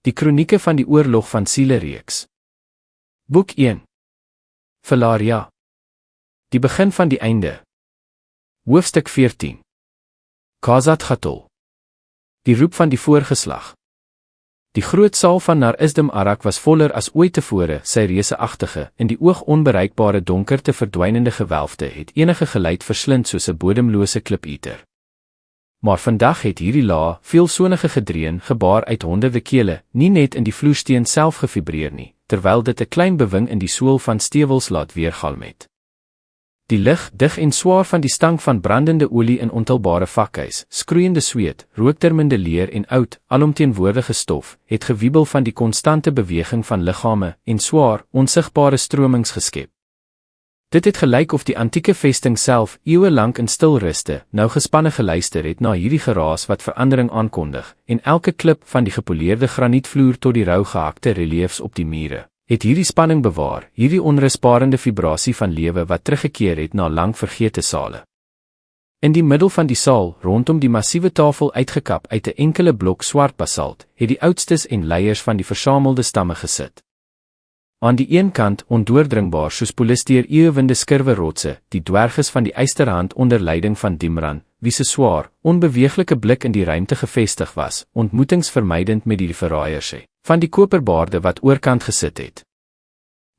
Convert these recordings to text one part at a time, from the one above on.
Die kronieke van die oorlog van Siele-reeks. Boek 1. Velaria. Die begin van die einde. Hoofstuk 14. Khazad Gatol. Die roep van die voorgeslag. Die groot saal van Nar Isdem Arak was voller as ooit tevore, sy reusagtige, in die oog onbereikbare donkerte verdwynende gewelfte het enige geluid verslind soos 'n bodemlose klipieter. Maar vandag het hierdie lae, veelsonige gedreun gebaar uit honderde kele, nie net in die vloersteen self gevibreer nie, terwyl dit 'n klein bewing in die sool van stewels laat weergalm het. Die lig, dig en swaar van die stank van brandende olie in ontelbare vakhuis, skroeiende sweet, rooktermende leer en oud, alomteenwoordige stof, het gewiebel van die konstante beweging van liggame en swaar, onsigbare stromings geskep. Dit het gelyk of die antieke vesting self, eeue lank in stil ruste, nou gespanne geluister het na hierdie geraas wat verandering aankondig, en elke klip van die gepoleerde granietvloer tot die rou gehakte reliefs op die mure, het hierdie spanning bewaar, hierdie onrusbarende vibrasie van lewe wat teruggekeer het na lang vergete sale. In die middel van die saal, rondom die massiewe tafel uitgekap uit 'n enkele blok swart basalt, het die oudstes en leiers van die versamelde stamme gesit. Aan die een kant, ondoordringbaar soos polisteer eeuwende skurwe rotse, die dwerges van die eysterhand onder leiding van Dimran, wie se swaar, onbeweeglike blik in die ruimte gevestig was, ontmoetingsvermydend met die verraaiers van die koperbaarde wat oorkant gesit het.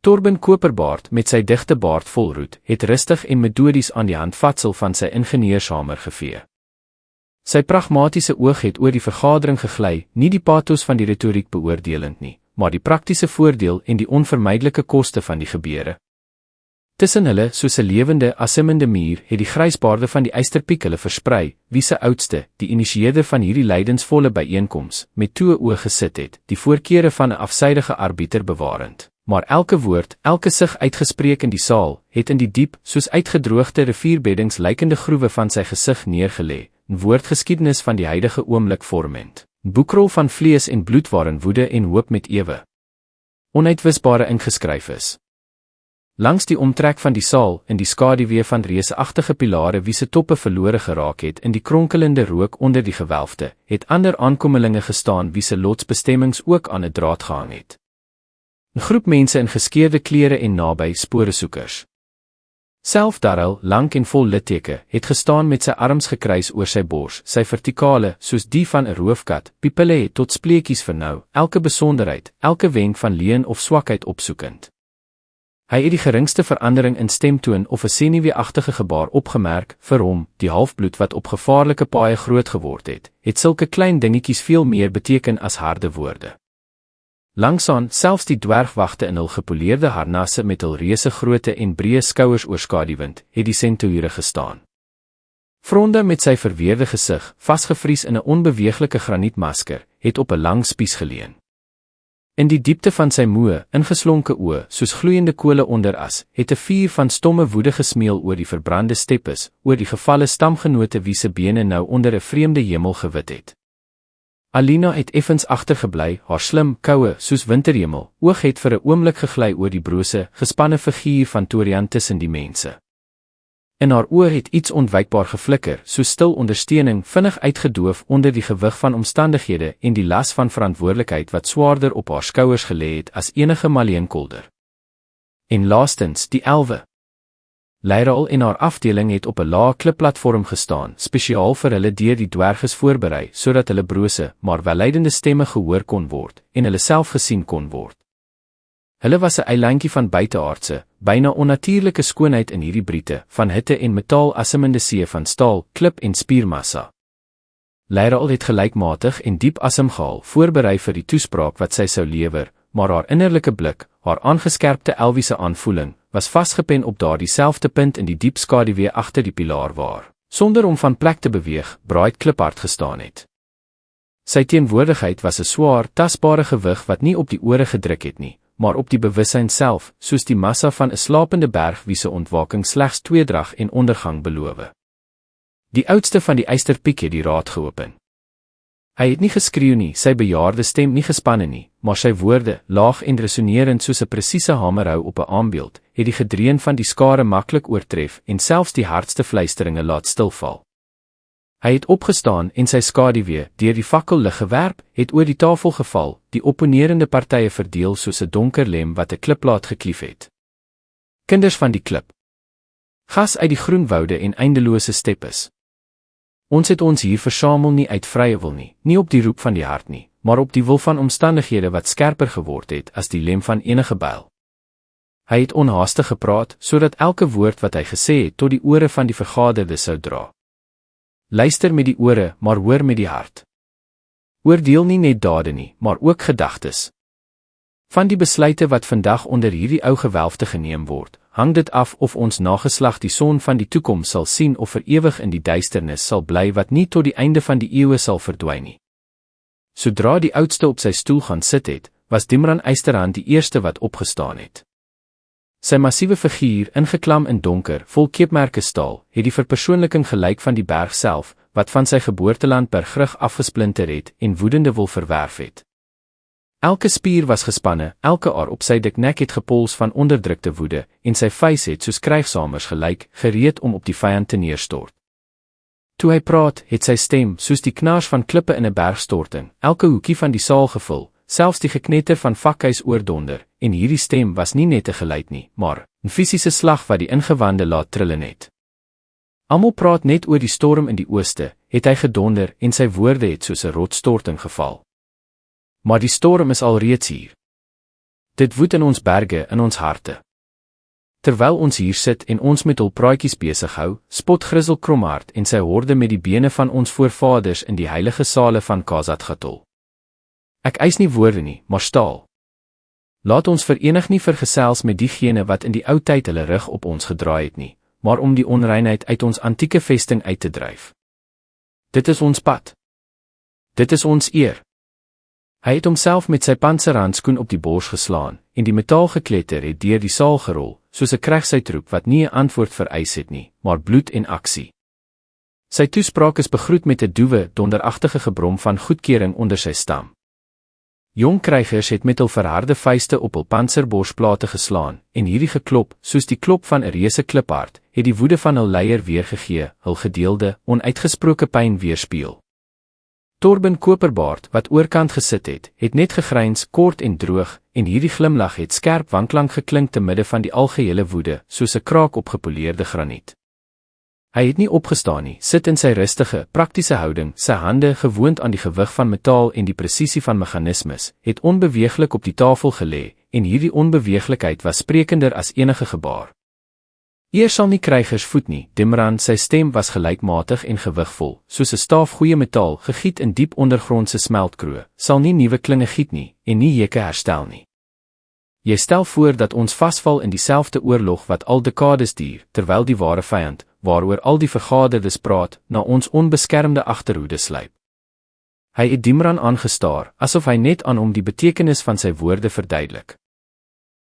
Torben Koperbaard met sy digte baard vol roet, het rustig en metodies aan die handvatsel van sy ingenieurshamer gevee. Sy pragmatiese oog het oor die vergadering gegly, nie die pathos van die retoriek beoordelend nie, maar die praktiese voordeel en die onvermydelike koste van die gebeure. Tussen hulle, soos 'n lewende, asemende muur, het die grysbaarde van die eysterpiek hulle versprei, wie se oudste, die initieerder van hierdie lydensvolle byeenkoms, met toe oë gesit het, die voorkeure van 'n afsydige arbiter bewarend. Maar elke woord, elke sig uitgespreek in die saal, het in die diep, soos uitgedroogde rivierbeddings lykende groewe van sy gesig neergelê, 'n woordgeskiedenis van die huidige oomblik vormend. Boekrol van vlees en bloed waarin woede en hoop met ewe onuitwisbare ingeskryf is. Langs die omtrek van die saal, in die skaduwee van reusagtige pilare wie se toppe verlore geraak het in die kronkelende rook onder die gewelfte, het ander aankomelinge gestaan wie se lotsbestemmings ook aan 'n draad gehang het. 'n Groep mense in geskeurde klere en naby sporesoekers. Self Darrell, lank en vol litteke, het gestaan met sy arms gekruis oor sy bors, sy vertikale, soos die van 'n roofkat, pupille het tot spleetjies vernou, elke besonderheid, elke wenk van leuen of swakheid opsoekend. Hy het die geringste verandering in stemtoon of 'n senuweeagtige gebaar opgemerk, vir hom, die halfbloed wat op gevaarlike paaie groot geword het sulke klein dingetjies veel meer beteken as harde woorde. Langsaan, selfs die dwergwagte in hul gepoleerde harnasse met hul reusgroote en breë skouers oorskaduwend, het die senture gestaan. Fronde met sy verweerde gesig, vasgevries in 'n onbeweeglike granietmasker, het op 'n lang spies geleun. In die diepte van sy moe, ingeslonke oë, soos gloeiende kole onder as, het 'n vuur van stomme woede gesmeel oor die verbrande steppes, oor die gevalle stamgenote wie se bene nou onder 'n vreemde hemel gewit het. Alina het effens agtergebly, haar slim, koue, soos winterhemel, oog het vir 'n oomblik gegly oor die brose, gespanne figuur van Torian tussen die mense. In haar oë het iets onwykbaar geflikker, soos stil ondersteuning, vinnig uitgedoof onder die gewig van omstandighede en die las van verantwoordelikheid wat swaarder op haar skouers gelê het as enige maleenkolder. En laastens, die 11. Leiraal en haar afdeling het op 'n lae klipplatform gestaan, spesiaal vir hulle deur die dwerges voorberei, sodat hulle brose, maar welluidende stemme gehoor kon word, en hulle self gesien kon word. Hulle was 'n eilandjie van buiteaardse, byna onnatuurlike skoonheid in hierdie briete, van hitte en metaal asemende see van staal, klip en spiermassa. Leiraal het gelykmatig en diep asem gehaal, voorberei vir die toespraak wat sy sou lewer, maar haar innerlike blik, haar aangeskerpte elwiese aanvoeling, was vasgepen op daardie selfde punt in die diep skaduwee agter die pilaar waar, sonder om van plek te beweeg, Braaid kliphard gestaan het. Sy teenwoordigheid was 'n swaar, tasbare gewig wat nie op die ore gedruk het nie, maar op die bewussyn self, soos die massa van 'n slapende berg wie se ontwaking slegs tweedrag en ondergang beloof. Die oudste van die eysterpiek het die raad geopen. Hy het nie geskreeu nie, sy bejaarde stem nie gespanne nie, maar sy woorde, laag en resonerend soos 'n presiese hamerhou op 'n aambeeld, het die gedreun van die skare maklik oortref en selfs die hardste fluisteringe laat stilval. Hy het opgestaan en sy skaduwee, deur die fakkellig gewerp, het oor die tafel geval, die opponerende partye verdeel soos 'n donker lem wat 'n kliplaat geklief het. Kinders van die klip. Gas uit die groen woude en eindelose steppes. Ons het ons hier versamel nie uit vrye wil nie, nie op die roep van die hart nie, maar op die wil van omstandighede wat skerper geword het as die lem van enige byl. Hy het onhaastig gepraat, sodat elke woord wat hy gesê het tot die ore van die vergaderdes sou dra. Luister met die ore, maar hoor met die hart. Oordeel nie net dade nie, maar ook gedagtes. Van die besluite wat vandag onder hierdie ou gewelfte geneem word, hang dit af of ons nageslag die son van die toekoms sal sien of vir ewig in die duisternis sal bly wat nie tot die einde van die eeue sal verdwyn nie. Sodra die oudste op sy stoel gaan sit het, was Dimran Eysterhand die eerste wat opgestaan het. Sy massiewe figuur, ingeklam in donker, vol keepmerke staal, het die verpersoonliking gelyk van die berg self, wat van sy geboorteland Bergrug afgesplinter het en woedende wil verwerf het. Elke spier was gespanne, elke aar op sy dik nek het gepols van onderdrukte woede, en sy vuis het soos krygshamers gelyk, gereed om op die vyand te neerstort. Toe hy praat, het sy stem, soos die knars van klippe in 'n bergstorting, elke hoekie van die saal gevul, selfs die geknetter van vakhuis oordonder, en hierdie stem was nie net 'n geluid nie, maar 'n fisiese slag wat die ingewande laat trillen het. Almal praat net oor die storm in die ooste, het hy gedonder, en sy woorde het soos 'n rotsstorting geval. Maar die storm is alreeds hier. Dit woed in ons berge, in ons harte. Terwyl ons hier sit en ons met hul praatjies besig hou, spot Grizzle Kromhart en sy horde met die bene van ons voorvaders in die heilige sale van KwaZulu-Natal. Ek eis nie woorde nie, maar staal. Laat ons verenig nie vergesels met diegene wat in die ou tyd hulle rug op ons gedraai het nie, maar om die onreinheid uit ons antieke vesting uit te dryf. Dit is ons pad. Dit is ons eer. Hy het homself met sy panserhandskoen op die bors geslaan, en die metaalgekletter het deur die saal gerol, soos 'n krygsuitroep wat nie 'n antwoord vereis het nie, maar bloed en aksie. Sy toespraak is begroet met 'n doewe, donderagtige gebrom van goedkeuring onder sy stam. Jong krygers het met hul verharde vuiste op hul panserborsplate geslaan, en hierdie geklop, soos die klop van 'n reuse kliphart, het die woede van hul leier weergegee, hul gedeelde, onuitgesproke pyn weerspieël. Torben Koperbaard, wat oorkant gesit het net gegryns, kort en droog, en hierdie glimlag het skerp wanklank geklink te midde van die algehele woede, soos 'n kraak op gepoleerde graniet. Hy het nie opgestaan nie, sit in sy rustige, praktiese houding, sy hande, gewoond aan die gewig van metaal en die presisie van meganismes, het onbeweeglik op die tafel gelê, en hierdie onbeweeglikheid was sprekender as enige gebaar. Eers sal nie krygers voet nie, Dimran, sy stem was gelykmatig en gewigvol, soos 'n staaf goeie metaal, gegiet in diep ondergrondse smeltkroe, sal nie nuwe klinge giet nie, en nie hekke herstel nie. Jy stel voor dat ons vasval in dieselfde oorlog wat al dekades duur, terwyl die ware vyand, waaroor al die vergaderdes praat, na ons onbeskermde agterhoede sluip. Hy het Dimran aangestaar, asof hy net aan hom die betekenis van sy woorde verduidelik.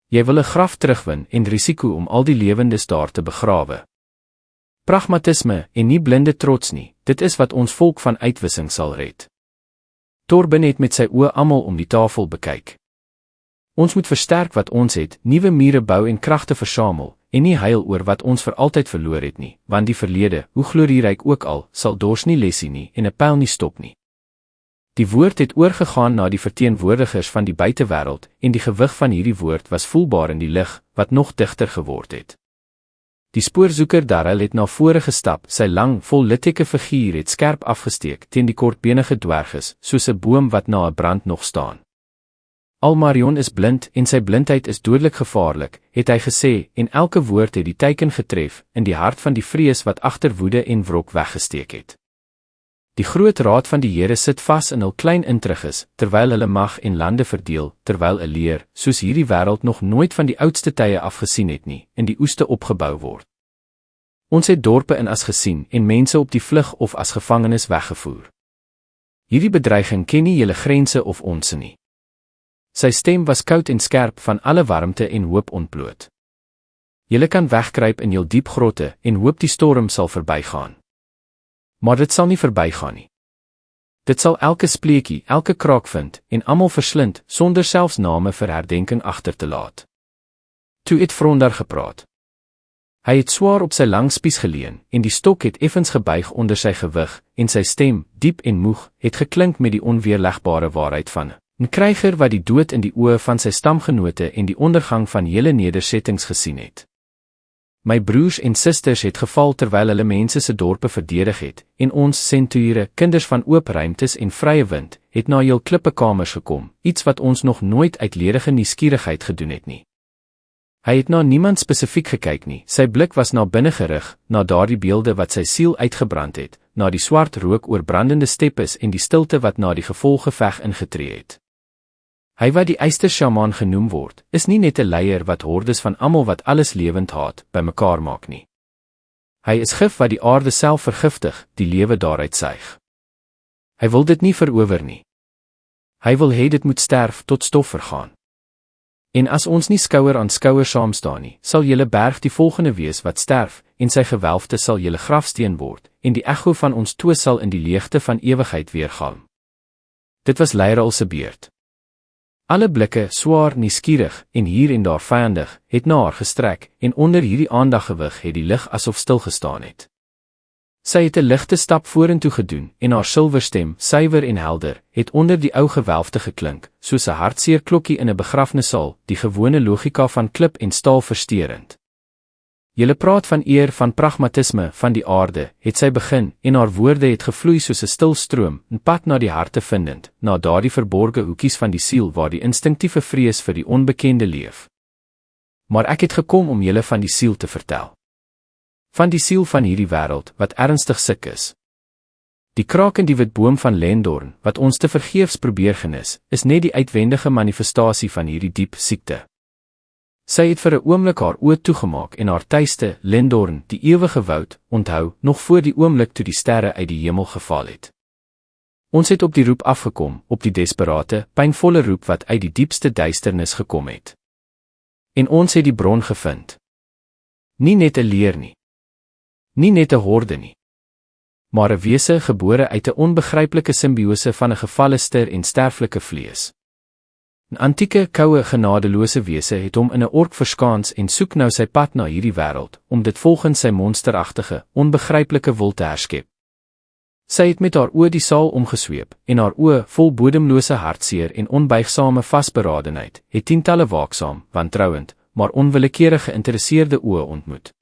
Jy wil 'n graf terugwin en risiko om al die lewendes daar te begrawe. Pragmatisme en nie blinde trots nie, dit is wat ons volk van uitwissing sal red. Torben het met sy oë almal om die tafel bekyk. Ons moet versterk wat ons het, nuwe mure bou en kragte versamel, en nie huil oor wat ons vir altyd verloor het nie, want die verlede, hoe glorieryk ook al, sal dors nie lesie nie en 'n pyl nie stop nie. Die woord het oorgegaan na die verteenwoordigers van die buitewêreld, en die gewig van hierdie woord was voelbaar in die lig, wat nog digter geword het. Die spoorzoeker Darrell het na vore gestap, sy lang, vol litteke figuur het skerp afgesteek teen die kortbenige dwerges, soos 'n boom wat na 'n brand nog staan. Almarion is blind, en sy blindheid is dodelik gevaarlik, het hy gesê, en elke woord het die teiken getref, in die hart van die vrees wat agter woede en wrok weggesteek het. Die groot raad van die Here sit vas in hul klein intriges, terwyl hulle mag en lande verdeel, terwyl 'n leer, soos hierdie wêreld nog nooit van die oudste tye afgesien het nie, in die oeste opgebou word. Ons het dorpe in as gesien, en mense op die vlug of as gevangenes weggevoer. Hierdie bedreiging ken nie julle grense of onsse nie. Sy stem was koud en skerp van alle warmte en hoop ontbloot. Julle kan wegkruip in jul diep grotte, en hoop die storm sal verbygaan. Maar dit sal nie verbygaan nie. Dit sal elke spleetjie, elke kraak vind, en almal verslind, sonder selfs name vir herdenking agter te laat. Toe het Frondar gepraat. Hy het swaar op sy lang spies geleun, en die stok het effens gebuig onder sy gewig, en sy stem, diep en moeg, het geklink met die onweerlegbare waarheid van 'n kryger wat die dood in die oë van sy stamgenote en die ondergang van hele nedersettings gesien het. My broers en susters het geval terwyl hulle mense se dorpe verdedig het, en ons senture, kinders van oop ruimtes en vrye wind, het na heel klippekamers gekom, iets wat ons nog nooit uit ledige nuuskierigheid gedoen het nie. Hy het na niemand spesifiek gekyk nie, sy blik was na binne gerig, na daardie beelde wat sy siel uitgebrand het, na die swart rook oor brandende steppes en die stilte wat na die gevolggeveg ingetree het. Hy wat die eystersjamaan genoem word, is nie net 'n leier wat hordes van almal wat alles lewend haat, bymekaar maak nie. Hy is gif wat die aarde self vergiftig, die lewe daaruit suig. Hy wil dit nie verower nie. Hy wil hê dit moet sterf tot stof vergaan. En as ons nie skouer aan skouer saam staan nie, sal julle berg die volgende wees wat sterf, en sy gewelfte sal julle grafsteen word, en die echo van ons toe sal in die leegte van ewigheid weergalm. Dit was Leirel se beurt. Alle blikke, swaar, nuuskierig, en hier en daar vyandig, het na haar gestrek, en onder hierdie aandaggewig het die lig asof stilgestaan het. Sy het 'n ligte stap vorentoe gedoen, en haar silwerstem, suiwer en helder, het onder die ou gewelfte geklink, soos 'n hartseer klokkie in 'n begrafnissaal, die gewone logika van klip en staal versteurend. Julle praat van eer, van pragmatisme, van die aarde, het sy begin, en haar woorde het gevloei soos 'n stil stroom, 'n pad na die harte vindend, na daardie verborge hoekies van die siel waar die instinktiewe vrees vir die onbekende leef. Maar ek het gekom om julle van die siel te vertel. Van die siel van hierdie wêreld, wat ernstig siek is. Die kraak in die witboom van Lendorn, wat ons te vergeefs probeer genis, is net die uitwendige manifestasie van hierdie diep siekte. Sy het vir 'n oomblik haar oë toegemaak en haar tuiste, Lendorn, die ewige woud, onthou, nog voor die oomblik toe die sterre uit die hemel geval het. Ons het op die roep afgekom, op die desperate, pynvolle roep wat uit die diepste duisternis gekom het. En ons het die bron gevind. Nie net 'n leer nie. Nie net 'n horde nie. Maar 'n wese gebore uit 'n onbegryplike simbiose van 'n gevalle ster en sterflike vlees. 'n Antieke, koue, genadeloose wese het hom in 'n ork verskaans en soek nou sy pad na hierdie wêreld, om dit volgens sy monsteragtige, onbegryplike wil te herskep. Sy het met haar oë die saal omgesweep, en haar oë, vol bodemlose hartseer en onbuigsame vasberadenheid, het tientalle waaksaam, wantrouend, maar onwillekeurig geïnteresseerde oë ontmoet.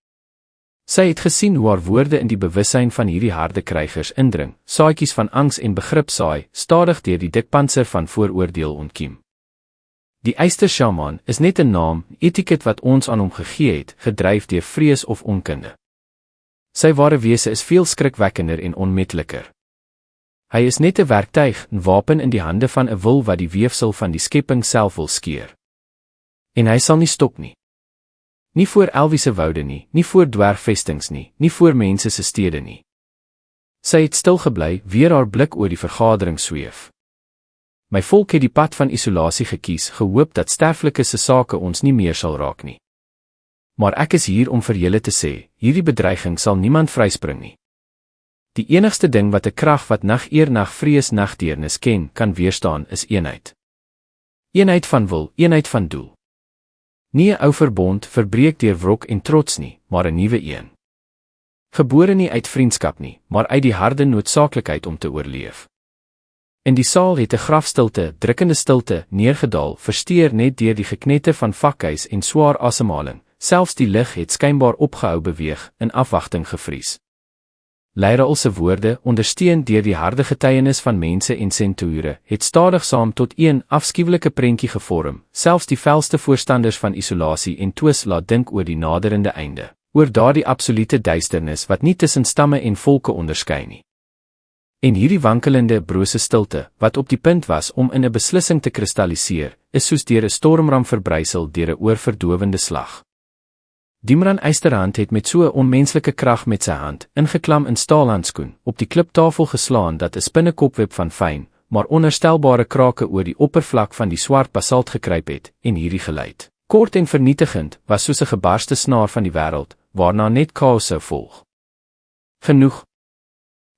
Sy het gesien hoe haar woorde in die bewussyn van hierdie harde krygers indring, saadjies van angs en begrip saai, stadig deur die dik pantser van vooroordeel ontkiem. Die eystersjamaan is net 'n naam, etiket wat ons aan hom gegee het, gedryf deur vrees of onkunde. Sy ware wese is veel skrikwekkender en onmetliker. Hy is net 'n werktuig, 'n wapen in die hande van 'n wil wat die weefsel van die skepping self wil skeur. En hy sal nie stop nie. Nie voor Elwiese woude nie, nie voor dwergvestings nie, nie voor mense se stede nie. Sy het stil gebly, weer haar blik oor die vergadering sweef. My volk het die pad van isolasie gekies, gehoop dat sterflike se sake ons nie meer sal raak nie. Maar ek is hier om vir julle te sê, hierdie bedreiging sal niemand vryspring nie. Die enigste ding wat 'n krag wat nageer, nagvrees, nagdeernis ken, kan weerstaan, is eenheid. Eenheid van wil, eenheid van doel. Nie 'n ou verbond, verbreek deur wrok en trots nie, maar 'n nuwe een. Gebore nie uit vriendskap nie, maar uit die harde noodsaaklikheid om te oorleef. In die saal het 'n grafstilte, drukkende stilte, neergedaal, versteur net deur die geknette van vakhuis en swaar asemhaling. Selfs die lig het skynbaar opgehou beweeg, in afwagting gevries. Leirel se woorde, ondersteun deur die harde getuienis van mense en senture, het stadig saam tot een afskuwelike prentjie gevorm, selfs die felste voorstanders van isolasie en twis laat dink oor die naderende einde, oor daardie absolute duisternis wat nie tussen stamme en volke onderskei nie. En hierdie wankelende, brose stilte, wat op die punt was om in 'n beslissing te kristalliseer, is soos deur 'n stormram verbrysel deur 'n oorverdowende slag. Dimran Eysterhand het met so 'n onmenslike krag met sy hand, ingeklam in staalhandskoen, op die kliptafel geslaan dat 'n spinnekopweb van fyn, maar onherstelbare krake oor die oppervlak van die swart basalt gekruip het, en hierdie geluid, kort en vernietigend, was soos 'n gebarste snaar van die wêreld, waarna net chaos sou volg. Genoeg.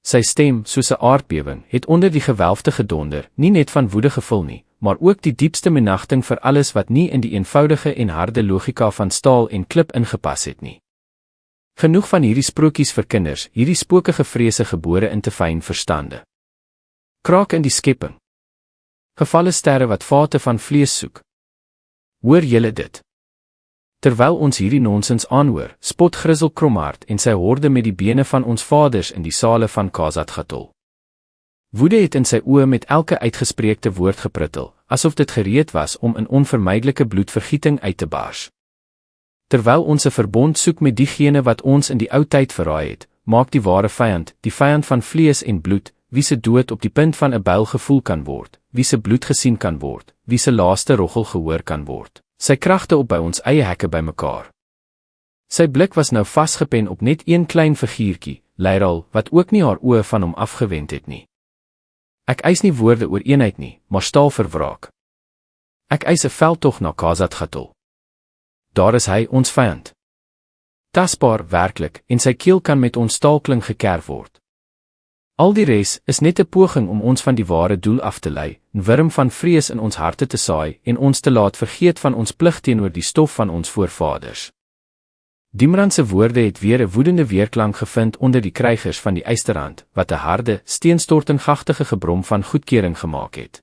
Sy stem, soos 'n aardbewing, het onder die gewelfte gedonder, nie net van woede gevul nie, maar ook die diepste minagting vir alles wat nie in die eenvoudige en harde logika van staal en klip ingepas het nie. Genoeg van hierdie sprokies vir kinders, hierdie spookige vrese gebore in te fyn verstande. Kraak in die skepping. Gevalle sterre wat vate van vlees soek. Hoor julle dit? Terwyl ons hierdie nonsens aanhoor, spot Grizzle Kromhart en sy horde met die bene van ons vaders in die sale van KwaZulu-Natal. Woede het in sy oë met elke uitgespreekte woord geprittel, asof dit gereed was om in onvermydelike bloedvergieting uit te bars. Terwyl ons 'n verbond soek met diegene wat ons in die ou tyd verraai het, maak die ware vyand, die vyand van vlees en bloed, wie se dood op die punt van 'n byl gevoel kan word, wie se bloed gesien kan word, wie se laaste roggel gehoor kan word, sy kragte op by ons eie hekke bymekaar. Sy blik was nou vasgepen op net een klein figuurtjie, Lyral, wat ook nie haar oë van hom afgewend het nie. Ek eis nie woorde oor eenheid nie, maar staal vir wraak. Ek eis 'n veldtog na KwaZulu-Natal. Daar is hy, ons vyand. Tasbaar, werklik, en sy keel kan met ons staalkling gekerf word. Al die res is net 'n poging om ons van die ware doel af te lei, 'n wurm van vrees in ons harte te saai en ons te laat vergeet van ons plig teenoor die stof van ons voorvaders. Dimran se woorde het weer 'n woedende weerklank gevind onder die krygers van die Eysterrand, wat 'n harde, steenstortingagtige gebrom van goedkeuring gemaak het.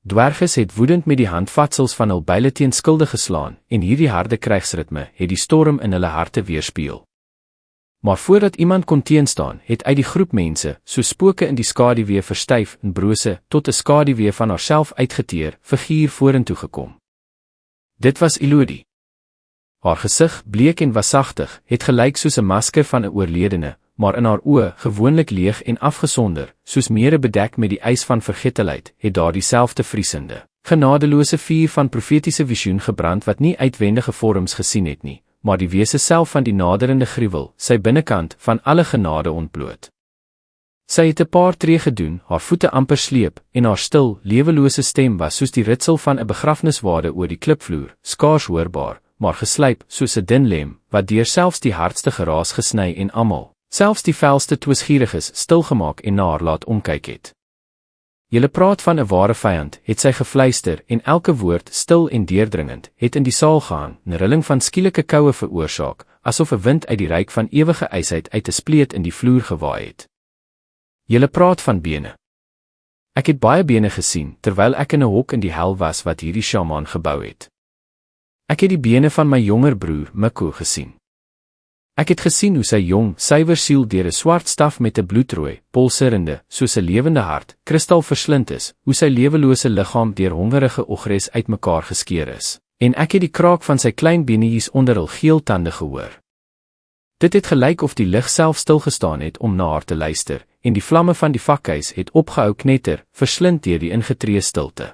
Dwerges het woedend met die handvatsels van hul byle teen skilde geslaan, en hierdie harde krygsritme het die storm in hulle harte weerspieël. Maar voordat iemand kon teenstaan, het uit die groep mense, so spooke in die skaduwee verstyf en brose, tot 'n skaduwee van haarself uitgeteer, figuur vorentoe gekom. Dit was Elodie. Haar gesig, bleek en wasagtig, het gelyk soos 'n masker van 'n oorledene, maar in haar oë, gewoonlik leeg en afgesonder, soos mere bedek met die ys van vergetelheid, het daar dieselfde vriesende, genadeloose vuur van profetiese visioen gebrand wat nie uitwendige vorms gesien het nie, maar die wese self van die naderende gruwel, sy binnekant, van alle genade ontbloot. Sy het 'n paar tree gedoen, haar voete amper sleep, en haar stil, lewelose stem was soos die ritsel van 'n begrafniswade oor die klipvloer, skaars hoorbaar, maar geslyp soos 'n dun lem, wat deur selfs die hardste geraas gesny en almal, selfs die felste twisgieriges, stilgemaak en na haar laat omkyk het. Julle praat van 'n ware vyand, het sy gefluister, en elke woord, stil en deurdringend, het in die saal gehang, 'n rilling van skielike koue veroorsaak, asof 'n wind uit die ryk van ewige ysheid uit 'n spleet in die vloer gewaai het. Julle praat van bene. Ek het baie bene gesien, terwyl ek in 'n hok in die hel was wat hierdie sjamaan gebou het. Ek het die bene van my jonger broer, Mikko, gesien. Ek het gesien hoe sy jong, suiwer siel deur 'n swart staf met 'n bloedrooi, pulserende, soos 'n lewende hart, kristal verslind is, hoe sy lewelose liggaam deur hongerige ogres uitmekaar geskeur is, en ek het die kraak van sy klein benetjies onder hul geel tande gehoor. Dit het gelyk of die lig self stilgestaan het om na haar te luister, en die vlamme van die vakhuis het opgehou knetter, verslind deur die ingetree stilte.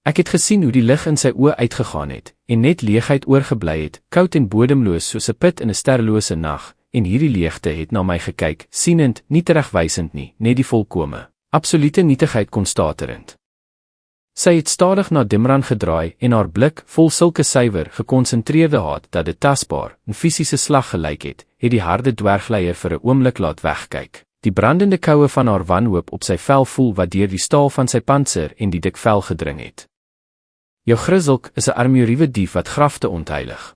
Ek het gesien hoe die lig in sy oë uitgegaan het, en net leegheid oorgebly het, koud en bodemloos soos 'n put in 'n sterrelose nag, en hierdie leegte het na my gekyk, sienend, nie teregwysend nie, net die volkome, absolute nietigheid konstaterend. Sy het stadig na Dimran gedraai, en haar blik, vol sulke suiwer, gekonsentreerde haat, dat dit tasbaar, 'n fisiese slag gelyk het die harde dwergleier vir 'n oomblik laat wegkyk. Die brandende koue van haar wanhoop op sy vel voel wat deur die staal van sy pantser en die dik vel gedring het. Jou Grizzle is 'n armuriewe dief wat grafte ontheilig.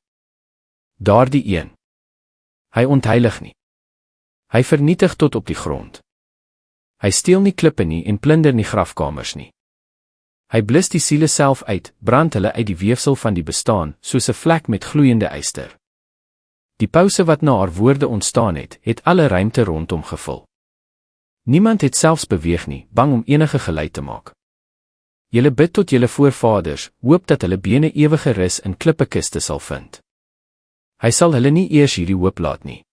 Daardie een. Hy ontheilig nie. Hy vernietig tot op die grond. Hy steel nie klippe nie en plunder nie grafkamers nie. Hy blus die siele self uit, brand hulle uit die weefsel van die bestaan, soos 'n vlek met gloeiende yster. Die pouse wat na haar woorde ontstaan het alle ruimte rondom gevul. Niemand het selfs beweeg nie, bang om enige geluid te maak. Julle bid tot julle voorvaders, hoop dat hulle bene ewige rus in klippekiste sal vind. Hy sal hulle nie eers hierdie hoop laat nie.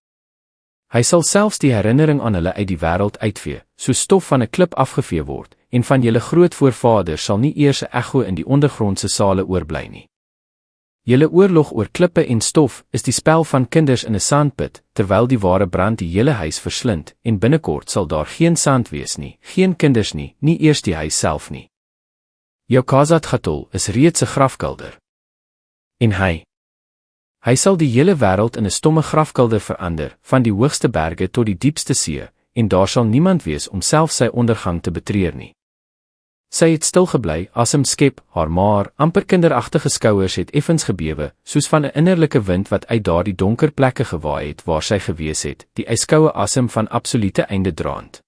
Hy sal selfs die herinnering aan hulle uit die wêreld uitvee, so stof van 'n klip afgevee word, en van julle groot voorvaders sal nie eers 'n ekho in die ondergrondse sale oorbly nie. Julle oorlog oor klippe en stof is die spel van kinders in 'n sandput, terwyl die ware brand die hele huis verslind, en binnekort sal daar geen sand wees nie, geen kinders nie, nie eers die huis self nie. Jou KwaZulu-Natal is reeds 'n grafkelder. En hy sal die hele wêreld in 'n stomme grafkelder verander, van die hoogste berge tot die diepste see, en daar sal niemand wees om self sy ondergang te betreur nie. Sy het stil gebly, asem skep, haar maar, amper kinderagtige skouers het effens gebewe, soos van 'n innerlike wind wat uit daardie donker plekke gewaai het waar sy gewees het, die yskoue asem van absolute einde draand.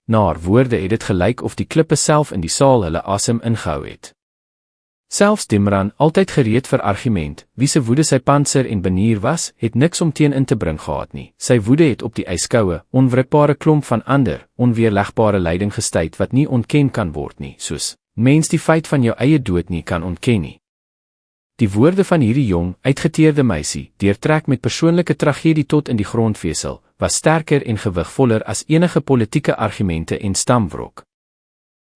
Na haar woorde het dit gelyk of die klippe self in die saal hulle asem ingehou het. Selfs Dimran, altyd gereed vir argument, wie se woede sy pantser en banier was, het niks om teen in te bring gehad nie. Sy woede het op die yskoue, onwrikbare klomp van ander, onweerlegbare lyding gestuit wat nie ontken kan word nie, soos mens die feit van jou eie dood nie kan ontken nie. Die woorde van hierdie jong, uitgeteerde meisie, deurtrek met persoonlike tragedie tot in die grondvesel, was sterker en gewigvoller as enige politieke argumente en stamwrok.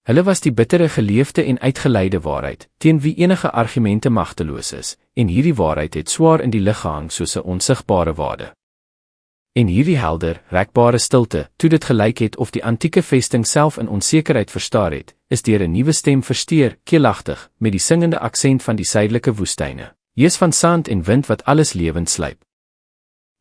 Hulle was die bittere geleefde en uitgeleide waarheid, teen wie enige argumente magteloos is, en hierdie waarheid het swaar in die lug gehang soos 'n onsigbare wade. En hierdie helder, rekbare stilte, toe dit gelyk het of die antieke vesting self in onsekerheid verstaar het, is deur 'n nuwe stem versteur, keelagtig, met die singende aksent van die suidelike woestyne, jees van sand en wind wat alles lewend slyp.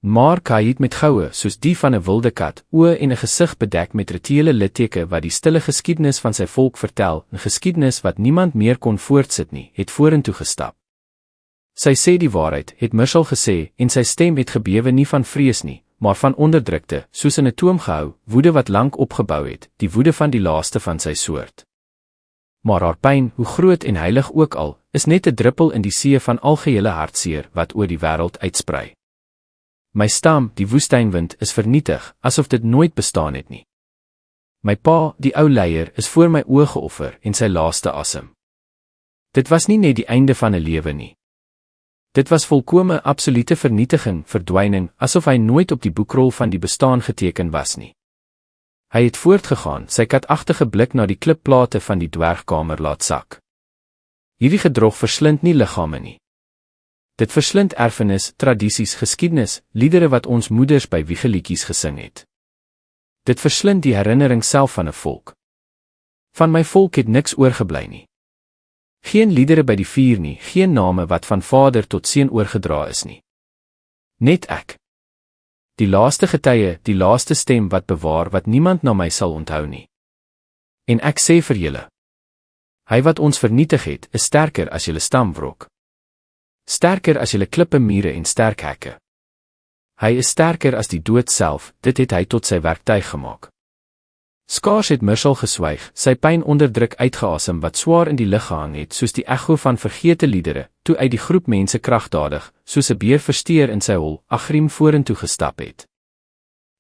Maar Kai het met goue, soos die van 'n wilde kat, oë en 'n gesig bedek met rituele litteke wat die stille geskiedenis van sy volk vertel, 'n geskiedenis wat niemand meer kon voortsit nie, het vorentoe gestap. Sy sê die waarheid, het Michel gesê, en sy stem het gebewe nie van vrees nie, maar van onderdrukte, soos in 'n toom gehou, woede wat lank opgebou het, die woede van die laaste van sy soort. Maar haar pyn, hoe groot en heilig ook al, is net 'n druppel in die see van algehele hartseer wat oor die wêreld uitsprei. My stam, die woestynwind, is vernietig, asof dit nooit bestaan het nie. My pa, die ou leier, is voor my oë geoffer en sy laaste asem. Dit was nie net die einde van 'n lewe nie. Dit was volkome absolute vernietiging, verdwyning, asof hy nooit op die boekrol van die bestaan geteken was nie. Hy het voortgegaan, sy katagtige blik na die klipplate van die dwergkamer laat sak. Hierdie gedrog verslind nie liggame nie. Dit verslind erfenis, tradisies, geskiedenis, liedere wat ons moeders by wiegeliedjies gesing het. Dit verslind die herinnering self van 'n volk. Van my volk het niks oorgebly nie. Geen liedere by die vuur nie, geen name wat van vader tot seun oorgedra is nie. Net ek. Die laaste getuie, die laaste stem wat bewaar wat niemand na my sal onthou nie. En ek sê vir julle, hy wat ons vernietig het, is sterker as julle stamwrok. Sterker as julle klippe, mure en sterk hekke. Hy is sterker as die dood self, dit het hy tot sy werktuig gemaak. Skaars het Michel geswyg, sy pyn onderdruk uitgeasem wat swaar in die lug gehang het, soos die echo van vergete liedere, toe uit die groep mense kragtadig, soos 'n beer versteur in sy hol, agriem vorentoe gestap het.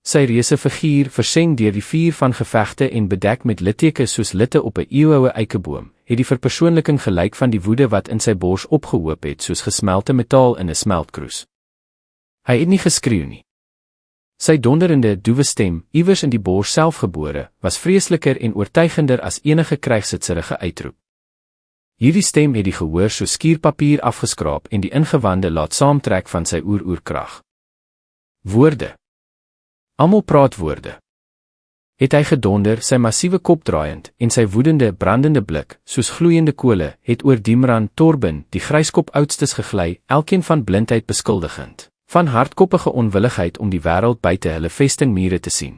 Sy reuse figuur, verseng deur die vuur van gevegte en bedek met litteke soos litte op 'n eeuoue eikeboom, het die verpersoonliking gelyk van die woede wat in sy bors opgehoop het soos gesmelte metaal in 'n smeltkroes. Hy het nie geskreeu nie. Sy donderende, doewe stem, iewers in die bors selfgebore, was vreesliker en oortuigender as enige krygsitserige uitroep. Hierdie stem het die gehoor so skierpapier afgeskraap en die ingewande laat saamtrek van sy oer-oerkrag. Woorde. Almal praat woorde. Het hy gedonder, sy massiewe kop draaiend, en sy woedende, brandende blik, soos gloeiende kole, het oor Dimran, Torben, die gryskop oudstes gegly, elkeen van blindheid beskuldigend, van hardkoppige onwilligheid om die wêreld buite hulle vestingmure te sien.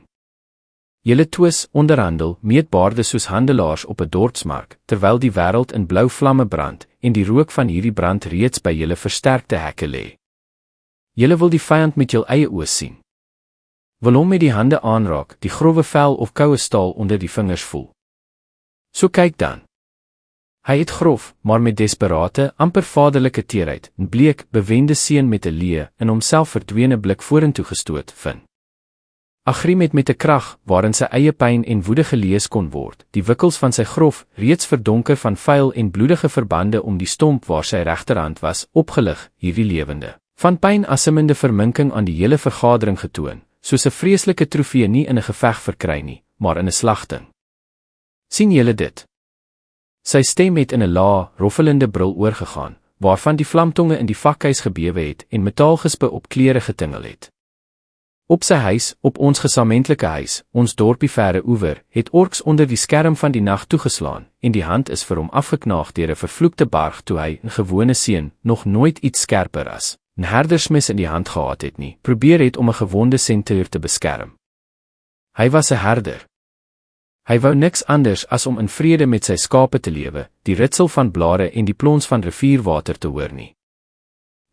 Julle twis, onderhandel, meet baarde soos handelaars op 'n dorpsmark, terwyl die wêreld in blou vlamme brand, en die rook van hierdie brand reeds by julle versterkte hekke lê. Julle wil die vyand met jul eie oë sien. Wil hom met die hande aanraak, die grove vel of koue staal onder die vingers voel. So kyk dan. Hy het grof, maar met desperate, amper vaderlike teerheid, 'n bleek, bewende seun met 'n leë, in homself verdwene blik vorentoe gestoot, vind. Agriem het met 'n krag, waarin sy eie pyn en woede gelees kon word, die wikkels van sy grof, reeds verdonker van vuil en bloedige verbande om die stomp waar sy regterhand was, opgelig, hierdie lewende, van pyn asemende verminking aan die hele vergadering getoon, soos 'n vreeslike trofee nie in 'n geveg verkry nie, maar in 'n slagting. Sien julle dit? Sy stem het in 'n lae, roffelende brul oorgegaan, waarvan die vlamtonge in die vakhuis gebewe het en metaalgespe op klere getingel het. Op sy huis, op ons gesamentlike huis, ons dorpie verre oewer, het orks onder die skerm van die nag toegeslaan, en die hand is vir hom afgeknaag deur 'n vervloekte barg toe hy, 'n gewone seun, nog nooit iets skerper as 'n herdersmes in die hand gehad het nie, probeer het om 'n gewonde sentuur te beskerm. Hy was 'n herder. Hy wou niks anders as om in vrede met sy skape te lewe, die ritsel van blare en die plons van rivierwater te hoor nie.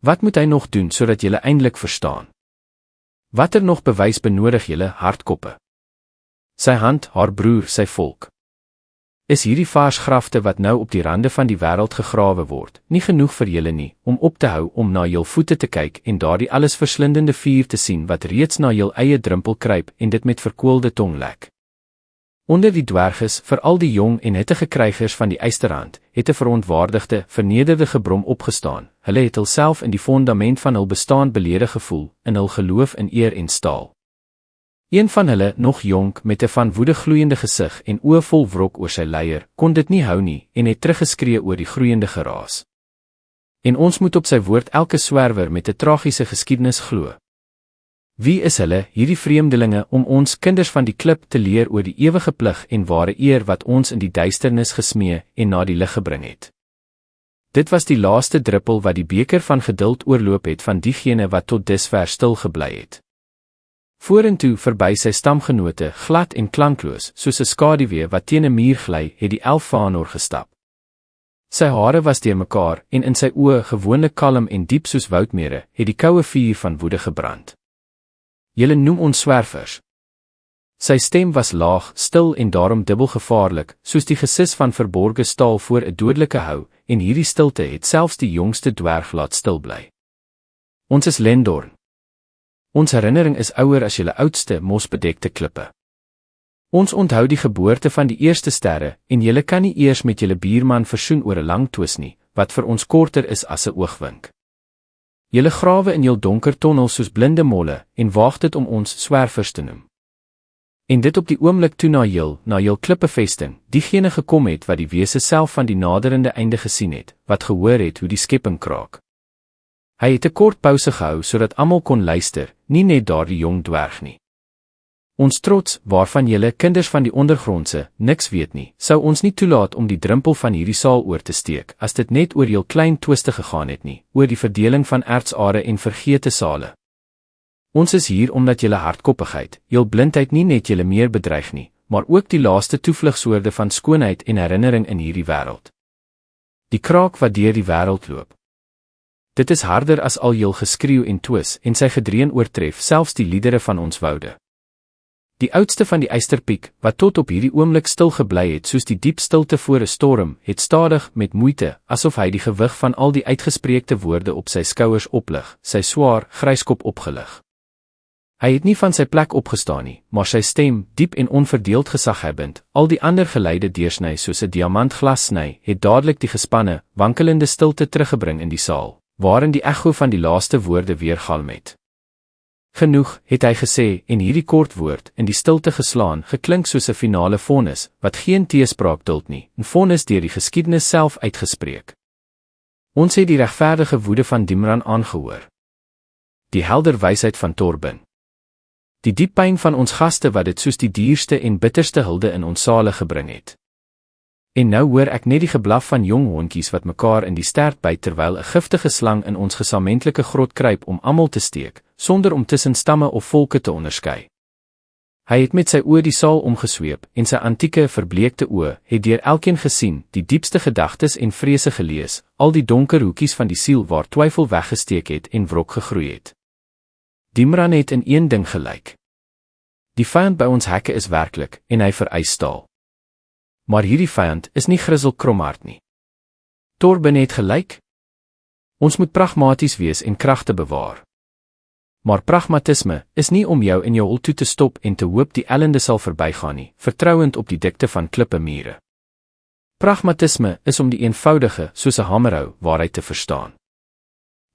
Wat moet hy nog doen sodat julle eindelijk verstaan? Watter nog bewys benodig julle hardkoppe? Sy hand, haar broer, sy volk. Is hierdie vars grafte wat nou op die rande van die wêreld gegrawe word, nie genoeg vir julle nie, om op te hou om na jul voete te kyk en daardie alles verslindende vuur te sien wat reeds na jul eie drumpel kruip en dit met verkoelde tong lek? Onder die dwerges, veral die jong en hittige krygers van die Eysterhand, het 'n verontwaardigde, vernederde gebrom opgestaan. Hulle het hulself in die fondament van hul bestaan beledig gevoel, in hul geloof in eer en staal. Een van hulle, nog jonk, met 'n van woede gloeiende gesig en oë vol wrok oor sy leier, kon dit nie hou nie en het teruggeskree oor die groeiende geraas. En ons moet op sy woord elke swerwer met 'n tragiese geskiedenis glo. Wie is hulle, hierdie vreemdelinge, om ons kinders van die klip te leer oor die ewige plig en ware eer wat ons in die duisternis gesmee en na die lig gebring het? Dit was die laaste druppel wat die beker van geduld oorloop het van diegene wat tot dusver stil gebly het. Vorentoe verby sy stamgenote, glad en klankloos, soos 'n skaduwee wat teen 'n muur gly, het die elf Fëanor gestap. Sy hare was deurmekaar en in sy oë, gewoonlik kalm en diep soos woudmere, het die koue vuur van woede gebrand. Julle noem ons swervers. Sy stem was laag, stil en daarom dubbel gevaarlik, soos die gesis van verborge staal voor 'n dodelike hou, en hierdie stilte het selfs die jongste dwerg laat stil bly. Ons is Lendorn. Ons herinnering is ouer as julle oudste, mosbedekte klippe. Ons onthou die geboorte van die eerste sterre, en julle kan nie eers met julle buurman versoen oor 'n lang twis nie, wat vir ons korter is as 'n oogwink. Julle grawe in jul donker tonnels soos blinde molle, en waag dit om ons swervers te noem. En dit op die oomblik toe na jul klippevesting, diegene gekom het wat die wese self van die naderende einde gesien het, wat gehoor het hoe die skepping kraak. Hy het 'n kort pouse gehou sodat almal kon luister, nie net daardie jong dwerg nie. Ons trots, waarvan julle kinders van die ondergrondse niks weet nie, sou ons nie toelaat om die drempel van hierdie saal oor te steek, as dit net oor jul klein twiste gegaan het nie, oor die verdeling van ertsare en vergete sale. Ons is hier omdat julle hardkoppigheid, jul blindheid nie net julle meer bedreig nie, maar ook die laaste toevlugsoorde van skoonheid en herinnering in hierdie wêreld. Die kraak wat deur die wêreld loop. Dit is harder as al jul geskreeu en twis, en sy gedreun oortref selfs die liedere van ons woude. Die oudste van die Eysterpiek, wat tot op hierdie oomblik stil gebly het soos die diep stilte voor 'n storm, het stadig, met moeite, asof hy die gewig van al die uitgespreekte woorde op sy skouers oplig, sy swaar, grys kop opgelig. Hy het nie van sy plek opgestaan nie, maar sy stem, diep en onverdeeld gesaghebbend, al die ander geluide deursny soos 'n diamantglas sny, het dadelik die gespanne, wankelende stilte teruggebring in die saal, waarin die echo van die laaste woorde weergalm het. Genoeg, het hy gesê, en hierdie kort woord, in die stilte geslaan, geklink soos 'n finale vonnis, wat geen teespraak duld nie, 'n vonnis deur die geskiedenis self uitgespreek. Ons het die regverdige woede van Dimran aangehoor. Die helder wysheid van Torben. Die diep pyn van ons gaste wat dit soos die dierste en bitterste hulde in ons sale gebring het. En nou hoor ek net die geblaf van jong hondjies wat mekaar in die stert byt terwyl 'n giftige slang in ons gesamentlike grot kruip om almal te steek, sonder om tussen stamme of volke te onderskei. Hy het met sy oë die saal omgesweep, en sy antieke, verbleekte oë het deur elkeen gesien, die diepste gedagtes en vrese gelees, al die donker hoekies van die siel waar twyfel weggesteek het en wrok gegroei het. Dimran het in een ding gelyk. Die vyand by ons hekke is werklik, en hy vereis staal. Maar hierdie vyand is nie Grizzle Kromhart nie. Torben het gelyk. Ons moet pragmaties wees en kragte bewaar. Maar pragmatisme is nie om jou in jou hol toe te stop en te hoop die ellende sal verbygaan nie, vertrouend op die dikte van klippe mure. Pragmatisme is om die eenvoudige, soos 'n hamerhou, waarheid te verstaan.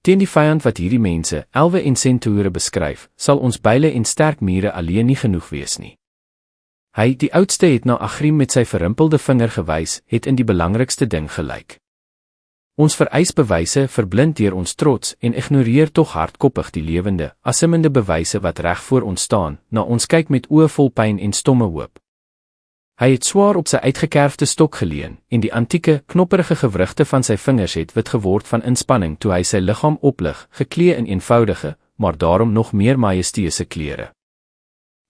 Teen die vyand wat hierdie mense, elwe en centaure beskryf, sal ons byle en sterk mure alleen nie genoeg wees nie. Hy, die oudste, het na Agrim met sy verrimpelde vinger gewys, het in die belangrikste ding gelyk. Ons vereis bewyse, verblind deur ons trots, en ignoreer tog hardkoppig die lewende, assimmende bewyse wat reg voor ons staan, na ons kyk met oë vol pyn en stomme hoop. Hy het swaar op sy uitgekerfde stok geleun, en die antieke, knopperige gewrigte van sy vingers het wit geword van inspanning toe hy sy liggaam oplig, geklee in eenvoudige, maar daarom nog meer majesteuse klere.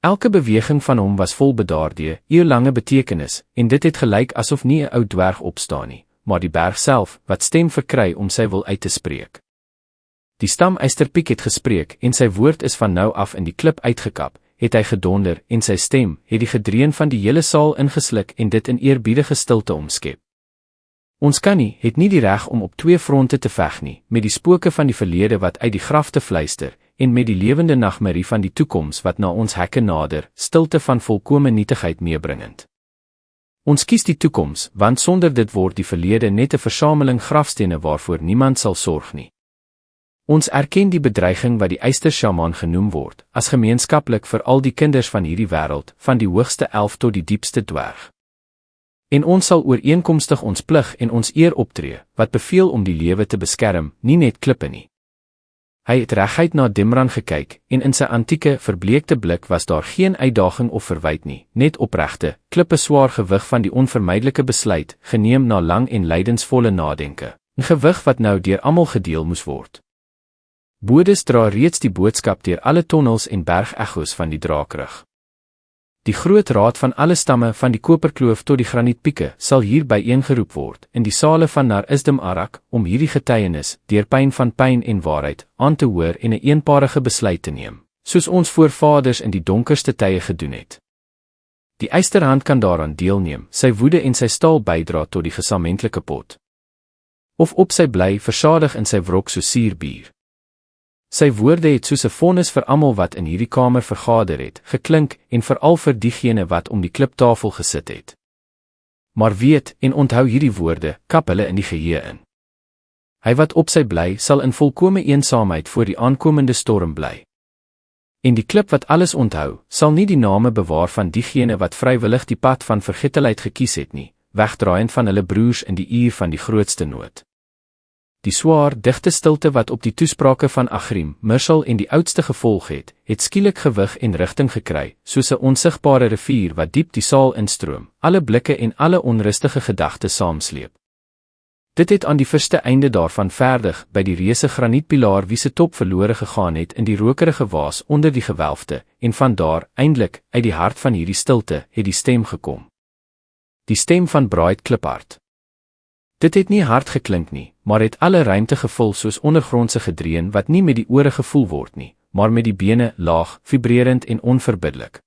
Elke beweging van hom was vol bedaardie, eeulange betekenis, en dit het gelyk asof nie 'n ou dwerg opstaan nie, maar die berg self, wat stem verkry om sy wil uit te spreek. Die stamuisterpiek het gespreek, en sy woord is van nou af in die klip uitgekap, het hy gedonder, en sy stem het die gedreun van die hele saal ingesluk en dit in eerbiedige stilte omskep. Ons kan nie, het nie die reg om op twee fronte te veg nie, met die spooke van die verlede wat uit die graf te fluister, en met die lewende nagmerrie van die toekoms wat na ons hekke nader, stilte van volkome nietigheid meebringend. Ons kies die toekoms, want sonder dit word die verlede net 'n versameling grafstene waarvoor niemand sal sorg nie. Ons erken die bedreiging wat die eystersjamaan genoem word, as gemeenskaplik vir al die kinders van hierdie wêreld, van die hoogste elf tot die diepste dwerg. En ons sal ooreenkomstig ons plig en ons eer optree, wat beveel om die lewe te beskerm, nie net klippe nie. Hy het reguit na Dimran gekyk, en in sy antieke, verbleekte blik was daar geen uitdaging of verwyt nie, net opregte, klippe swaar gewig van die onvermydelike besluit, geneem na lang en lydensvolle nadenke, 'n gewig wat nou deur almal gedeel moes word. Bodes dra reeds die boodskap deur alle tonnels en bergechos van die Drakrig. Die groot raad van alle stamme van die Koperkloof tot die granietpieke sal hier byeengeroep word, in die sale van Nar Isdem Arak, om hierdie getuienis, deur pyn van pyn en waarheid, aan te hoor en 'n eenparige besluit te neem, soos ons voorvaders in die donkerste tye gedoen het. Die eysterhand kan daaraan deelneem, sy woede en sy staal bydra tot die gesamentlike pot. Of op sy bly versadig in sy wrok so suurbier. Sy woorde het soos 'n vonnis vir almal wat in hierdie kamer vergader het, geklink, en veral vir diegene wat om die kliptafel gesit het. Maar weet, en onthou hierdie woorde, kap hulle in die geheue in. Hy wat op sy bly, sal in volkome eensaamheid voor die aankomende storm bly. En die klip wat alles onthou, sal nie die name bewaar van diegene wat vrywillig die pad van vergetelheid gekies het nie, wegdraaiend van hulle broers in die uur van die grootste nood. Die swaar, digte stilte wat op die toesprake van Agrim, Mirsal en die oudste gevolg het skielik gewig en rigting gekry, soos 'n onsigbare rivier wat diep die saal instroom, alle blikke en alle onrustige gedagtes saamsleep. Dit het aan die verste einde daarvan verdig, by die reuse granietpilaar wie se top verlore gegaan het in die rokerige waas onder die gewelfte, en van daar, eindelik, uit die hart van hierdie stilte, het die stem gekom. Die stem van Braaid Kliphart. Dit het nie hard geklink nie, maar het alle ruimte gevul soos ondergrondse gedreun wat nie met die ore gevoel word nie, maar met die bene, laag, vibrerend en onverbiddelik.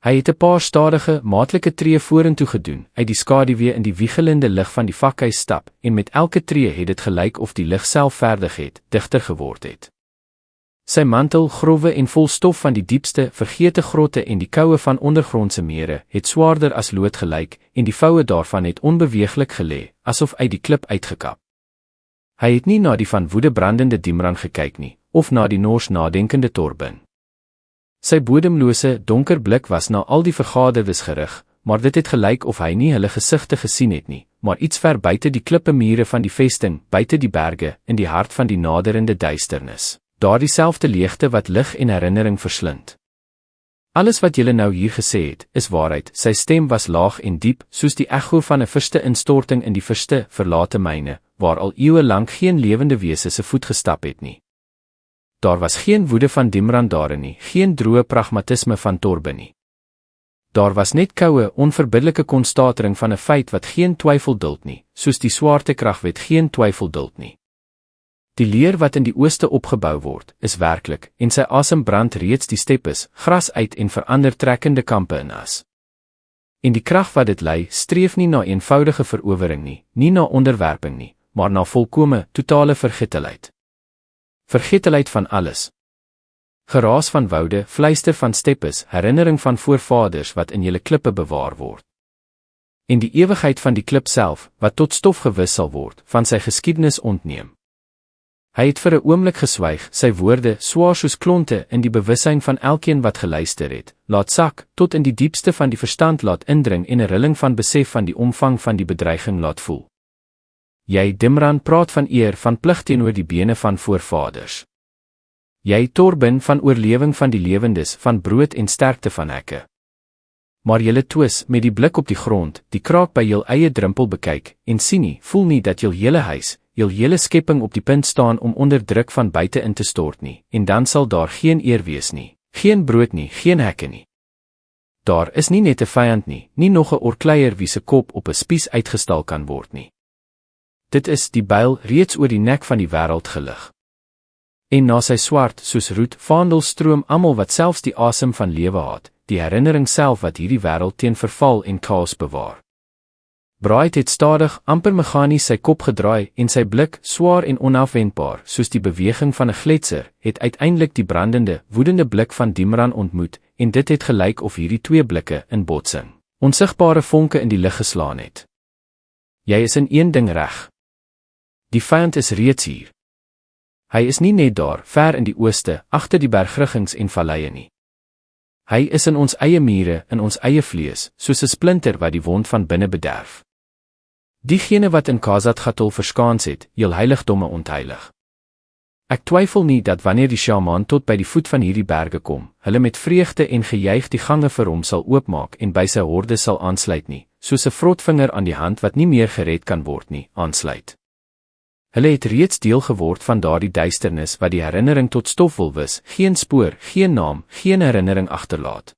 Hy het 'n paar stadige, maatlike tree vorentoe gedoen, uit die skaduwee in die wiegelende lig van die vakhuis stap, en met elke tree het dit gelyk of die lig self verdig het, digter geword het. Sy mantel, growwe en vol stof van die diepste, vergete grotte en die koue van ondergrondse mere, het swaarder as lood gelyk, en die voue daarvan het onbeweeglik gelê, asof uit die klip uitgekap. Hy het nie na die van woede brandende Dimran gekyk nie, of na die nors nadenkende Torbin. Sy bodemlose, donker blik was na al die vergaderdes gerig, maar dit het gelyk of hy nie hulle gesigte gesien het nie, maar iets ver buite die klippe mure van die vesting, buite die berge, in die hart van die naderende duisternis. Daar dieselfde leegte wat lig en herinnering verslind. Alles wat julle nou hier gesê het, is waarheid, sy stem was laag en diep, soos die echo van 'n verste instorting in die verste, verlate myne, waar al eeue lank geen lewende wese se voet gestap het nie. Daar was geen woede van Dimran daarin nie, geen droë pragmatisme van Torbin nie. Daar was net koue, onverbiddelike konstatering van 'n feit wat geen twyfel duld nie, soos die swaartekragwet geen twyfel duld nie. Die leer wat in die ooste opgebou word, is werklik, en sy asem brand reeds die steppes, gras uit en verander trekkende kampe in as. En die krag wat dit lei, streef nie na eenvoudige verowering nie, nie na onderwerping nie, maar na volkome, totale vergetelheid. Vergetelheid van alles. Geraas van woude, fluister van steppes, herinnering van voorvaders wat in julle klippe bewaar word. En die ewigheid van die klip self, wat tot stof gewis sal word, van sy geskiedenis ontneem. Hy het vir 'n oomblik geswyg, sy woorde, swaar soos klonte, in die bewussyn van elkeen wat geluister het, laat sak, tot in die diepste van die verstand laat indring en 'n rilling van besef van die omvang van die bedreiging laat voel. Jy, Dimran, praat van eer, van plig teenoor die bene van voorvaders. Jy, Torbin, van oorlewing van die lewendes, van brood en sterkte van hekke. Maar julle twis, met die blik op die grond, die kraak by jul eie drempel bekyk, en sien nie, voel nie dat jul hele huis, jul hele skepping op die punt staan om onder druk van buite in te stort nie, en dan sal daar geen eer wees nie, Geen brood nie, geen hekke nie. Daar is nie net 'n vyand nie, nie nog 'n oorkleier wie se kop op 'n spies uitgestal kan word nie. Dit is die byl reeds oor die nek van die wêreld gelig. En na sy swart soos roet vaandel stroom almal wat selfs die asem van lewe haat, die herinnering self wat hierdie wêreld teen verval en chaos bewaar. Bright het stadig, amper meganies sy kop gedraai en sy blik, swaar en onafwendbaar, soos die beweging van 'n gletser, het uiteindelik die brandende, woedende blik van Dimran ontmoet, en dit het gelyk of hierdie twee blikke in botsing onsigbare vonke in die lug geslaan het. Jy is in een ding reg. Die vyand is reeds hier. Hy is nie net daar, ver in die ooste, agter die bergriggings en valleie nie. Hy is in ons eie mure, in ons eie vlees, soos 'n splinter wat die wond van binne bederf. Diegene wat in Khazad-Gatol verskaans het, jul heiligdomme ontheilig. Ek twyfel nie dat wanneer die sjamaan tot by die voet van hierdie berge kom, hulle met vreugde en gejuig die gange vir hom sal oopmaak en by sy horde sal aansluit nie, soos 'n vrotvinger aan die hand wat nie meer gered kan word nie, aansluit. Hulle het reeds deel geword van daardie duisternis wat die herinnering tot stof wil wis, geen spoor, geen naam, geen herinnering agterlaat.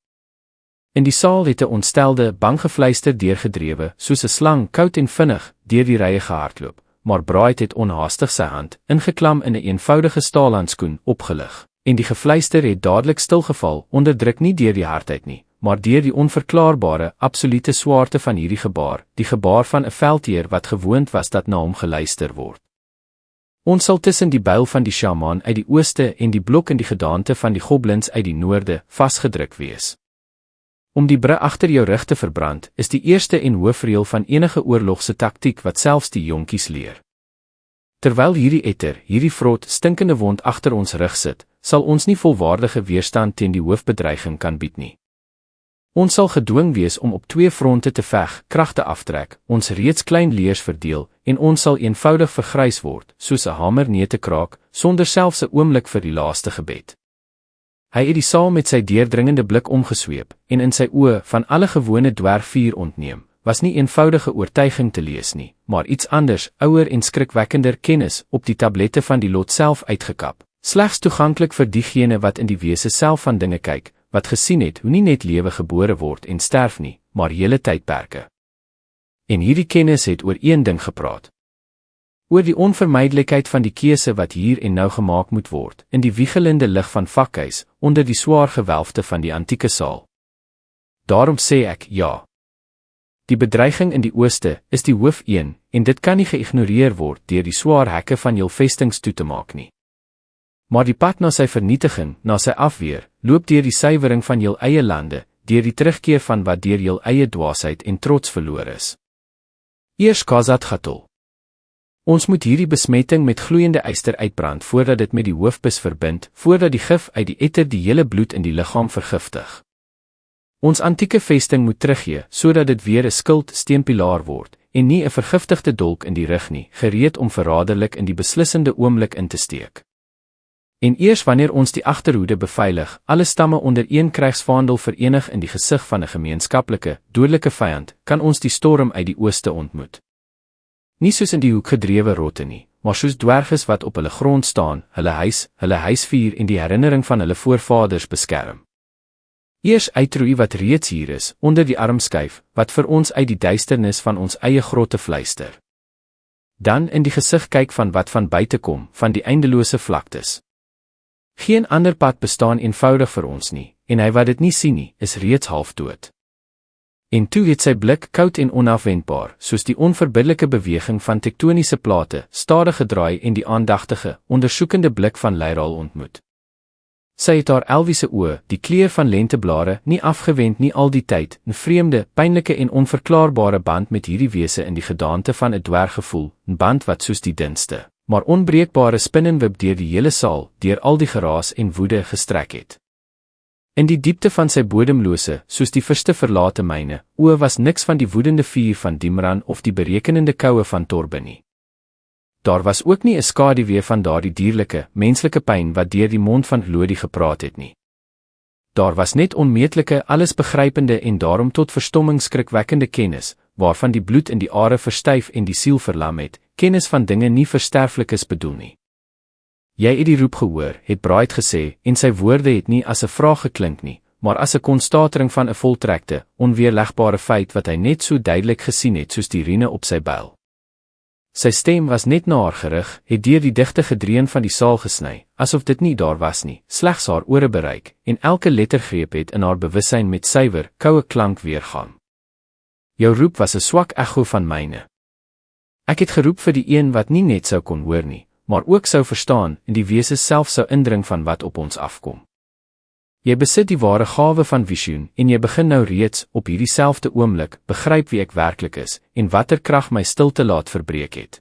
In die saal het 'n ontstelde, bang gefluister deurgedrewe, soos 'n slang, koud en vinnig, deur die rye gehardloop, maar Bright het onhaastig sy hand, ingeklam in 'n eenvoudige staalhandskoen, opgelig, en die gefluister het dadelik stilgeval, onderdruk nie deur die hardheid nie, maar deur die onverklaarbare, absolute swaarte van hierdie gebaar, die gebaar van 'n veldheer wat gewoond was dat na hom geluister word. Ons sal tussen die byl van die sjamaan uit die ooste en die blok in die gedaante van die goblins uit die noorde vasgedruk wees. Om die bru agter jou rug te verbrand, is die eerste en hoofreël van enige oorlogse taktiek wat selfs die jonkies leer. Terwyl hierdie etter, hierdie vrot, stinkende wond agter ons rug sit, sal ons nie volwaardige weerstand teen die hoofbedreiging kan bied nie. Ons sal gedwing wees om op twee fronte te veg, kragte aftrek, ons reeds klein leers verdeel, en ons sal eenvoudig vergrys word, soos 'n hamer neer te kraak, sonder selfs 'n oomblik vir die laaste gebed. Hy het die saal met sy deurdringende blik omgesweep, en in sy oë, van alle gewone dwergvuur ontneem, was nie eenvoudige oortuiging te lees nie, maar iets anders, ouer en skrikwekkender kennis, op die tablette van die lot self uitgekap, slegs toeganklik vir diegene wat in die wese self van dinge kyk, wat gesien het hoe nie net lewe gebore word en sterf nie, maar hele tydperke. En hierdie kennis het oor een ding gepraat. Oor die onvermydelikheid van die keuse wat hier en nou gemaak moet word, in die wiegelende lig van vakhuis, onder die swaar gewelfte van die antieke saal. Daarom sê ek, ja. Die bedreiging in die ooste is die hoof een, en dit kan nie geïgnoreer word deur die swaar hekke van jul vestings toe te maak nie. Maar die pad na sy vernietiging, na sy afweer, loop deur die suiwering van jul eie lande, deur die terugkeer van wat deur jul eie dwaasheid en trots verloor is. Eers Khazad-Gatol. Ons moet hierdie besmetting met gloeiende yster uitbrand voordat dit met die hoofbis verbind, voordat die gif uit die etter die hele bloed in die liggaam vergiftig. Ons antieke vesting moet teruggee, sodat dit weer 'n skildsteenpilaar word, en nie 'n vergiftigde dolk in die rug nie, gereed om verraderlik in die beslissende oomblik in te steek. En eers wanneer ons die agterhoede beveilig, alle stamme onder een krygsvaandel verenig in die gesig van 'n gemeenskaplike, dodelike vyand, kan ons die storm uit die ooste ontmoet. Nie soos in die hoek gedrewe rotte nie, maar soos dwerges wat op hulle grond staan, hulle huisvuur en die herinnering van hulle voorvaders beskerm. Eers uitroei wat reeds hier is, onder die armskyf, wat vir ons uit die duisternis van ons eie grotte fluister. Dan in die gesig kyk van wat van buite kom, van die eindelose vlaktes. Geen ander pad bestaan eenvoudig vir ons nie, en hy wat dit nie sien nie, is reeds halfdood. En toe het sy blik koud en onafwendbaar, soos die onverbiddelike beweging van tektoniese plate, stadig gedraai en die aandagtige, ondersoekende blik van Lyral ontmoet. Sy het haar elwiese oë, die kleur van lenteblare, nie afgewend nie al die tyd, 'n vreemde, pynlike en onverklaarbare band met hierdie wese in die gedaante van 'n dwerg gevoel, 'n band wat soos die dunste, maar onbreekbare spinnenweb deur die hele saal, deur al die geraas en woede gestrek het. In die diepte van sy bodemlose, soos die verste verlate myne, oë was niks van die woedende vuur van Dimran of die berekenende koue van Torbe nie. Daar was ook nie 'n skaduwee van daardie dierlike, menslike pyn wat deur die mond van Lodi gepraat het nie. Daar was net onmeetlike, allesbegrypende en daarom tot verstomming skrikwekkende kennis, waarvan die bloed in die are verstyf en die siel verlam het, kennis van dinge nie versterflik is bedoel nie. Jy het die roep gehoor, het Bright gesê, en sy woorde het nie as 'n vraag geklink nie, maar as 'n konstatering van 'n voltrekte, onweerlegbare feit wat hy net so duidelik gesien het soos die riene op sy byl. Sy stem was net na haar gerig, het deur die digte gedreun van die saal gesny, asof dit nie daar was nie, slegs haar ore bereik, en elke lettergreep het in haar bewussyn met suiwer, koue klank weergaan. Jou roep was 'n swak echo van myne. Ek het geroep vir die een wat nie net sou kon hoor nie, maar ook sou verstaan, en die wese self sou indring van wat op ons afkom. Jy besit die ware gawe van visioen, en jy begin nou reeds, op hierdie selfde oomblik, begryp wie ek werklik is, en watter krag my stilte laat verbreek het.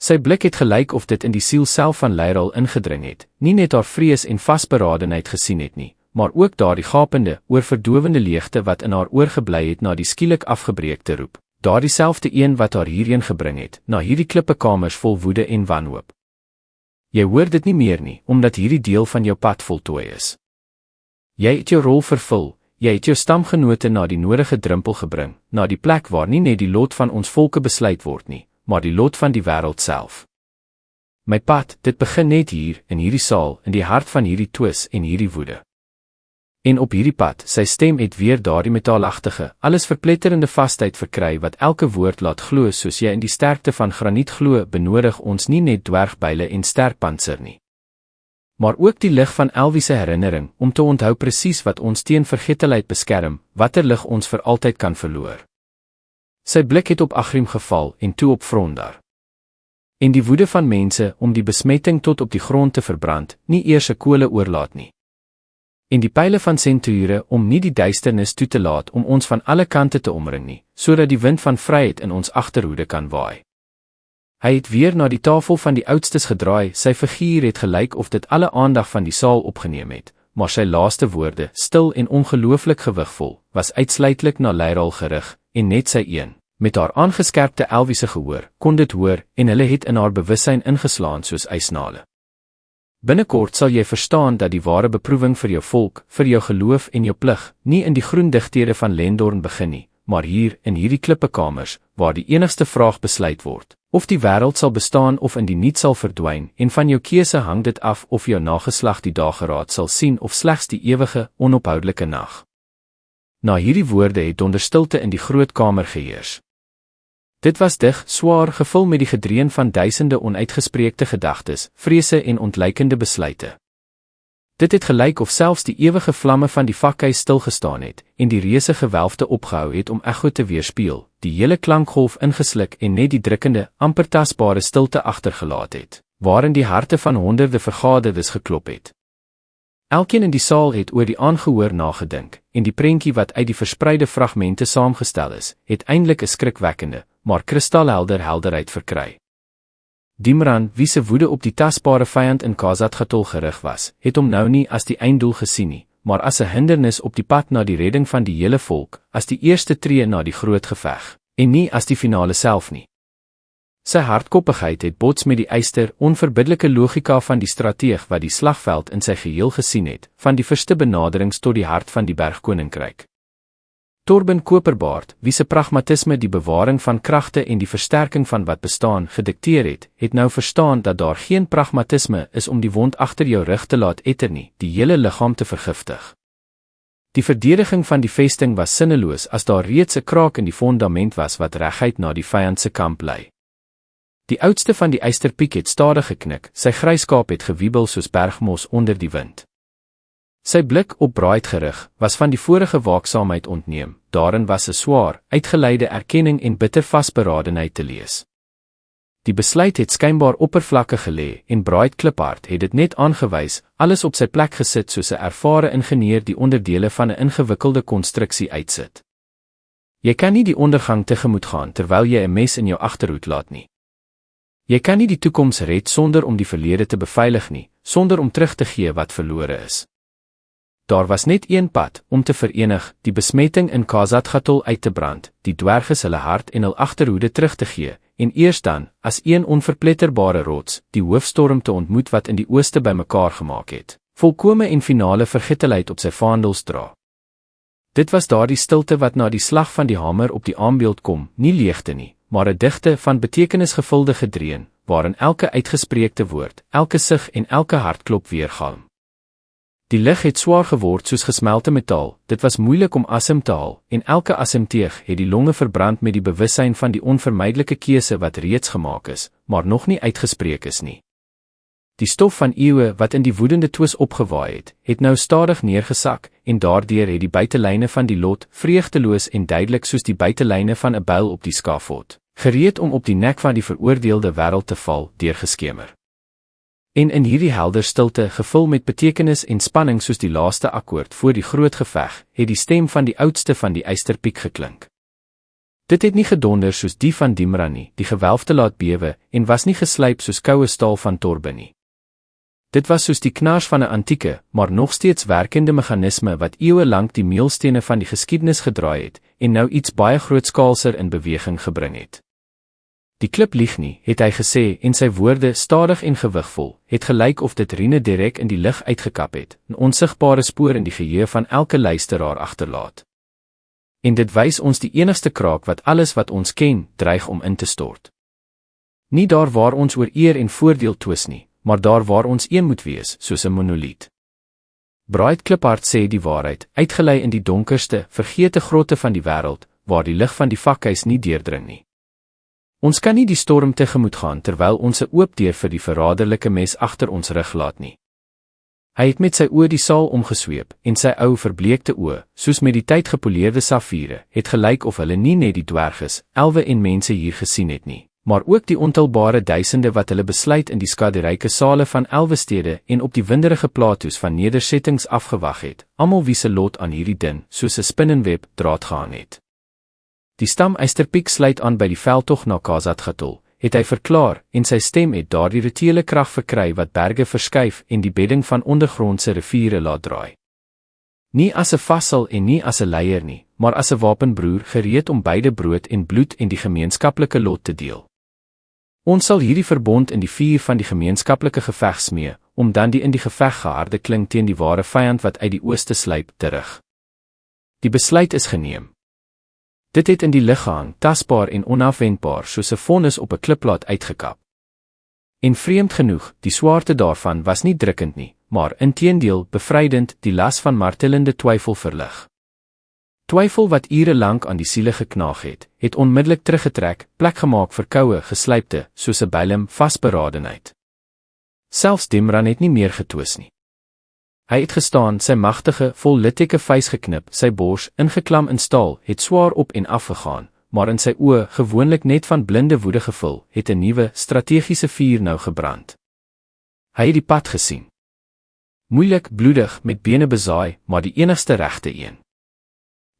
Sy blik het gelyk of dit in die siel self van Lyral ingedring het, nie net haar vrees en vasberadenheid gesien het nie, maar ook daardie gapende, oorverdowende leegte wat in haar oor gebly het na die skielik afgebreekte roep, daardie selfde een wat haar hierheen gebring het, na hierdie klippekamers vol woede en wanhoop. Jy hoor dit nie meer nie, omdat hierdie deel van jou pad voltooi is. Jy het jou rol vervul, jy het jou stamgenote na die nodige drempel gebring, na die plek waar nie net die lot van ons volke besluit word nie, maar die lot van die wêreld self. My pad, dit begin net hier, in hierdie saal, in die hart van hierdie twis en hierdie woede. En op hierdie pad, sy stem het weer daardie metaalagtige, alles verpletterende vasheid verkry wat elke woord laat glo soos jy in die sterkte van graniet glo, benodig ons nie net dwergbyle en sterk pantser nie, maar ook die lig van Elwie se herinnering, om te onthou presies wat ons teen vergetelheid beskerm, watter lig ons vir altyd kan verloor. Sy blik het op Agrim geval, en toe op Frondar. En die woede van mense, om die besmetting tot op die grond te verbrand, nie eers 'n kole oorlaat nie. En die pyle van Centaure, om nie die duisternis toe te laat om ons van alle kante te omring nie, sodat die wind van vryheid in ons agterhoede kan waai. Hy het weer na die tafel van die oudstes gedraai, sy figuur het gelyk of dit alle aandag van die saal opgeneem het, maar sy laaste woorde, stil en ongelooflik gewigvol, was uitsluitlik na Lyral gerig, en net sy een, met haar aangeskerpte Elwiese gehoor, kon dit hoor, en hulle het in haar bewussyn ingeslaan soos ysnale. Binnekort sal jy verstaan dat die ware beproewing vir jou volk, vir jou geloof en jou plig, nie in die groen digthede van Lendorn begin nie, maar hier, in hierdie klippekamers, waar die enigste vraag besluit word, of die wêreld sal bestaan of in die niet sal verdwyn, en van jou keuse hang dit af of jou nageslag die dageraad sal sien of slegs die ewige, onophoudelike nag. Na hierdie woorde het donderstilte in die groot kamer geheers. Dit was dig, swaar, gevul met die gedreun van duisende onuitgespreekte gedagtes, vrese en ontluikende besluite. Dit het gelyk of selfs die ewige vlamme van die vakhuis stilgestaan het, en die reuse gewelfte opgehou het om echo te weerspieël, die hele klankgolf ingesluk en net die drukkende, amper tasbare stilte agtergelaat het, waarin die harte van honderde vergaderdes geklop het. Elkeen in die saal het oor die aangehoor nagedink, en die prentjie wat uit die verspreide fragmente saamgestel is, het eintlik 'n skrikwekkende, maar kristalhelder helderheid verkry. Dimran, wie se woede op die tasbare vyand in Khazad-Gatol gerig was, het hom nou nie as die einddoel gesien nie, maar as 'n hindernis op die pad na die redding van die hele volk, as die eerste tree na die groot geveg, en nie as die finale self nie. Sy hardkoppigheid het bots met die yster, onverbiddelike logika van die strateeg wat die slagveld in sy geheel gesien het, van die verste benaderings tot die hart van die bergkoninkryk. Torben Koperbaard, wie se pragmatisme die bewaring van kragte en die versterking van wat bestaan gedikteer het nou verstaan dat daar geen pragmatisme is om die wond agter jou rug te laat etter nie, die hele liggaam te vergiftig. Die verdediging van die vesting was sinneloos as daar reeds 'n kraak in die fondament was wat reguit na die vyand se kamp lei. Die oudste van die ysterpiek het stadig geknik, sy gryskaap het gewiebel soos bergmos onder die wind. Sy blik op Bright gerig, was van die vorige waaksaamheid ontneem, daarin was 'n swaar, uitgeleide erkenning en bitter vasberadenheid te lees. Die besluit het skynbaar oppervlakkig gelê, en Bright Kliphard het dit net aangewys, alles op sy plek gesit soos 'n ervare ingenieur die onderdele van 'n ingewikkelde konstruksie uitsit. Jy kan nie die ondergang tegemoet gaan terwyl jy 'n mes in jou agterhoed laat nie. Jy kan nie die toekoms red sonder om die verlede te beveilig nie, sonder om terug te gee wat verlore is. Daar was net een pad, om te verenig, die besmetting in Khazad-Gatol uit te brand, die dwerges hulle hart en hul agterhoede terug te gee, en eers dan, as een onverpletterbare rots, die hoofstorm te ontmoet wat in die ooste bymekaar gemaak het, volkome en finale vergetelheid op sy vaandels dra. Dit was daardie stilte wat na die slag van die hamer op die aambeeld kom, nie leegte nie, maar 'n digte van betekenisgevulde gedreun, waarin elke uitgespreekte woord, elke sug en elke hartklop weergalm. Die lig het swaar geword soos gesmelte metaal, dit was moeilik om asem te haal, en elke asemteug het die longe verbrand met die bewussyn van die onvermydelike keuse wat reeds gemaak is, maar nog nie uitgespreek is nie. Die stof van eeue wat in die woedende twis opgewaai het nou stadig neergesak, en daardeur het die buitelyne van die lot, vreugdeloos en duidelik soos die buitelyne van 'n byl op die skafot, gereed om op die nek van die veroordeelde wêreld te val, deurgeskemer. En in hierdie helder stilte, gevul met betekenis en spanning soos die laaste akkoord voor die groot geveg, het die stem van die oudste van die eysterpiek geklink. Dit het nie gedonder soos die van Dimra nie, die gewelf te laat bewe, en was nie geslyp soos koue staal van Torbe nie. Dit was soos die knars van 'n antieke, maar nog steeds werkende meganisme wat eeue lank die meelstene van die geskiedenis gedraai het, en nou iets baie grootskaalser in beweging gebring het. Die klip lieg nie, het hy gesê, en sy woorde, stadig en gewigvol, het gelyk of dit riene direk in die lug uitgekap het, 'n onsigbare spoor in die geheue van elke luisteraar agterlaat. En dit wys ons die enigste kraak wat alles wat ons ken, dreig om in te stort. Nie daar waar ons oor eer en voordeel twis nie, maar daar waar ons een moet wees, soos 'n monoliet. Bright Kliphard sê die waarheid, uitgelei in die donkerste, vergete grotte van die wêreld, waar die lig van die vakhuis nie deurdring nie. Ons kan nie die storm tegemoet gaan terwyl ons 'n oop deur vir die verraderlike mes agter ons rug laat nie. Hy het met sy oë die saal omgesweep, en sy ou verbleekte oë, soos met die tyd gepoleerde safiere, het gelyk of hulle nie net die dwerges, elwe en mense hier gesien het nie, maar ook die ontelbare duisende wat hulle besluit in die skaderyke sale van elwestede en op die winderige platoes van nedersettings afgewag het, almal wie se lot aan hierdie dun, soos 'n spinnenweb, draad gehang het. Die stam Eysterpiek sluit aan by die veldtog na KwaZulu-Natal, het hy verklaar, en sy stem het daardie rituele krag verkry wat berge verskuif en die bedding van ondergrondse riviere laat draai. Nie as 'n vassal en nie as 'n leier nie, maar as 'n wapenbroer gereed om beide brood en bloed en die gemeenskaplike lot te deel. Ons sal hierdie verbond in die vuur van die gemeenskaplike geveg smee, om dan die in die geveg geharde klink teen die ware vyand wat uit die ooste sluip, terug. Die besluit is geneem. Dit het in die lig gehang, tasbaar en onafwendbaar soos 'n vonnis op 'n klipplaat uitgekap. En vreemd genoeg, die swaarte daarvan was nie drukkend nie, maar inteendeel bevrydend, die las van martelende twyfel verlig. Twyfel wat ure lank aan die siele geknaag het onmiddellik teruggetrek, plek gemaak vir koue, geslypte, soos 'n bylem, vasberadenheid. Selfs Dimran het nie meer getwis nie. Hy het gestaan, sy magtige, vol littekke vuis geknip, sy bors, ingeklam in staal, het swaar op en af gegaan, maar in sy oë, gewoonlik net van blinde woede gevul, het 'n nuwe, strategiese vuur nou gebrand. Hy het die pad gesien. Moeilik, bloedig, met bene besaai, maar die enigste regte een.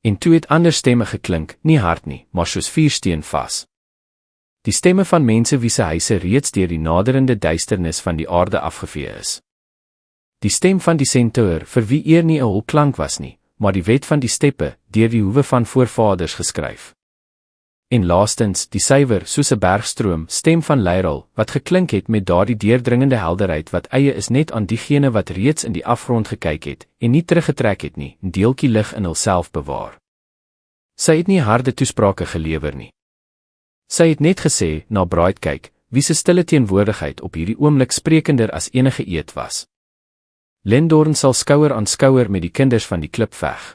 En toe het ander stemme geklink, nie hard nie, maar soos vuursteen vas. Die stemme van mense wie se huise reeds deur die naderende duisternis van die aarde afgevee is. Die stem van die senteur, vir wie eer nie 'n hol klank was nie, maar die wet van die steppe, deur die hoewe van voorvaders geskryf. En laastens, die suiwer, soos 'n bergstroom, stem van Lyral, wat geklink het met daardie deurdringende helderheid wat eie is net aan diegene wat reeds in die afgrond gekyk het, en nie teruggetrek het nie, 'n deeltjie lig in hulself bewaar. Sy het nie harde toesprake gelewer nie. Sy het net gesê, na Bright kyk, wie se stille teenwoordigheid op hierdie oomblik sprekender as enige eed was. Lendorn sal skouer aan skouer met die kinders van die klip veg.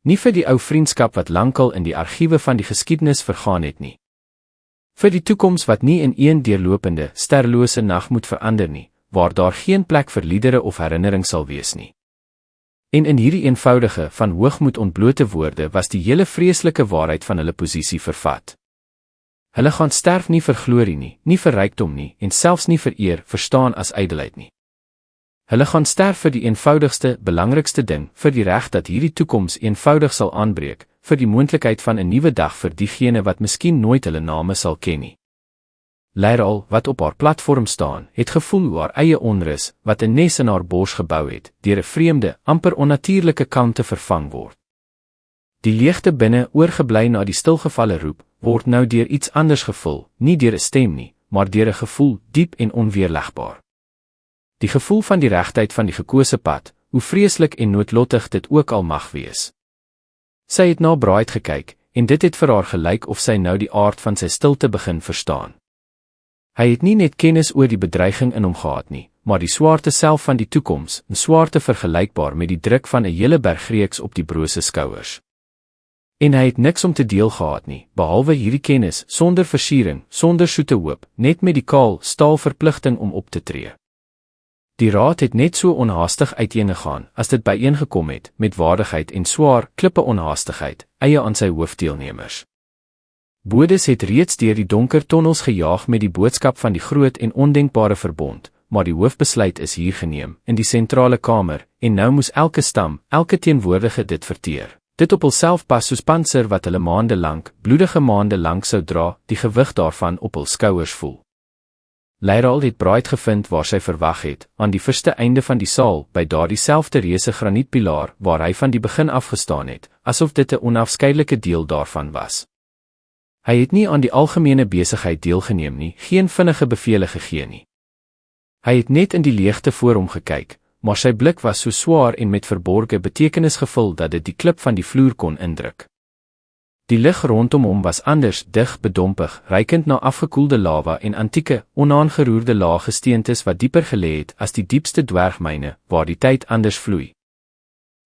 Nie vir die ou vriendskap wat lankal in die argiewe van die geskiedenis vergaan het nie. Vir die toekoms wat nie in een deurlopende, sterlose nag moet verander nie, waar daar geen plek vir liedere of herinnering sal wees nie. En in hierdie eenvoudige, van hoogmoed ontblote woorde was die hele vreeslike waarheid van hulle posisie vervat. Hulle gaan sterf nie vir glorie nie, nie vir rykdom nie, en selfs nie vir eer, verstaan as ydelheid nie. Hulle gaan sterf vir die eenvoudigste, belangrikste ding, vir die reg dat hierdie toekoms eenvoudig sal aanbreek, vir die moontlikheid van 'n nuwe dag vir diegene wat miskien nooit hulle name sal ken nie. Lyral, wat op haar platform staan, het gevoel hoe haar eie onrus, wat 'n nes in haar bors gebou het, deur 'n vreemde, amper onnatuurlike kalmte vervang word. Die leegte binne, oorgebly na die stilgevalle roep, word nou deur iets anders gevul, nie deur 'n stem nie, maar deur 'n gevoel, diep en onweerlegbaar. Die gevoel van die regtheid van die gekose pad, hoe vreeslik en noodlottig dit ook al mag wees. Sy het na Bright gekyk, en dit het vir haar gelyk of sy nou die aard van sy stilte begin verstaan. Hy het nie net kennis oor die bedreiging in hom gehad nie, maar die swaarte self van die toekoms, 'n swaarte vergelykbaar met die druk van 'n hele berg reeks op die broze skouers. En hy het niks om te deel gehad nie, behalwe hierdie kennis, sonder versiering, sonder soete hoop, net met die kaal, staal verpligting om op te tree. Die raad het net so onhaastig uiteengegaan, as dit byeengekom het, met waardigheid en swaar, klippe onhaastigheid, eie aan sy hoofdeelnemers. Bodes het reeds deur die donker tonnels gejaag met die boodskap van die groot en ondenkbare verbond, maar die hoofbesluit is hier geneem, in die sentrale kamer, en nou moes elke stam, elke teenwoordige dit verteer. Dit op hulself pas soos pantser wat hulle maande lank, bloedige maande lank sou dra, die gewig daarvan op hul skouers voel. Leiraal het Bride gevind waar sy verwag het, aan die verste einde van die saal, by daardie selfde reuse granietpilaar, waar hy van die begin afgestaan het, asof dit 'n onafskeidelike deel daarvan was. Hy het nie aan die algemene besigheid deelgeneem nie, geen vinnige bevele gegee nie. Hy het net in die leegte voor hom gekyk, maar sy blik was so swaar en met verborge betekenis gevul dat dit die klip van die vloer kon indruk. Die lig rondom hom was anders, dig, bedompig, rykend na afgekoelde lava en antieke, onaangeroerde lae gesteentes wat dieper gelê het as die diepste dwergmyne, waar die tyd anders vloei.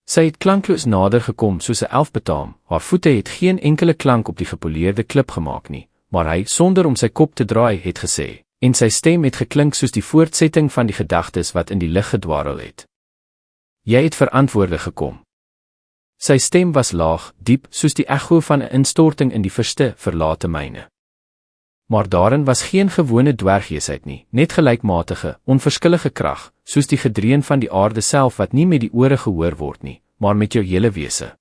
Sy het klankloos nader gekom soos 'n elf betaam, haar voete het geen enkele klank op die gepoleerde klip gemaak nie, maar hy, sonder om sy kop te draai, het gesê, en sy stem het geklink soos die voortsetting van die gedagtes wat in die lig gedwarrel het. Jy het verantwoorde gekom. Sy stem was laag, diep, soos die echo van 'n instorting in die verste, verlate myne. Maar daarin was geen gewone dwerggeesheid nie, net gelykmatige, onverskillige krag, soos die gedreun van die aarde self wat nie met die ore gehoor word nie, maar met jou hele wese.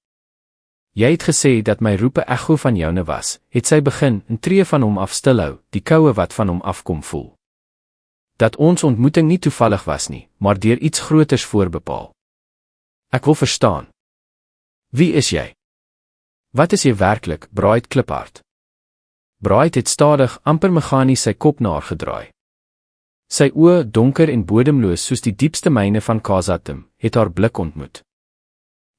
Jy het gesê dat my roepe echo van joune was, het sy begin, 'n tree van hom af stilhou, die koue wat van hom afkom voel. Dat ons ontmoeting nie toevallig was nie, maar deur iets groters voorbepaal. Ek wil verstaan. Wie is jy? Wat is jy werklik, Bride Kliphard? Bride het stadig, amper meganies sy kop na haar gedraai. Sy oë, donker en bodemloos soos die diepste myne van Khazad-dûm, het haar blik ontmoet.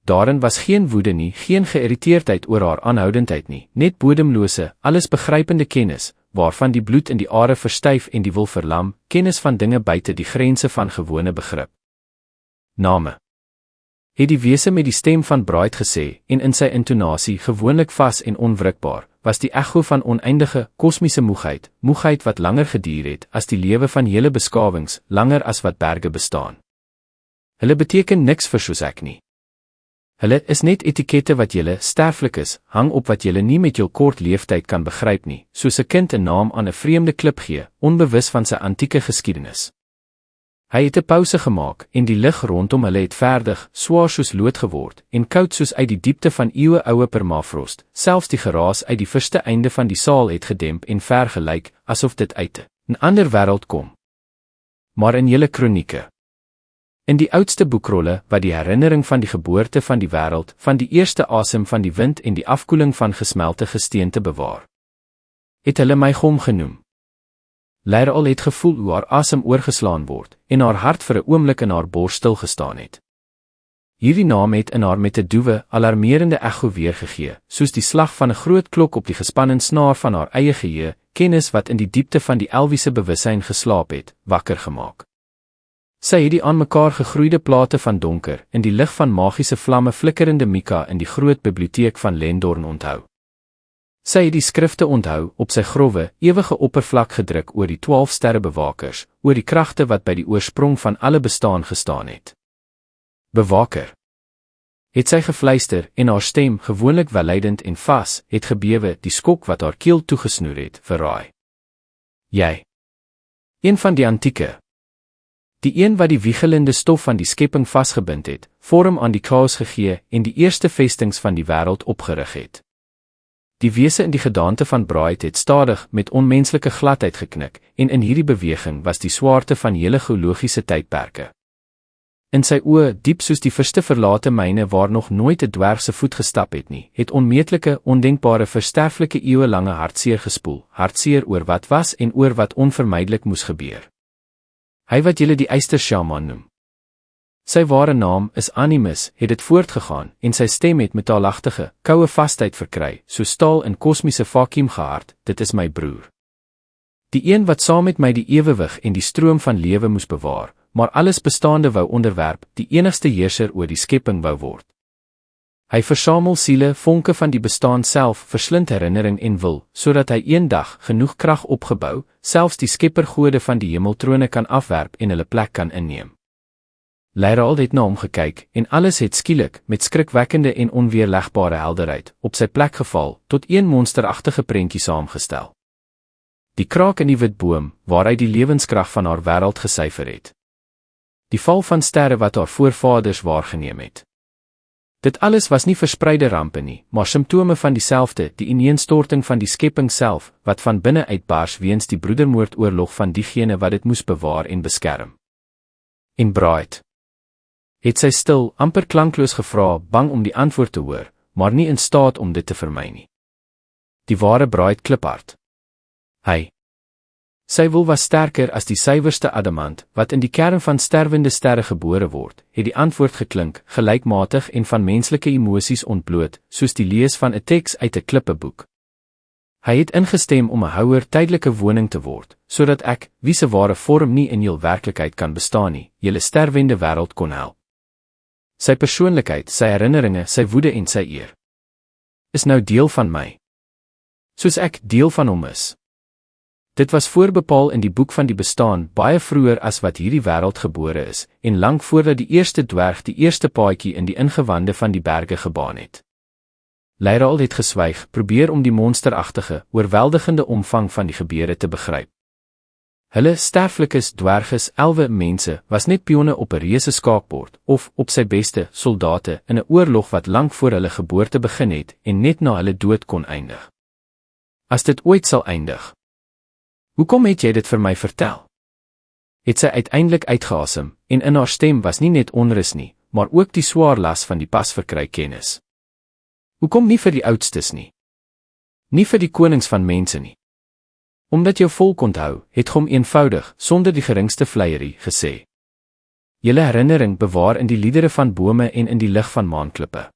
Daarin was geen woede nie, geen geïrriteerdheid oor haar aanhoudendheid nie, net bodemlose, alles begrypende kennis, waarvan die bloed in die are verstyf en die wil verlam, kennis van dinge buite die grense van gewone begrip. Name. Het die wese met die stem van Bride gesê, en in sy intonasie, gewoonlik vas en onwrikbaar, was die echo van oneindige, kosmiese moegheid, moegheid wat langer geduur het, as die lewe van hele beskawings, langer as wat berge bestaan. Hulle beteken niks vir soos ek nie. Hulle is net etikette wat julle, sterflik is, hang op wat julle nie met jul kort leeftyd kan begryp nie, soos 'n kind 'n naam aan 'n vreemde klip gee, onbewus van sy antieke geskiedenis. Hy het 'n pause gemaak, en die lig rondom hulle het verdig, swaar soos lood geword, en koud soos uit die diepte van eeueoue permafrost, selfs die geraas uit die verste einde van die saal het gedemp en vergelyk, asof dit uit 'n ander wêreld kom. Maar in julle kronieke, in die oudste boekrolle, wat die herinnering van die geboorte van die wêreld, van die eerste asem van die wind en die afkoeling van gesmelte gesteente bewaar, het hulle my Gom genoem. Leiraal het gevoel hoe haar asem oorgeslaan word, en haar hart vir 'n oomblik in haar bors stil gestaan het. Hierdie naam het in haar met 'n doewe, alarmerende echo weergegee, soos die slag van 'n groot klok op die gespanne snaar van haar eie geheue, kennis wat in die diepte van die elwiese bewussyn geslaap het, wakker gemaak. Sy het die aan mekaar gegroeide plate van donker, in die lig van magiese vlamme flikkerende Mika in die groot biblioteek van Lendorn onthou. Sy het die skrifte onthou, op sy growwe, ewige oppervlak gedruk oor die 12 sterrebewakers, oor die kragte wat by die oorsprong van alle bestaan gestaan het. Bewaker, het sy gefluister, en haar stem, gewoonlik welleidend en vas, het gebewe, die skok wat haar keel toegesnoer het, verraai. Jy, een van die antieke, die een wat die wiegelende stof van die skepping vasgebind het, vorm aan die chaos gegee en die eerste vestings van die wêreld opgerig het. Die wese in die gedaante van Bride het stadig met onmenslike gladheid geknik, en in hierdie beweging was die swaarte van hele geologiese tydperke. In sy oë, diep soos die verste verlate myne waar nog nooit 'n dwerg se voet gestap het nie, het onmeetlike, ondenkbare, versterflike eeuwelange hartseer gespoel, hartseer oor wat was en oor wat onvermydelik moes gebeur. Hy wat julle die Eyster-Shaman noem. Sy ware naam is Animus, het dit voortgegaan, en sy stem het metaalagtige, koue vastheid verkry, so staal in kosmiese vakuum gehard, dit is my broer. Die een wat saam met my die ewewig en die stroom van lewe moes bewaar, maar alles bestaande wou onderwerp, die enigste heerser oor die skepping wou word. Hy versamel siele, vonke van die bestaan self, verslind herinnering en wil, sodat hy eendag genoeg krag opgebou, selfs die skeppergode van die hemeltrone kan afwerp en hulle plek kan inneem. Leiraal het na hom gekyk, en alles het skielik, met skrikwekkende en onweerlegbare helderheid, op sy plek geval, tot een monsteragtige prentjie saamgestel. Die kraak in die wit boom, waar hy die lewenskrag van haar wêreld gesyfer het. Die val van sterre wat haar voorvaders waargeneem het. Dit alles was nie verspreide rampe nie, maar simptome van dieselfde, die ineenstorting van die skepping self, wat van binne uitbars weens die broedermoordoorlog van diegene wat dit moes bewaar en beskerm. En Bride het sy stil, amper klankloos gevra, bang om die antwoord te hoor, maar nie in staat om dit te vermy nie. Die ware Bride kliphard. Sy wil was sterker as die suiwerste adamant, wat in die kern van sterwende sterre gebore word, het die antwoord geklink, gelykmatig en van menslike emosies ontbloot, soos die lees van 'n teks uit 'n klippeboek. Hy het ingestem om 'n houer tydelike woning te word, sodat ek, wie se ware vorm nie in jul werklikheid kan bestaan nie, julle sterwende wêreld kon help. Sy persoonlikheid, sy herinneringe, sy woede en sy eer is nou deel van my, soos ek deel van hom is. Dit was voorbepaal in die boek van die bestaan, baie vroeër as wat hierdie wêreld gebore is, en lank voordat die eerste dwerg die eerste paadjie in die ingewande van die berge gebaan het. Leiraal het geswyg, probeer om die monsteragtige, oorweldigende omvang van die gebeure te begryp. Hulle sterflikes, dwerges, elwe mense, was net pionne op 'n reuse skaakbord, of, op sy beste, soldate, in 'n oorlog wat lank voor hulle geboorte begin het, en net na hulle dood kon eindig. As dit ooit sal eindig. Hoekom het jy dit vir my vertel? Het sy uiteindelik uitgeasem, en in haar stem was nie net onrus nie, maar ook die swaar las van die pas verkry kennis. Hoekom nie vir die oudstes nie? Nie vir die konings van mense nie. Omdat jou volk onthou, het hom eenvoudig, sonder die geringste vleierie, gesê. Julle herinnering bewaar in die liedere van bome en in die lig van maanklippe.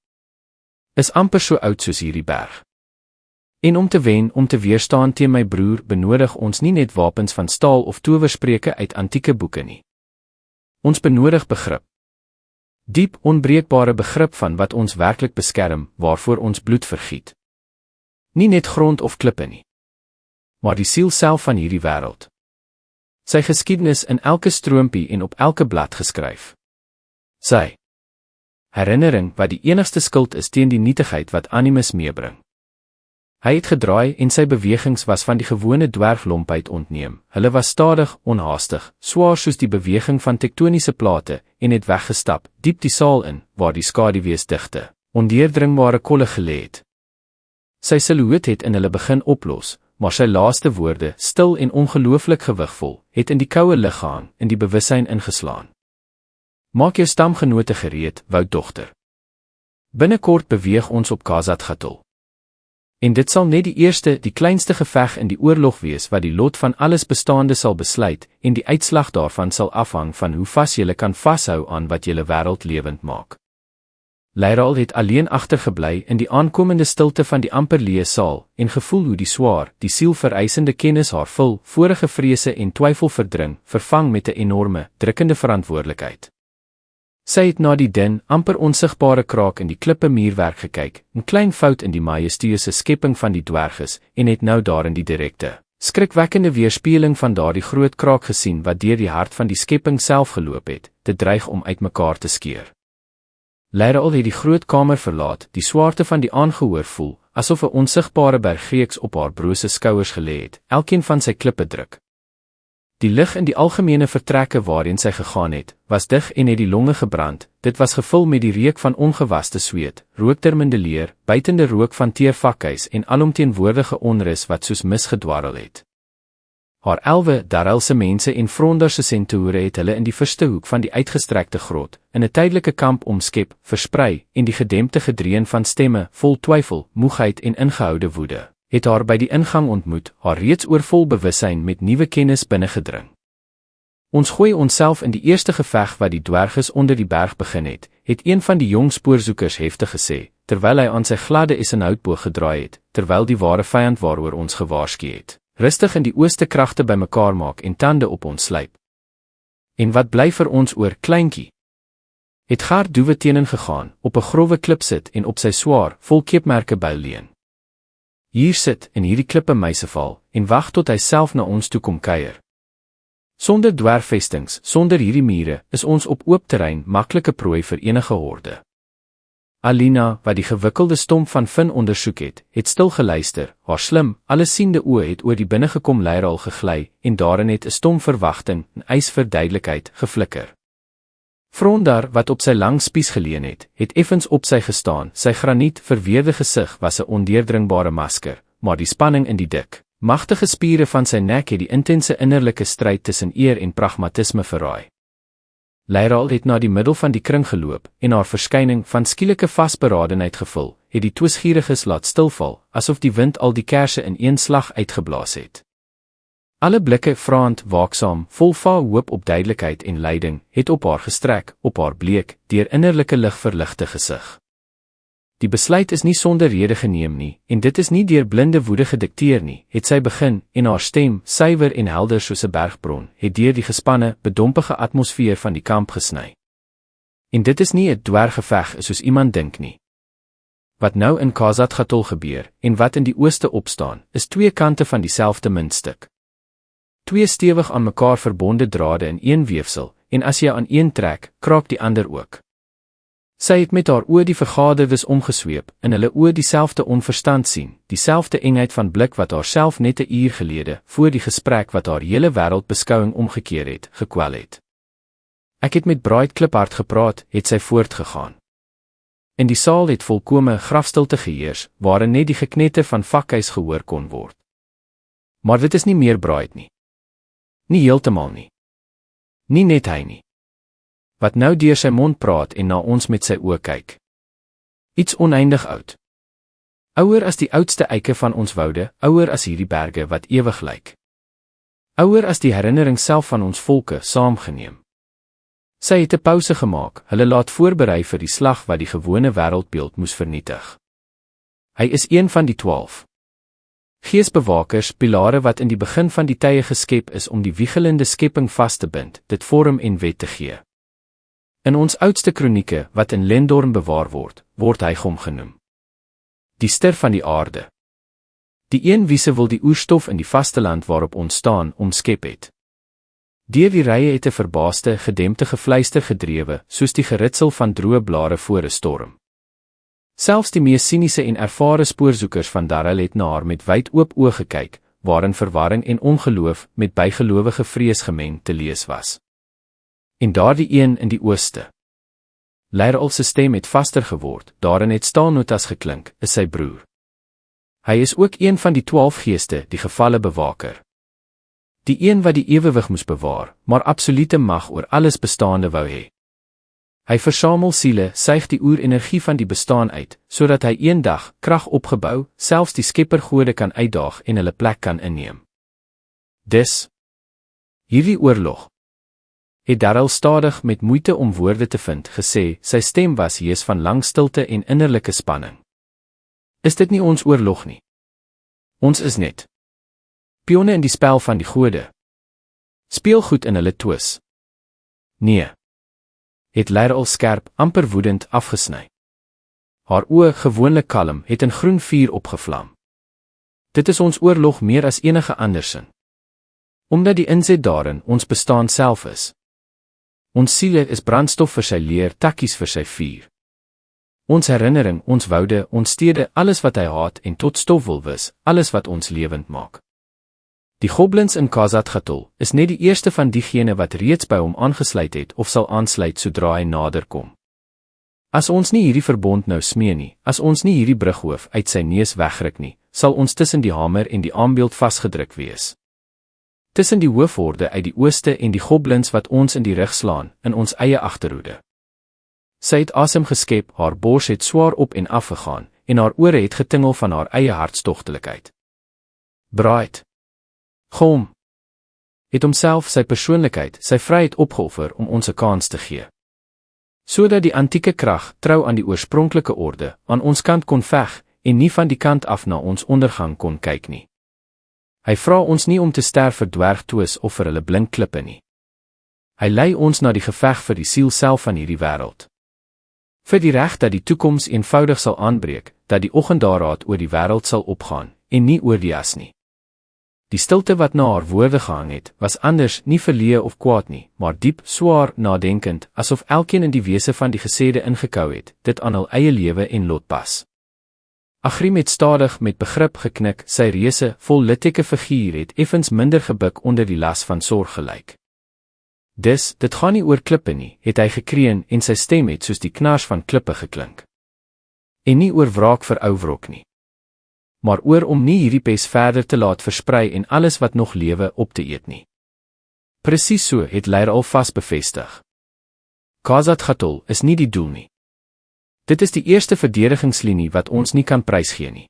Is amper so oud soos hierdie berg. En om te wen, om te weerstaan teen my broer, benodig ons nie net wapens van staal of towerspreuke uit antieke boeke nie. Ons benodig begrip. Diep, onbreekbare begrip van wat ons werklik beskerm, waarvoor ons bloed vergiet. Nie net grond of klippe nie, maar die siel self van hierdie wêreld. Sy geskiedenis in elke stroompie en op elke blad geskryf. Sy herinnering wat die enigste skild is teen die nietigheid wat animus meebring. Hy het gedraai en sy bewegings was van die gewone dwerglompheid ontneem. Hulle was stadig, onhaastig, swaar soos die beweging van tektoniese plate en het weggestap, diep die saal in, waar die skaduwees digte, ondeurdringbare kolle gelê het. Sy silhouet het in hulle begin oplos, maar sy laaste woorde, stil en ongelooflik gewigvol, het in die koue lig gehang, in die bewussyn ingeslaan. Maak jou stamgenote gereed, woudogter. Binnekort beweeg ons op Khazad-Gatol. En dit sal net die eerste, die kleinste geveg in die oorlog wees wat die lot van alles bestaande sal besluit, en die uitslag daarvan sal afhang van hoe vas julle kan vashou aan wat julle wêreld lewend maak. Leiraal het alleen agtergebly in die aankomende stilte van die amper leë saal, en gevoel hoe die swaar, die sielvereisende kennis haar vul, vorige vrese en twyfel verdring, vervang met 'n enorme, drukkende verantwoordelikheid. Sy het na die dun, amper onsigbare kraak in die klippe muurwerk gekyk, 'n klein fout in die majestueuse skepping van die dwerges, en het nou daarin die direkte, skrikwekkende weerspieëling van daardie groot kraak gesien wat deur die hart van die skepping self geloop het, te dreig om uitmekaar te skeur. Leiraal het die groot kamer verlaat, die swaarte van die aangehoor voel, asof 'n onsigbare berg reeks op haar brose skouers gelê het, elkeen van sy klippe druk. Die lig in die algemene vertrekke waarheen sy gegaan het, was dig en het die longe gebrand. Dit was gevul met die reuk van ongewaste sweet, rooktermende leer, buitende rook van teervakhuis en alomteenwoordige onrus wat soos mis gedwarrel het. Haar elwe, Darelse mense en Frondarse sentore het hulle in die verste hoek van die uitgestrekte grot, in 'n tydelike kamp omskep, versprei, en die gedempte gedreun van stemme, vol twyfel, moegheid en ingehoude woede, het haar by die ingang ontmoet, haar reeds oorvol bewussyn met nuwe kennis binnengedring. Ons gooi onsself in die eerste geveg wat die dwerges onder die berg begin het een van die jong spoorsoekers heftig gesê, terwyl hy aan sy gladde essenhoutboog gedraai het, terwyl die ware vyand waaroor ons gewaarsku het, Rustig in die ooste kragte bymekaar maak en tande op ons slyp. En wat bly vir ons oor, kleintjie? Het Gert Doewe teenoor gegaan, op 'n growwe klip sit en op sy swaar, vol keepmerke byl leun. Hier sit, in hierdie klippe muiseval, en wag tot hy self na ons toe kom kuier. Sonder dwergvestings, sonder hierdie mure, is ons op oop terrein maklike prooi vir enige horde. Alina, wat die gewikkelde stomp van Finn ondersoek het stil geluister, haar slim, allesiende oë het oor die binnegekom leieral gegly, en daarin het 'n stom verwagting en eis vir duidelikheid geflikker. Frondar, wat op sy lang spies geleun het effens op sy gestaan, sy graniet verweerde gesig was 'n ondeurdringbare masker, maar die spanning in die dik, magtige spiere van sy nek het die intense innerlike stryd tussen eer en pragmatisme verraai. Leieral het na die middel van die kring geloop, en haar verskyning van skielike vasberadenheid gevul, het die twisgieriges laat stilval, asof die wind al die kerse in een slag uitgeblaas het. Alle blikke, vraand, waaksaam, vol hoop op duidelikheid en leiding, het op haar gestrek, op haar bleek, deur innerlike lig verligte gesig. Die besluit is nie sonder rede geneem nie, en dit is nie deur blinde woede gedikteer nie, het sy begin, en haar stem, suiwer en helder soos 'n bergbron, het deur die gespanne, bedompige atmosfeer van die kamp gesny. En dit is nie 'n dwerggeveg soos iemand dink nie. Wat nou in KwaZulu-Natal gebeur, en wat in die ooste opstaan, is twee kante van dieselfde muntstuk. Twee stewig aan mekaar verbonde drade in een weefsel, en as jy aan een trek, kraak die ander ook. Sy het met haar oë die vergaderdes omgesweep, in hulle oë dieselfde onverstand sien, dieselfde engheid van blik wat haar self net 'n uur gelede, voor die gesprek wat haar hele wêreldbeskouing omgekeer het, gekwel het. Ek het met Bright Kliphard gepraat, het sy voortgegaan. In die saal het volkome grafstilte geheers, waarin net die geknetter van vakhuis gehoor kon word. Maar dit is nie meer Bright nie. Nie heeltemal nie. Nie net hy nie. Wat nou deur sy mond praat en na ons met sy oë kyk. Iets oneindig oud. Ouer as die oudste eike van ons woude, ouer as hierdie berge wat ewig lyk. Ouer as die herinnering self van ons volke saamgeneem. Sy het 'n pouse gemaak, hulle laat voorberei vir die slag wat die gewone wêreldbeeld moes vernietig. Hy is een van die 12. Geesbewakers, pilare wat in die begin van die tye geskep is om die wiegelende skepping vas te bind, dit vorm en wet te gee. In ons oudste kronieke, wat in Lendorn bewaar word hy hom genoem. Die ster van die aarde. Die een wie se wil die oerstof in die vasteland waarop ons staan, omskep het. Deur die rye het 'n verbaaste, gedempte gefluister gedrewe, soos die geritsel van droë blare voor 'n storm. Selfs die mees siniese en ervare spoorsoekers van Darrell het na haar met wyd oop oë gekyk, waarin verwarring en ongeloof met bygelowige vrees gemeng te lees was. En daardie een in die ooste. Leieral se stem het vaster geword, daarin het staalnotas geklink, is sy broer. Hy is ook een van die 12 geeste, die gevalle bewaker. Die een wat die ewewig moes bewaar, maar absolute mag oor alles bestaande wou hê. Hy versamel siele, suig die oerenergie van die bestaan uit, sodat hy eendag, krag opgebou, selfs die skeppergode kan uitdaag en hulle plek kan inneem. Dis hierdie oorlog. Het Darrell stadig met moeite om woorde te vind, gesê, sy stem was hees van lang stilte en innerlike spanning. Is dit nie ons oorlog nie? Ons is net pionne in die spel van die gode. Speelgoed in hulle twis. Nee. Het Leieral skerp, amper woedend afgesny. Haar oë, gewoonlik kalm, het in groen vuur opgevlam. Dit is ons oorlog meer as enige andersin. Omdat die inset daarin ons bestaan self is. Ons siele is brandstof vir sy leer, takkies vir sy vuur. Ons herinnering, ons woude, ons stede, alles wat hy haat en tot stof wil wis, alles wat ons lewend maak. Die goblins in KwaZulu-Natal is net die eerste van diegene wat reeds by hom aangesluit het of sal aansluit sodra hy nader kom. As ons nie hierdie verbond nou smee nie, as ons nie hierdie brughoof uit sy neus wegruk nie, sal ons tussen die hamer en die aambeeld vasgedruk wees. Tussen die hoofhorde uit die ooste en die goblins wat ons in die rug slaan, in ons eie agterhoede. Sy het asem geskep, haar bors het swaar op en af gegaan, en haar ore het getingel van haar eie hartstogtelikheid. Bright Gom het homself, sy persoonlikheid, sy vryheid opgeoffer om ons 'n kans te gee. Sodat die antieke krag, trou aan die oorspronklike orde, aan ons kant kon veg, en nie van die kant af na ons ondergang kon kyk nie. Hy vra ons nie om te sterf vir dwergtoes of vir hulle blink klippe nie. Hy lei ons na die geveg vir die siel self van hierdie wêreld. Vir die reg dat die toekoms eenvoudig sal aanbreek, dat die oggendaaraad oor die wêreld sal opgaan, en nie oor die as nie. Die stilte wat na haar woorde gehang het, was anders nie verleë of kwaad nie, maar diep, swaar, nadenkend, asof elkeen in die wese van die gesêde ingekou het, dit aan hul eie lewe en lot pas. Agrim het stadig met begrip geknik, sy reuse, vol litteke figuur het effens minder gebuk onder die las van sorg gelyk. Dis, dit gaan nie oor klippe nie, het hy gekreun en sy stem het soos die knars van klippe geklink. En nie oor wraak vir ou wrok nie. Maar oor om nie hierdie pes verder te laat versprei en alles wat nog lewe op te eet nie. Presies so het Leiral vas bevestig. Khazad Gatol is nie die doel nie. Dit is die eerste verdedigingslinie wat ons nie kan prysgee nie.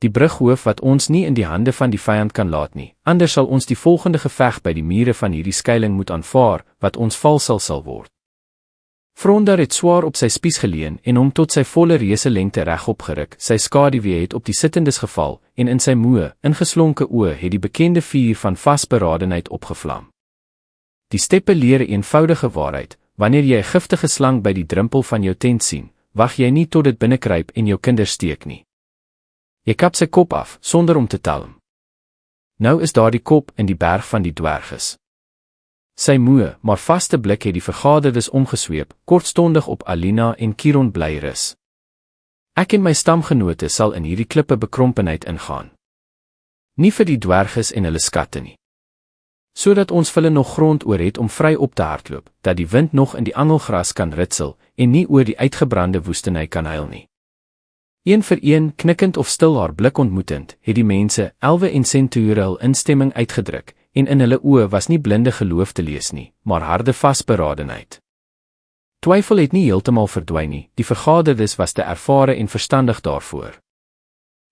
Die brughoof wat ons nie in die hande van die vyand kan laat nie, anders sal ons die volgende geveg by die mure van hierdie skuiling moet aanvaar, wat ons valsel sal word. Frondar het swaar op sy spies geleun en hom tot sy volle reuse lengte regop geruk, sy skaduwee het op die sittendes geval, en in sy moe, ingeslonke oë het die bekende vuur van vasberadenheid opgevlam. Die steppe leer 'n eenvoudige waarheid, wanneer jy 'n giftige slang by die drempel van jou tent sien, wag jy nie tot dit binnekruip en jou kinders steek nie. Jy kap sy kop af, sonder om te talm. Nou is daar die kop in die berg van die dwerges. Sy moe, maar vaste blik het die vergaderdes omgesweep, kortstondig op Alina en Kiron bly rus. Ek en my stamgenote sal in hierdie klippe bekrompenheid ingaan. Nie vir die dwerges en hulle skatte nie. Sodat ons vir hulle nog grond oor het om vry op te hardloop, dat die wind nog in die angelgras kan ritsel, en nie oor die uitgebrande woestynheid kan huil nie. Een vir een, knikkend of stil haar blik ontmoetend, het die mense, elwe en centaure hul instemming uitgedruk, en in hulle oë was nie blinde geloof te lees nie, maar harde vasberadenheid. Twyfel het nie heeltemal verdwyn nie, die vergaderdes was te ervare en verstandig daarvoor.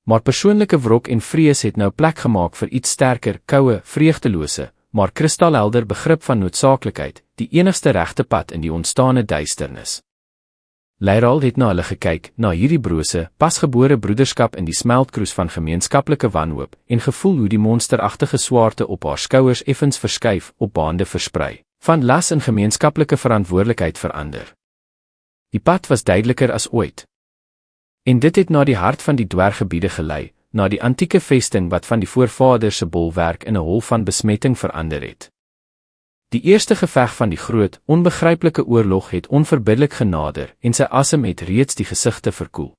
Maar persoonlike wrok en vrees het nou plek gemaak vir iets sterker, koue, vreugdelose, maar kristalhelder begrip van noodsaaklikheid, die enigste regte pad in die ontstane duisternis. Leiral het na hulle gekyk, na hierdie brose, pasgebore broederskap in die smeltkroes van gemeenskaplike wanhoop, en gevoel hoe die monsteragtige swaarte op haar skouers effens verskuif, op baande versprei, van las en gemeenskaplike verantwoordelikheid verander. Die pad was duideliker as ooit. En dit het na die hart van die dwerggebiede gelei, na die antieke vesting wat van die voorvaders se bolwerk in 'n hol van besmetting verander het. Die eerste geveg van die groot, onbegryplike oorlog het onverbiddelik genader en sy asem het reeds die gesigte verkoel.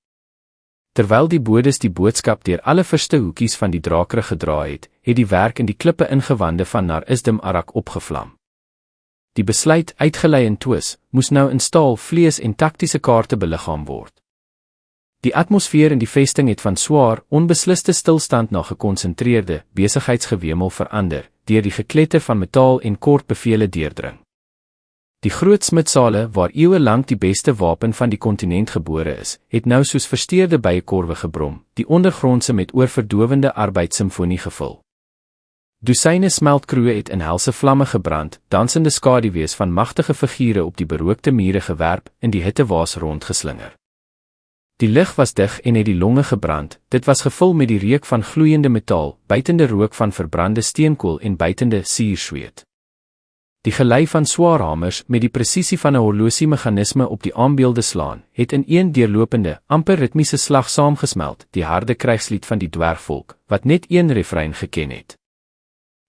Terwyl die bodes die boodskap deur alle verste hoekies van die drakerig gedra het, het die werk in die klippe ingewande van Nar Isdim Arak opgevlam. Die besluit, uitgelei in twis, moes nou in staal, vlees en taktiese kaarte beliggaam word. Die atmosfeer in die vesting het van swaar, onbesliste stilstand na gekonsentreerde besigheidsgewemel verander, deur die gekletter van metaal en kort bevele deurdring. Die groot smitsale, waar eeue lank die beste wapen van die kontinent gebore is, het nou soos versteurde byekorwe gebrom, die ondergrondse met oorverdowende arbeidsimfonie gevul. Dosyne smeltkroe het in helse vlamme gebrand, dansende skaduwees van magtige figure op die berookte mure gewerp, in die hittewaas rondgeslinger. Die lig was dig en het die longe gebrand, dit was gevul met die reuk van gloeiende metaal, buitende rook van verbrande steenkool en buitende suursweet. Die gelei van swaarhamers met die presisie van 'n horlosiemeganisme op die aanbeelde slaan, het in een deurlopende, amper ritmiese slag saamgesmelt, die harde krygslied van die dwergvolk, wat net een refrein geken het.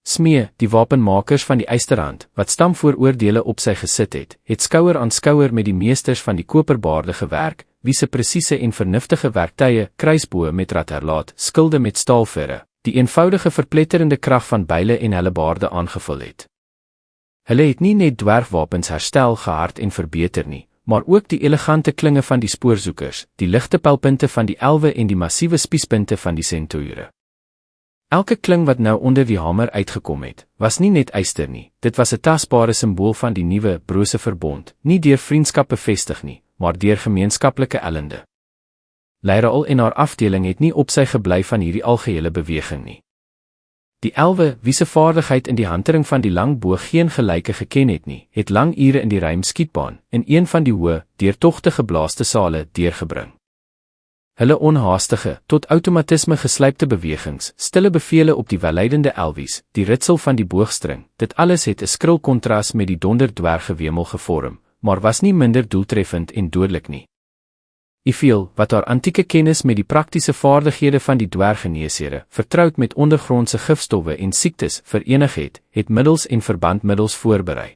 Smee, die wapenmakers van die Eysterhand, wat stamvooroordele op sy gesit het skouer aan skouer met die meesters van die koperbaarde gewerk, wie se presiese en vernuftige werktuie, kruisboë met ratherlaat, skilde met staalvere, die eenvoudige verpletterende krag van byle en hellebaarde aangevul het. Hulle het nie net dwergwapens herstel, gehard en verbeter nie, maar ook die elegante klinge van die spoorzoekers, die ligte pylpunte van die elwe en die massiewe spiespunte van die centaure. Elke kling wat nou onder die hamer uitgekom het, was nie net yster nie, dit was 'n tasbare simbool van die nuwe, brose verbond, nie deur vriendskap bevestig nie, maar deur gemeenskaplike ellende. Leiral en haar afdeling het nie op sy gebly van hierdie algehele beweging nie. Die elwe, wie se vaardigheid in die hantering van die lang boog geen gelyke geken het nie, het lang ure in die ruim skietbaan, in een van die hoë, deurtogte geblaaste sale, deurgebring. Hulle onhaastige, tot outomatisme geslypte bewegings, stille bevele op die welleidende elwies, die ritsel van die boogstring, dit alles het 'n skril kontras met die donderdwerggewemel gevorm, maar was nie minder doeltreffend en dodelik nie. Ifiel, wat haar antieke kennis met die praktiese vaardighede van die dwerggeneesere, vertroud met ondergrondse gifstowwe en siektes, verenig het middels en verbandmiddels voorberei.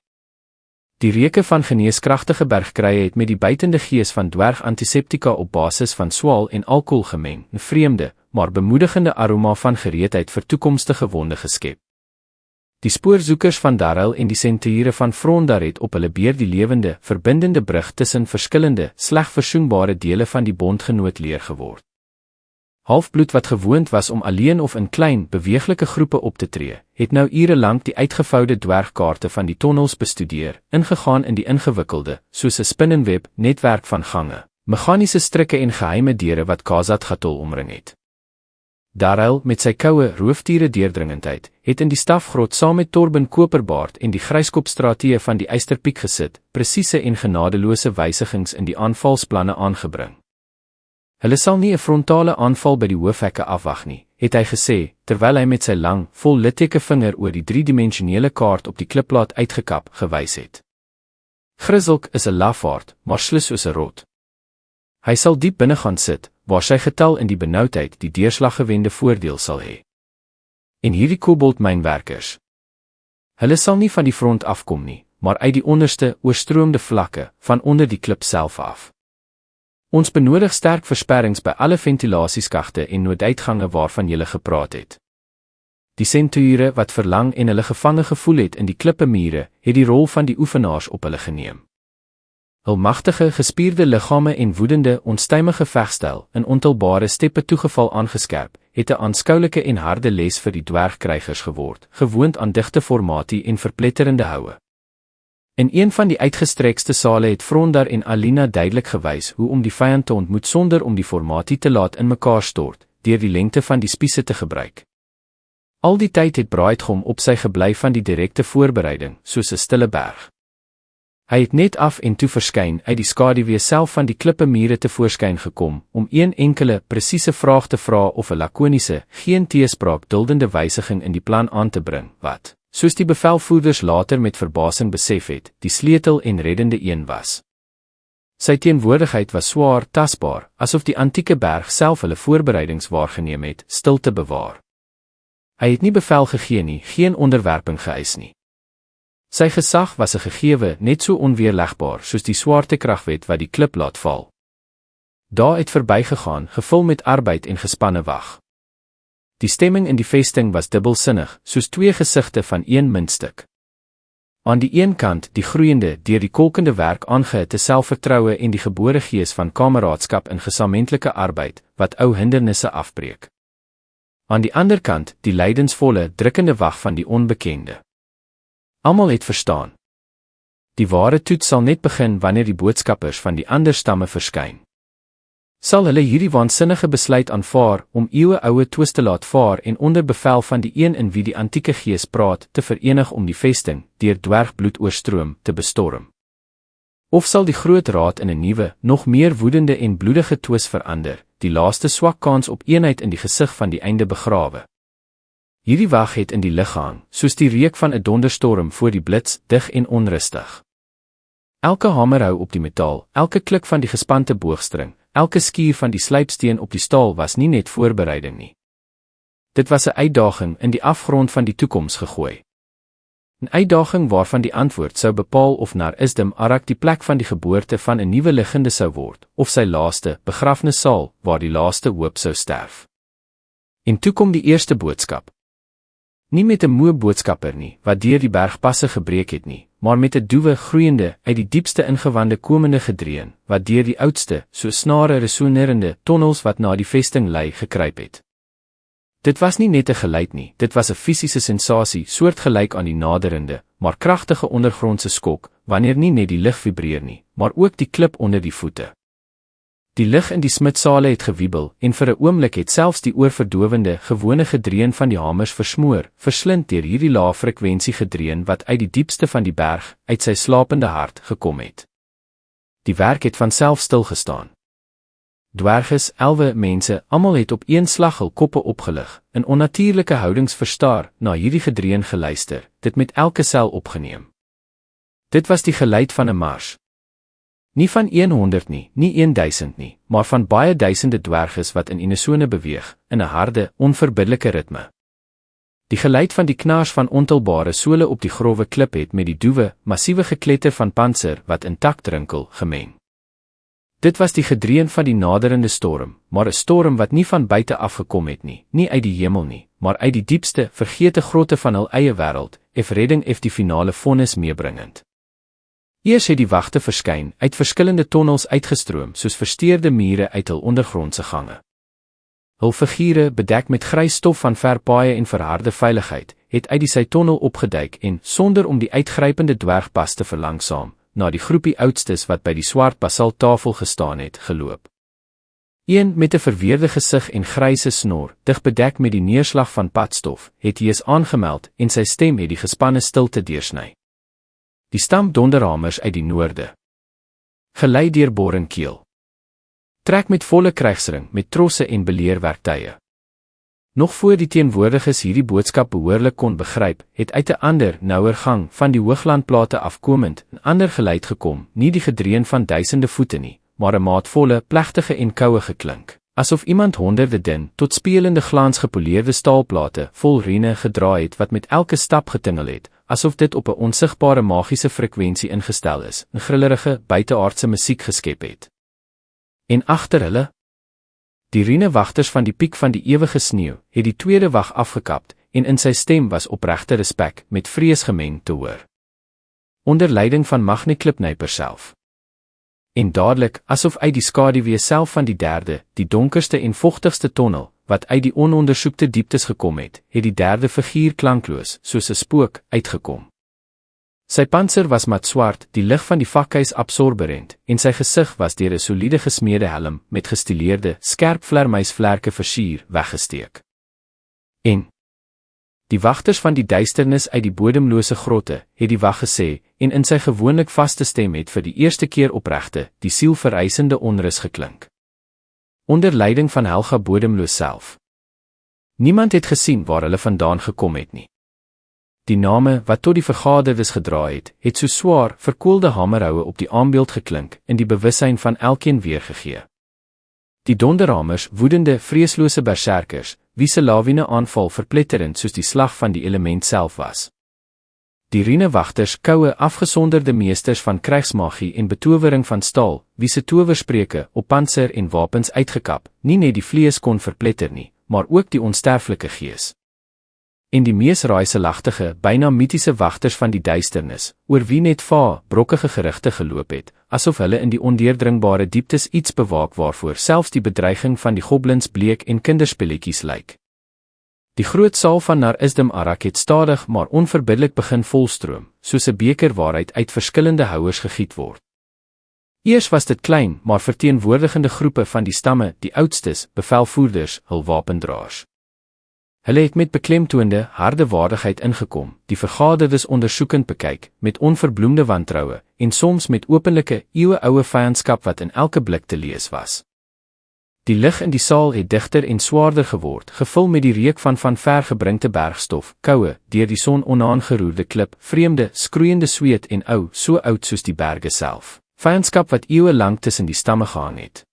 Die reuke van geneeskragtige bergkruie het met die buitende gees van dwerg-antiseptika op basis van swaal en alkohol gemeng, 'n vreemde, maar bemoedigende aroma van gereedheid vir toekomstige wonde geskep. Die spoorzoekers van Darrell en die senturiere van Frondar het op hulle beurt die lewende, verbindende brug tussen verskillende, sleg versoenbare dele van die bondgenoot leer geword. Halfbloed wat gewoond was om alleen of in klein, beweeglike groepe op te tree, het nou ure lank die uitgevoude dwergkaarte van die tonnels bestudeer, ingegaan in die ingewikkelde, soos 'n spinnenweb, netwerk van gange, meganiese strikke en geheime deure wat Khazad-Gatol omring het. Darrell, met sy koue, roofdiere deurdringendheid, het in die stafgrot saam met Torben Koperbaard en die gryskopstrateë van die Eysterpiek gesit, presiese en genadeloose wysigings in die aanvalsplanne aangebring. Hulle sal nie 'n frontale aanval by die hoofhekke afwag nie, het hy gesê, terwyl hy met sy lang, vol litteke vinger oor die driedimensionele kaart op die klipplaat uitgekap gewys het. Grizzlk is 'n lafaard, maar slus soos 'n rot. Hy sal diep binne gaan sit, waar sy getal in die benoudheid die deurslaggewende voordeel sal hê. En hierdie koboldmynwerkers. Hulle sal nie van die front afkom nie, maar uit die onderste, oorstroomde vlakke, van onder die klip self af. Ons benodig sterk versperrings by alle ventilasieskagte en nooduitgange waarvan jy gepraat het. Die senturiere wat verlang en hulle gevange gevoel het in die klippemure, het die rol van die oefenaars op hulle geneem. Hul magtige, gespierde liggame en woedende, onstuimige vegstyl, in ontelbare steppe toegeval aangeskerp, het 'n aanskoulike en harde les vir die dwergkrygers geword, gewoond aan digte formatie en verpletterende houe. In een van die uitgestrekste sale het Frondar en Alina duidelik gewys hoe om die vyand te ontmoet sonder om die formatie te laat in mekaar stort, deur die lengte van die spiese te gebruik. Al die tyd het Braaitgom op sy gebly van die direkte voorbereiding, soos 'n stille berg. Hy het net af en toe verskyn uit die skaduwee self van die klippemure te voorskyn gekom, om een enkele, presiese vraag te vra of 'n lakoniese, geen teespraak duldende wysiging in die plan aan te bring, wat, soos die bevelvoerders later met verbasing besef het, die sleutel en reddende een was. Sy teenwoordigheid was swaar, tasbaar, asof die antieke berg self hulle voorbereidings waargeneem het, stil te bewaar. Hy het nie bevel gegee nie, geen onderwerping geëis nie. Sy gesag was 'n gegewe, net so onweerlegbaar soos die swaartekragwet wat die klip laat val. Dae het verbygegaan, gevul met arbeid en gespanne wag. Die stemming in die vesting was dubbelsinnig, soos twee gesigte van een muntstuk. Aan die een kant die groeiende, deur die kolkende werk aangehitte selfvertroue en die gebore gees van kameraadskap in gesamentlike arbeid, wat ou hindernisse afbreek. Aan die ander kant die lydensvolle, drukkende wag van die onbekende. Almal het verstaan. Die ware toets sal net begin wanneer die boodskappers van die ander stamme verskyn. Sal hulle hierdie waansinnige besluit aanvaar om eeueoue twis te laat vaar en onder bevel van die een in wie die antieke gees praat te verenig om die vesting, deur dwergbloed oorstroom, te bestorm? Of sal die groot raad in 'n nuwe, nog meer woedende en bloedige twis verander, die laaste swak kans op eenheid in die gesig van die einde begrawe? Hierdie wag het in die lug gehang, soos die reuk van 'n donderstorm voor die blits, dig en onrustig. Elke hamer hou op die metaal, elke klik van die gespante boogstring, elke skuur van die slypsteen op die staal was nie net voorbereiding nie. Dit was 'n uitdaging in die afgrond van die toekoms gegooi. 'n Uitdaging waarvan die antwoord sou bepaal of Nar Isdem Arak die plek van die geboorte van 'n nuwe liggende sou word, of sy laaste, begrafnissaal, waar die laaste hoop sou sterf. En toe kom die eerste boodskap. Nie met 'n moe boodskapper nie, wat deur die bergpasse gebreek het nie, maar met 'n doewe, groeiende, uit die diepste ingewande komende gedreun, wat deur die oudste, so snare resonerende, tonnels wat na die vesting lei, gekruip het. Dit was nie net 'n geluid nie, dit was 'n fisiese sensasie, soortgelyk aan die naderende, maar kragtige ondergrondse skok, wanneer nie net die lug vibreer nie, maar ook die klip onder die voete. Die lig in die smitsale het gewiebel, en vir 'n oomblik het selfs die oorverdowende, gewone gedreun van die hamers versmoor, verslind deur hierdie lae frekwensie gedreun wat uit die diepste van die berg, uit sy slapende hart, gekom het. Die werk het van self stilgestaan. Dwerges, elwe mense, almal het op een slag hul koppe opgelig, in onnatuurlike houdings verstaar, na hierdie gedreun geluister, dit met elke sel opgeneem. Dit was die geluid van 'n mars. Nie van 100 nie, nie 1000 nie, maar van baie duisende dwerges wat in unisone beweeg, in 'n harde, onverbiddelike ritme. Die geluid van die knars van ontelbare sole op die grove klip het met die doewe, massiewe gekletter van pantser wat in takt drinkel, gemeng. Dit was die gedreun van die naderende storm, maar 'n storm wat nie van buite afgekom het nie, nie uit die hemel nie, maar uit die diepste, vergete grotte van hul eie wêreld, redding die finale vonnis meebringend. Eers het die wagte verskyn, uit verskillende tonnels uitgestroom, soos versteurde mure uit hul ondergrondse gange. Hul figure, bedek met grys stof van verpaaie en verharde veiligheid, het uit die sy tonnel opgeduik en, sonder om die uitgrypende dwergpas te verlangsaam, na die groepie oudstes wat by die swart basalttafel gestaan het, geloop. Een met 'n verweerde gesig en gryse snor, dig bedek met die neerslag van padstof, het Jesus aangemeld en sy stem het die gespanne stilte deursny. Die stam donderhamers uit die noorde. Gelei deur Borenkeel. Trek met volle krygsring, met trosse en beleerwerktuie. Nog voor die teenwoordiges hierdie boodskap behoorlik kon begryp, het uit 'n ander, nouer gang, van die hooglandplate afkomend, 'n ander geluid gekom, nie die gedreun van duisende voete nie, maar 'n maatvolle, plegtige en koue geklink, asof iemand honderde dun, tot spelende glans gepoleerde staalplate, vol riene gedra het wat met elke stap getingel het, asof dit op 'n onsigbare magiese frekwensie ingestel is, 'n grillerige, buiteaardse musiek geskep het. En agter hulle, die rienewagters van die piek van die ewige sneeu, het die tweede wag afgekapt, en in sy stem was opregte respek, met vrees gemeng te hoor. Onder leiding van Magne Klipnyper self. En dadelik, asof uit die skaduwee self van die derde, die donkerste en vochtigste tonnel, wat uit die onondersoekte dieptes gekom het die derde figuur klankloos, soos 'n spook, uitgekom. Sy pantser was mat swart, die lig van die vakhuis absorberend, en sy gesig was deur 'n soliede gesmeede helm, met gestileerde, skerp vlermuisvlerke versier, weggesteek. En die wagters van die duisternis uit die bodemlose grotte, het die wag gesê, en in sy gewoonlik vaste stem het vir die eerste keer opregte, die sielvereisende onrus geklink. Onder leiding van Helga Bodemloos self. Niemand het gesien waar hulle vandaan gekom het nie. Die name wat tot die vergaderdes gedra het so swaar, verkoelde hamerhoue op die aanbeeld geklink, in die bewussyn van elkeen weergegee. Die donderhamers, woedende, vreeslose berserkers, wie se lawine aanval verpletterend soos die slag van die element self was. Die rienewagters, koue, afgesonderde meesters van krygsmagie en betowering van staal, wie se towerspreuke op pantser en wapens uitgekap, nie net die vlees kon verpletter nie, maar ook die onsterflike gees. En die mees raaiselagtige, byna mitiese wagters van die duisternis, oor wie net brokkige gerugte geloop het, asof hulle in die ondeurdringbare dieptes iets bewaak waarvoor selfs die bedreiging van die goblins bleek en kinderspelletjies lyk. Die groot saal van Nar Isdem Arak het stadig maar onverbiddelik begin volstroom, soos 'n beker waaruit uit verskillende houers gegiet word. Eers was dit klein, maar verteenwoordigende groepe van die stamme, die oudstes, bevelvoerders, hul wapendraers. Hulle het met beklemtoonde, harde waardigheid ingekom, die vergaderdes ondersoekend bekyk, met onverbloemde wantroue, en soms met openlike, eeuwe-oue vyandskap wat in elke blik te lees was. Die lig in die saal het digter en swaarder geword, gevul met die reuk van vergebringte bergstof, koue, deur die son onaangeroerde klip, vreemde, skroeiende sweet en so oud soos die berge self. Vyandskap wat eeue lank tussen die stamme gehang het.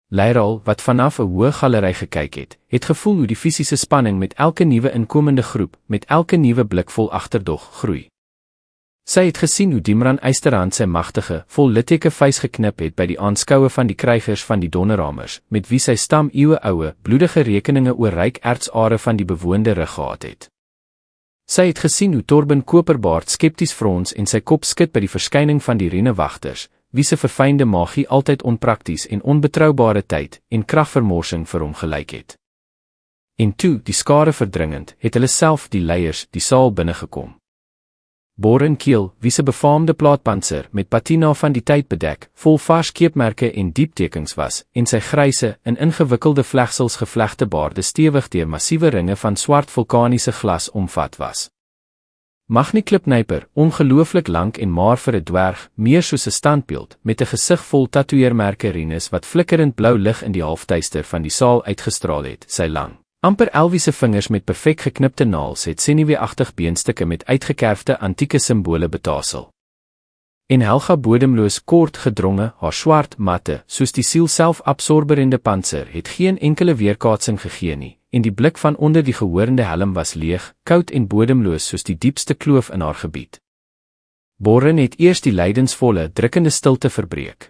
Leiral, wat vanaf 'n hoë galery gekyk het gevoel hoe die fisiese spanning met elke nuwe inkomende groep, met elke nuwe blik vol agterdog, groei. Sy het gesien hoe Dimran Eysterhand sy magtige, vol litteke vuis geknip het by die aanskoue van die krygers van die donderhamers, met wie sy stam eeue-oue, bloedige rekeninge oor ryk ertsare van die bewoonde rug gehad het. Sy het gesien hoe Torben Koperbaard skepties frons en sy kop skud by die verskyning van die rienewagters, wie se verfynde magie altyd onprakties en onbetroubare tyd en kragvermorsing vir hom gelyk het. En toe, die skare verdringend, het hulle self, die leiers, die saal binnegekom. Borenkeel, wie se befaamde plaatpantser met patina van die tyd bedek, vol vars keepmerke en dieptekens was, en sy gryse, in ingewikkelde vlegsels gevlegte baarde stewig deur massiewe ringe van swart vulkaniese glas omvat was. Magni klipnyper, ongelooflik lank en maar vir 'n dwerg, meer soos 'n standbeeld, met 'n gesig vol tatoeëermerke rinus wat flikkerend blou lig in die halfduister van die saal uitgestraal het, sy lang, amper elwiese vingers met perfek geknipte naels het senuweeagtig beenstukke met uitgekerfde antieke simbole betasel. En Helga bodemloos kort gedronge, haar swart matte, soos die siel self absorberende pantser, het geen enkele weerkaatsing gegee nie, en die blik van onder die gehoorende helm was leeg, koud en bodemloos soos die diepste kloof in haar gebied. Boren het eers die lydensvolle, drukkende stilte verbreek.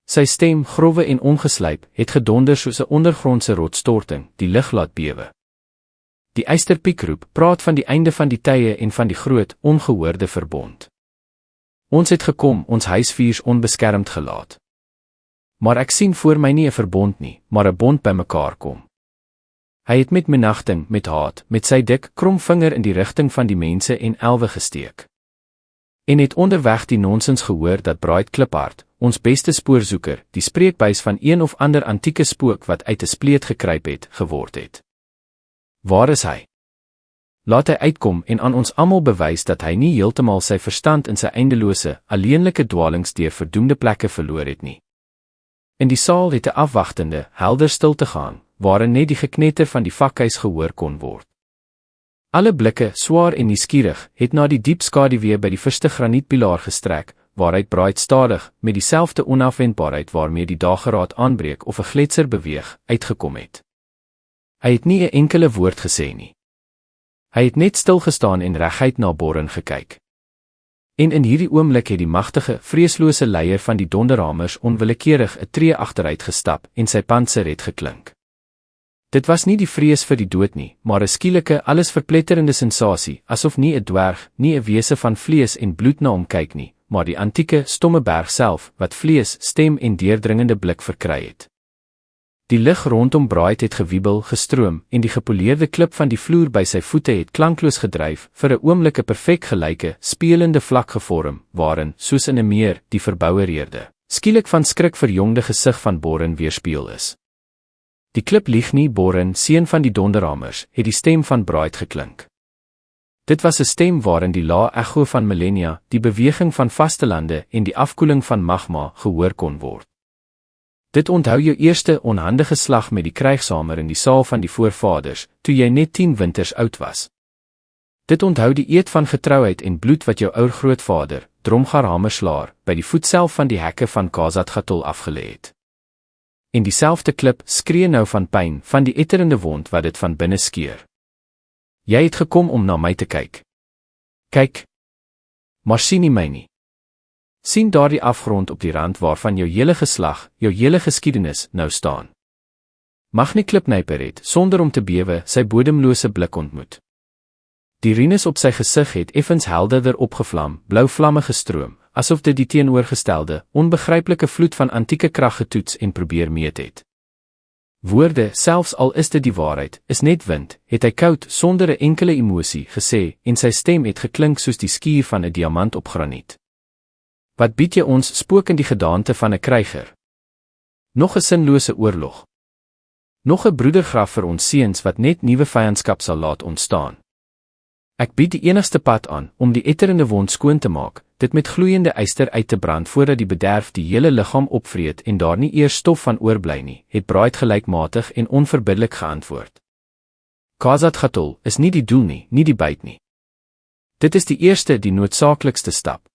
Sy stem, grove en ongeslyp, het gedonder soos 'n ondergrondse rotsstorting, die lug laat bewe. Die eysterpiekroep praat van die einde van die tye en van die groot, ongehoorde verbond. Ons het gekom, ons huisvuurs onbeskermd gelaat. Maar ek sien voor my nie 'n verbond nie, maar 'n bond bymekaar kom. Hy het met minagting, met haat, met sy dik, krom vinger in die rigting van die mense en elwe gesteek. En het onderweg die nonsens gehoor dat Braaid Kliphard, ons beste spoorzoeker, die spreekbuis van een of ander antieke spook wat uit 'n spleet gekruip het, geword het. Waar is hy? Laat hy uitkom en aan ons almal bewys dat hy nie heeltemal sy verstand in sy eindelose, alleenlike dwalings deur verdoemde plekke verloor het nie. In die saal het 'n afwagtende, helder stilte gehang, waarin net die geknetter van die vakhuis gehoor kon word. Alle blikke, swaar en nuuskierig, het na die diep skaduwee by die verste granietpilaar gestrek, waaruit Braaid stadig, met dieselfde onafwendbaarheid waarmee die dageraad aanbreek of 'n gletser beweeg, uitgekom het. Hy het nie 'n enkele woord gesê nie. Hy het net stil gestaan en reguit na Boren gekyk. En in hierdie oomblik het die magtige, vreeslose leier van die donderhamers onwillekeurig 'n tree agteruit gestap en sy pantser het geklink. Dit was nie die vrees vir die dood nie, maar 'n skielike, alles verpletterende sensasie, asof nie 'n dwerg, nie 'n wese van vlees en bloed na hom kyk nie, maar die antieke, stomme berg self, wat vlees, stem en deurdringende blik verkry het. Die lug rondom Braaid het gewiebel, gestroom, en die gepoleerde klip van die vloer by sy voete het klankloos gedryf, vir 'n oomblik 'n perfek gelyke, spelende vlak gevorm, waarin, soos in 'n meer, die verbouwereerde, skielik van skrik verjongde gesig van Boren weerspieël is. Die klip lieg nie, Boren, seun van die donderhamers, het die stem van Braaid geklink. Dit was 'n stem waarin die lae echo van millennia, die beweging van vastelande en die afkoeling van magma gehoor kon word. Dit onthou jou eerste onhandige slag met die krygshamer in die saal van die voorvaders, toe jy net 10 winters oud was. Dit onthou die eed van getrouheid en bloed wat jou ouer grootvader, Dromgar Hamerslaer, by die voet self van die hekke van Khazad Gatol afgelê het. En dieselfde klip skree nou van pyn, van die etterende wond wat dit van binne skeur. Jy het gekom om na my te kyk. Kyk, maar sien nie my nie. Sien daardie afgrond op die rand waarvan jou hele geslag, jou hele geskiedenis nou staan. Magni klipnyper het, sonder om te bewe, sy bodemlose blik ontmoet. Die rinus op sy gesig het effens helderder opgevlam, blou vlamme gestroom, asof dit die teenoorgestelde, onbegryplike vloed van antieke krag getoets en probeer meet het. Woorde, selfs al is dit die waarheid, is net wind, het hy koud, sonder 'n enkele emosie, gesê, en sy stem het geklink soos die skuur van 'n diamant op graniet. Wat bied jy ons, spook in die gedaante van 'n kryger? Nog 'n sinlose oorlog. Nog 'n broedergraf vir ons seuns wat net nuwe vyandskap sal laat ontstaan. Ek bied die enigste pad aan, om die etterende wond skoon te maak, dit met gloeiende yster uit te brand voordat die bederf die hele liggaam opvreet en daar nie eers stof van oorbly nie, het Braaid gelykmatig en onverbiddelik geantwoord. Khazad Gatol is nie die doel nie, nie die byt nie. Dit is die eerste, die noodsaaklikste stap.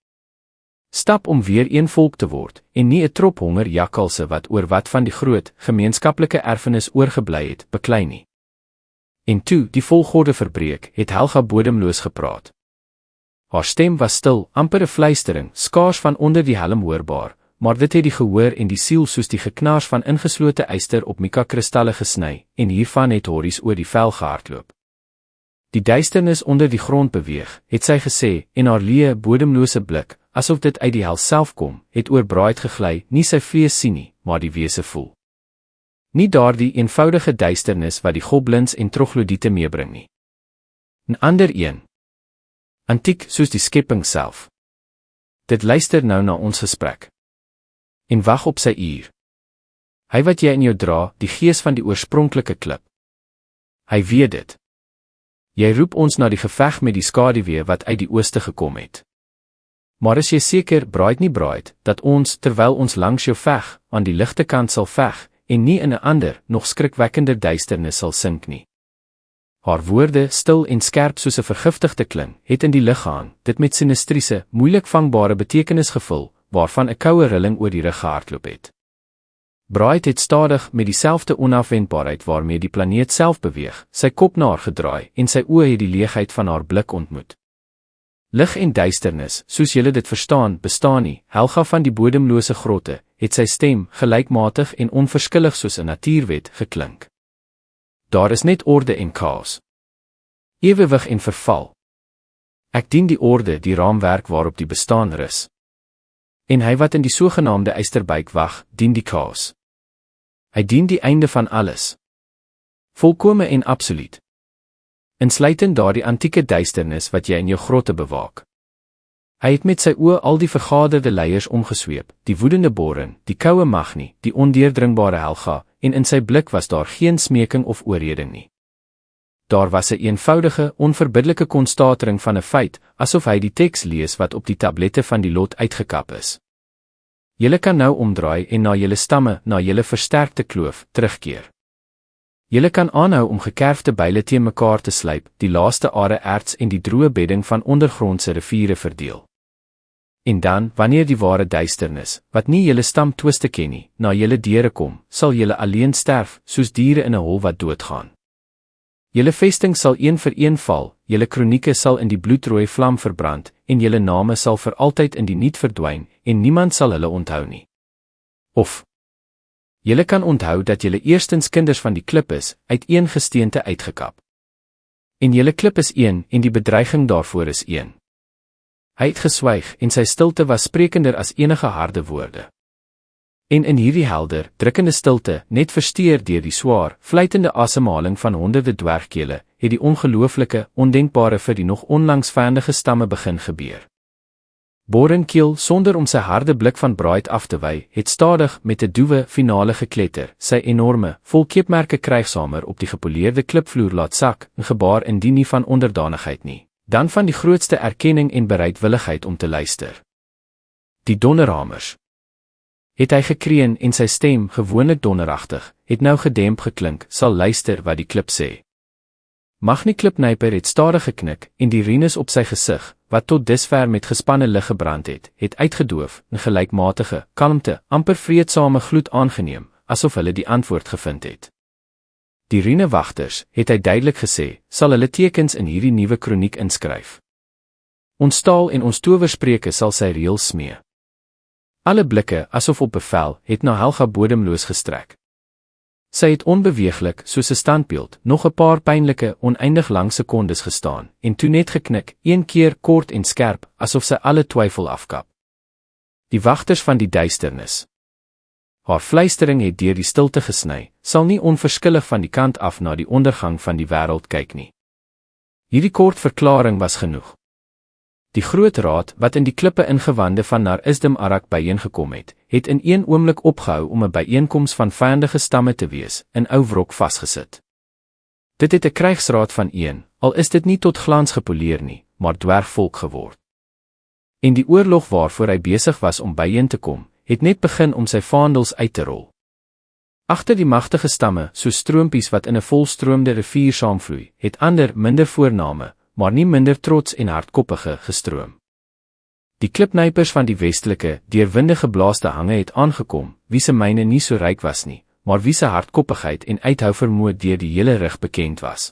Stap om weer een volk te word, en nie 'n trop honger jakkalse wat oor wat van die groot, gemeenskaplike erfenis oorgebly het, beklei nie. En toe, die volgorde verbreek, het Helga bodemloos gepraat. Haar stem was stil, amper 'n fluistering, skaars van onder die helm hoorbaar, maar dit het die gehoor en die siel soos die geknars van ingeslote yster op Mika-kristalle gesny, en hiervan het horries oor die vel gehardloop. Die duisternis onder die grond beweeg, het sy gesê, en haar leë, bodemlose blik, asof dit uit die hel self kom, het oor Braaid gegly, nie sy vlees sien nie, maar die wese voel. Nie daardie eenvoudige duisternis wat die goblins en troglodiete meebring nie. 'n ander een. Antiek soos die skepping self. Dit luister nou na ons gesprek. En wag op sy uur. Hy wat jy in jou dra, die gees van die oorspronklike klip. Hy weet dit. Jy roep ons na die geveg met die skaduwee wat uit die ooste gekom het. Maar is jy seker, braait, dat ons, terwyl ons langs jou veg, aan die ligte kant sal veg, en nie in 'n ander, nog skrikwekkender duisternis sal sink nie? Haar woorde, stil en skerp soos 'n vergiftigde kling, het in die lug gehang, dit met sinistriese, moeilik vangbare betekenis gevul, waarvan 'n koue rilling oor die rug gehardloop het. Braait het stadig, met dieselfde onafwendbaarheid waarmee die planeet self beweeg, sy kop na haar gedraai, en sy oë het die leegheid van haar blik ontmoet. Lig en duisternis, soos julle dit verstaan, bestaan nie. Helga van die bodemlose grotte, het sy stem, gelykmatig en onverskillig soos 'n natuurwet, geklink. Daar is net orde en chaos. Ewewig en verval. Ek dien die orde, die raamwerk waarop die bestaan rus. En hy wat in die sogenaamde eysterbuik wag, dien die chaos. Hy dien die einde van alles. Volkome en absoluut. Insluitend daardie antieke duisternis wat jy in jou grotte bewaak. Hy het met sy oë al die vergaderde leiers omgesweep, die woedende Boren, die koue Magni, die ondeurdringbare Helga, en in sy blik was daar geen smeking of oorreding nie. Daar was 'n eenvoudige, onverbiddelike konstatering van 'n feit, asof hy die teks lees wat op die tablette van die lot uitgekap is. Julle kan nou omdraai en na julle stamme, na julle versterkte kloof, terugkeer. Julle kan aanhou om gekerfde byle teen mekaar te slyp, die laaste are erts en die droë bedding van ondergrondse riviere verdeel. En dan, wanneer die ware duisternis, wat nie julle stam twiste ken nie, na julle deure kom, sal julle alleen sterf, soos diere in 'n hol wat doodgaan. Julle vesting sal een vir een val, julle kronieke sal in die bloedrooi vlam verbrand, en julle name sal vir altyd in die niet verdwyn, en niemand sal hulle onthou nie. Of, julle kan onthou dat julle eerstens kinders van die klip is, uit een gesteente uitgekap. En julle klip is een, en die bedreiging daarvoor is een. Hy het geswyg, en sy stilte was sprekender as enige harde woorde. En in hierdie helder, drukkende stilte, net versteur deur die swaar, fluitende asemhaling van honderde dwergkele, het die ongelooflike, ondenkbare vir die nog onlangs vyandige stamme begin gebeur. Borenkeel, sonder om sy harde blik van Braait af te wy, het stadig met 'n doewe finale gekletter, sy enorme, vol keepmerke krygshamer op die gepoleerde klipvloer laat sak, 'n gebaar indien nie van onderdanigheid nie, dan van die grootste erkenning en bereidwilligheid om te luister. Die donderhamers. Het hy gekreun en sy stem, gewoonlik donderagtig, het nou gedemp geklink, sal luister wat die klip sê. Magni klipnyper het stadig geknik, en die rinus op sy gesig, wat tot dusver met gespanne lig gebrand het uitgedoof, 'n gelykmatige, kalmte, amper vreedsame gloed aangeneem, asof hulle die antwoord gevind het. Die rinewagters, het hy duidelik gesê, sal hulle tekens in hierdie nuwe kroniek inskryf. Ons taal en ons towerspreuke sal sy reëls smee. Alle blikke, asof op bevel, het na Helga bodemloos gestrek. Sy het onbeweeglik, soos 'n standbeeld, nog 'n paar pynlike, oneindig lang sekondes gestaan, en toe net geknik, een keer kort en skerp, asof sy alle twyfel afkap. Die wagters van die duisternis. Haar fluistering het deur die stilte gesny, sal nie onverskillig van die kant af na die ondergang van die wêreld kyk nie. Hierdie kort verklaring was genoeg. Die groot raad, wat in die klippe ingewande van Nar Isdim Arak byeengekom het in een oomblik opgehou om 'n byeenkoms van vyandige stamme te wees, in ou wrok vasgesit. Dit het 'n krygsraad van een, al is dit nie tot glans gepoleer nie, maar dwergvolk geword. En die oorlog waarvoor hy besig was om byeen te kom, het net begin om sy vaandels uit te rol. Agter die magtige stamme, soos stroompies wat in 'n volstroomde rivier saamvloei, het ander, minder voorname, maar nie minder trots en hardkoppige gestroom. Die klipnypers van die westelike, deur winde geblaaste hange het aangekom, wie se myne nie so ryk was nie, maar wie se hardkoppigheid en uithou vermoë deur die hele rug bekend was.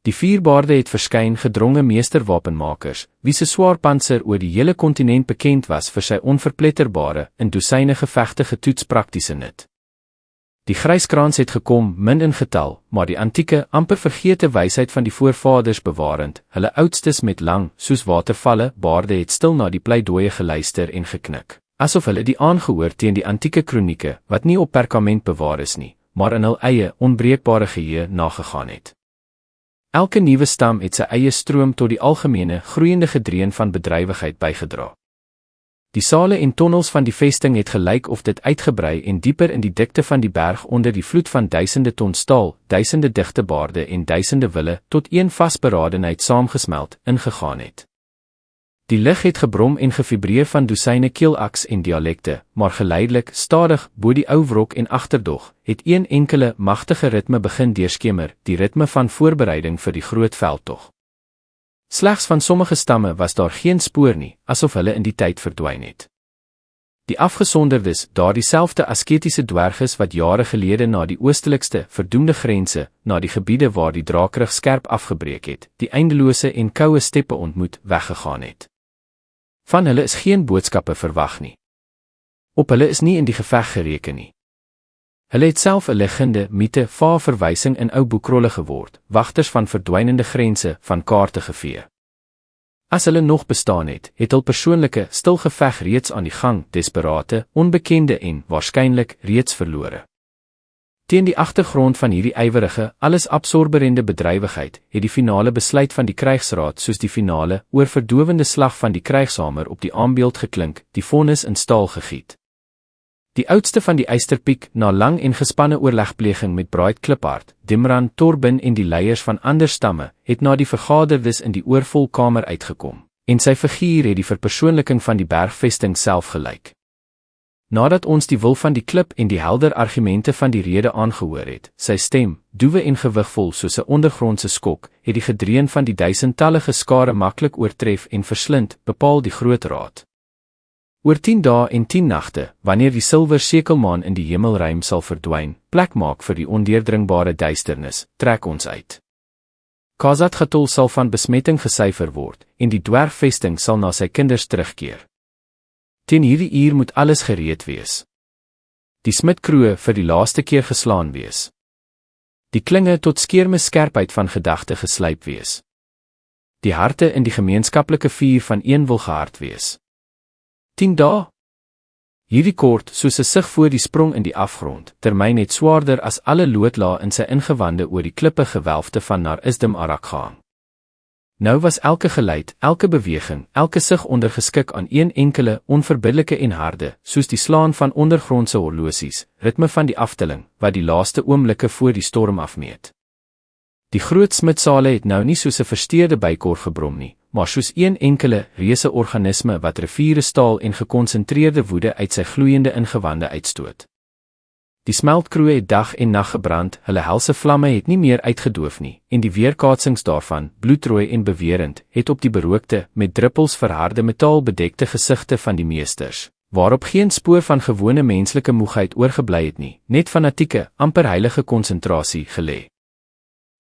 Die vierbaarde het verskyn, gedronge meesterwapenmakers, wie se swaar pantser oor die hele kontinent bekend was vir sy onverpletterbare, in dosyne gevegte getoets praktiese nut. Die gryskraans het gekom, min in getal, maar die antieke, amper vergete wysheid van die voorvaders bewarend, hulle oudstes met lang, soos watervalle, baarde het stil na die pleidooie geluister en geknik, asof hulle die aangehoor teen die antieke kronieke, wat nie op perkament bewaar is nie, maar in hul eie, onbreekbare geheue nagegaan het. Elke nuwe stam het sy eie stroom tot die algemene, groeiende gedreun van bedrywigheid bygedra. Die sale en tonnels van die vesting het gelyk of dit uitgebrei en dieper in die dikte van die berg onder die vloed van duisende ton staal, duisende digte baarde en duisende wille, tot een vasberadenheid saamgesmelt, ingegaan het. Die lig het gebrom en gefibreer van dosyne keelaks en dialekte, maar geleidelik, stadig, bo die ou wrok en agterdog, het een enkele, magtige ritme begin deurskemer, die ritme van voorbereiding vir die groot veldtog. Slegs van sommige stamme was daar geen spoor nie, asof hulle in die tyd verdwyn het. Die afgesonderdes, daardie selfde asketiese dwerges wat jare gelede na die oostelikste, verdoemde grense, na die gebiede waar die draakrig skerp afgebreek het, die eindelose en koue steppe ontmoet, weggegaan het. Van hulle is geen boodskappe verwag nie. Op hulle is nie in die geveg gereken nie. Hulle het self 'n legende, mite, verwysing in ou boekrolle geword, wagters van verdwynende grense, van kaarte gevee. As hulle nog bestaan het, het hul persoonlike, stil geveg reeds aan die gang, desperate, onbekende en, waarskynlik, reeds verlore. Teen die agtergrond van hierdie ywerige, alles absorberende bedrywigheid, het die finale besluit van die krygsraad soos die finale, oorverdowende slag van die krygshamer op die aambeeld geklink, die vonnis in staal gegiet. Die oudste van die Eysterpiek, na lang en gespanne oorlegpleging met Braaid Kliphard, Dimran, Torben en die leiers van ander stamme, het na die vergaderdes in die oorvol kamer uitgekom, en sy figuur het die verpersoonliking van die bergvesting self gelyk. Nadat ons die wil van die klip en die helder argumente van die rede aangehoor het, sy stem, doewe en gewigvol soos 'n ondergrondse skok, het die gedreun van die duisendtallige skare maklik oortref en verslind, bepaal die groot raad. Oor 10 dae en 10 nagte, wanneer die silwer sekelmaan in die hemelruim sal verdwyn, plek maak vir die ondeurdringbare duisternis, trek ons uit. Khazad-Gatol sal van besmetting gesyfer word, en die dwergvesting sal na sy kinders terugkeer. Teen hierdie uur moet alles gereed wees. Die smitkroe vir die laaste keer geslaan wees. Die klinge tot skeermes skerpheid van gedagte geslyp wees. Die harte in die gemeenskaplike vuur van een wil gehard wees. 10 dae? Hierdie kort, soos 'n sig voor die sprong in die afgrond, termyn het swaarder as alle loodla in sy ingewande oor die klippe gewelfte van Nar Isdim Arak gehang. Nou was elke geluid, elke beweging, elke sig ondergeskik aan een enkele, onverbiddelike en harde, soos die slaan van ondergrondse horlosies, ritme van die aftelling, wat die laaste oomblikke voor die storm afmeet. Die groot smitsale het nou nie soos 'n versteurde bykoor gebrom nie, maar soos een enkele, reuse organisme wat riviere staal en gekonsentreerde woede uit sy gloeiende ingewande uitstoot. Die smeltkroe het dag en nag gebrand, hulle helse vlamme het nie meer uitgedoof nie, en die weerkaatsings daarvan, bloedrooi en bewerend, het op die berookte, met druppels verharde metaal bedekte gesigte van die meesters, waarop geen spoor van gewone menslike moegheid oorgebly het nie, net fanatieke, amper heilige konsentrasie gelê.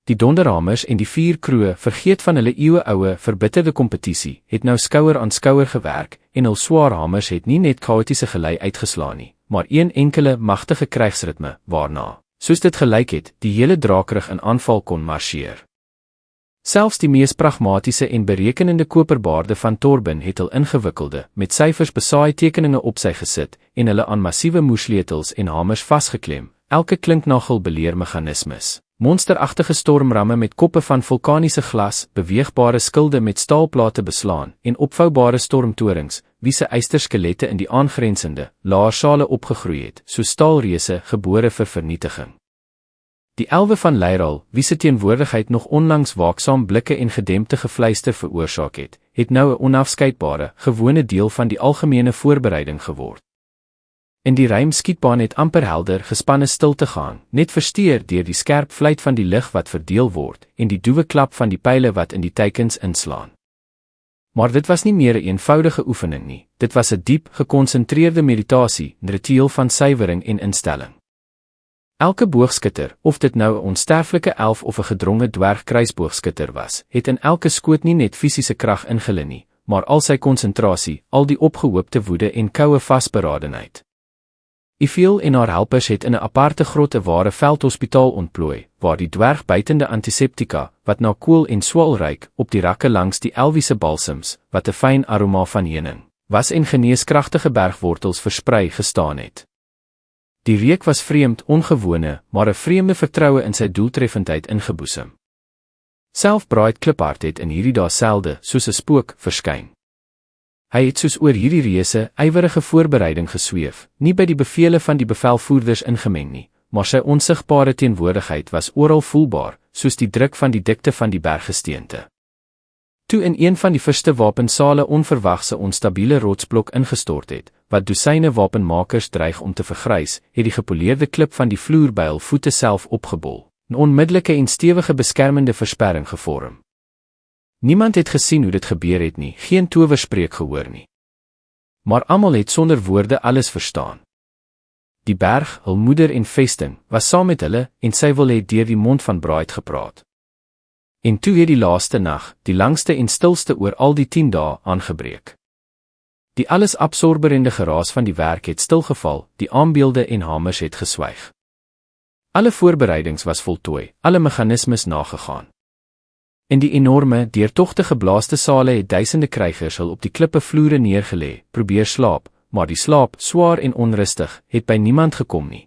Die donderhamers en die 4 kroe, vergeet van hulle eeuwe-oue, verbitterde kompetisie, het nou skouer aan skouer gewerk, en hul swaar hamers het nie net chaotiese gelei uitgeslaan nie, maar een enkele magtige krygsritme, waarna, soos dit gelyk het, die hele draakrig in aanval kon marcheer. Selfs die mees pragmatiese en berekenende koperbaarde van Torben het hul ingewikkelde, met syfers besaai tekeninge op sy gesit, en hulle aan massiewe moesleutels en hamers vasgeklem, elke klinknagel beleermeganismes. Monsteragtige stormramme met koppe van vulkaniese glas, beweegbare skilde met staalplate beslaan, en opvoubare stormtorings, wie se eysterskelette in die aangrensende, laer sale opgegroei het, soos staalreuse gebore vir vernietiging. Die elwe van Leiral, wie se teenwoordigheid nog onlangs waaksaam blikke en gedempte gefluister veroorsaak het nou 'n onafskeidbare, gewone deel van die algemene voorbereiding geword. In die ruim skietbaan het amper helder gespanne stilte gehang, net versteur deur die skerp fluit van die lig wat verdeel word, en die doewe klap van die pyle wat in die teikens inslaan. Maar dit was nie meer 'n eenvoudige oefening nie, dit was 'n diep, gekonsentreerde meditasie, 'n ritueel van suiwering en instelling. Elke boogskutter, of dit nou 'n onsterflike elf of 'n gedronge dwergkruisboogskutter was, het in elke skoot nie net fisiese krag ingelê nie, maar al sy konsentrasie, al die opgehoopte woede en koue vasberadenheid. Ifiel en haar helpers het in 'n aparte grot 'n ware veldhospitaal ontplooi, waar die dwergbuitende antiseptika, wat na kool en swaal ruik, op die rakke langs die elwiese balsams, wat 'n fyn aroma van heuning, was en geneeskragtige bergwortels versprei gestaan het. Die reuk was vreemd, ongewone, maar 'n vreemde vertroue in sy doeltreffendheid ingeboesem. Self Braaid Kliphard het in hierdie dae selde, soos 'n spook, verskyn. Hy het soos oor hierdie reuse, ywerige voorbereiding gesweef, nie by die bevele van die bevelvoerders ingemeng nie, maar sy onsigbare teenwoordigheid was oral voelbaar, soos die druk van die dikte van die berggesteente. Toe in een van die verste wapensale onverwagse onstabiele rotsblok ingestort het, wat dosyne wapenmakers dreig om te vergrys, het die gepoleerde klip van die vloer by hul voete self opgebol, 'n onmiddellike en stewige beskermende versperring gevorm. Niemand het gesien hoe dit gebeur het nie, geen towerspreek gehoor nie. Maar almal het sonder woorde alles verstaan. Die berg, hul moeder en vesting, was saam met hulle, en sy wil het deur die mond van Braaid gepraat. En toe het die laaste nag, die langste en stilste oor al die 10 dae, aangebreek. Die alles absorberende geraas van die werk het stilgeval, die aambeelde en hamers het geswyg. Alle voorbereidings was voltooi, alle meganismes nagegaan. In die enorme, deurtogtige blaaste sale het duisende krygers hul op die klippe vloere neergelê, probeer slaap, maar die slaap, swaar en onrustig, het by niemand gekom nie.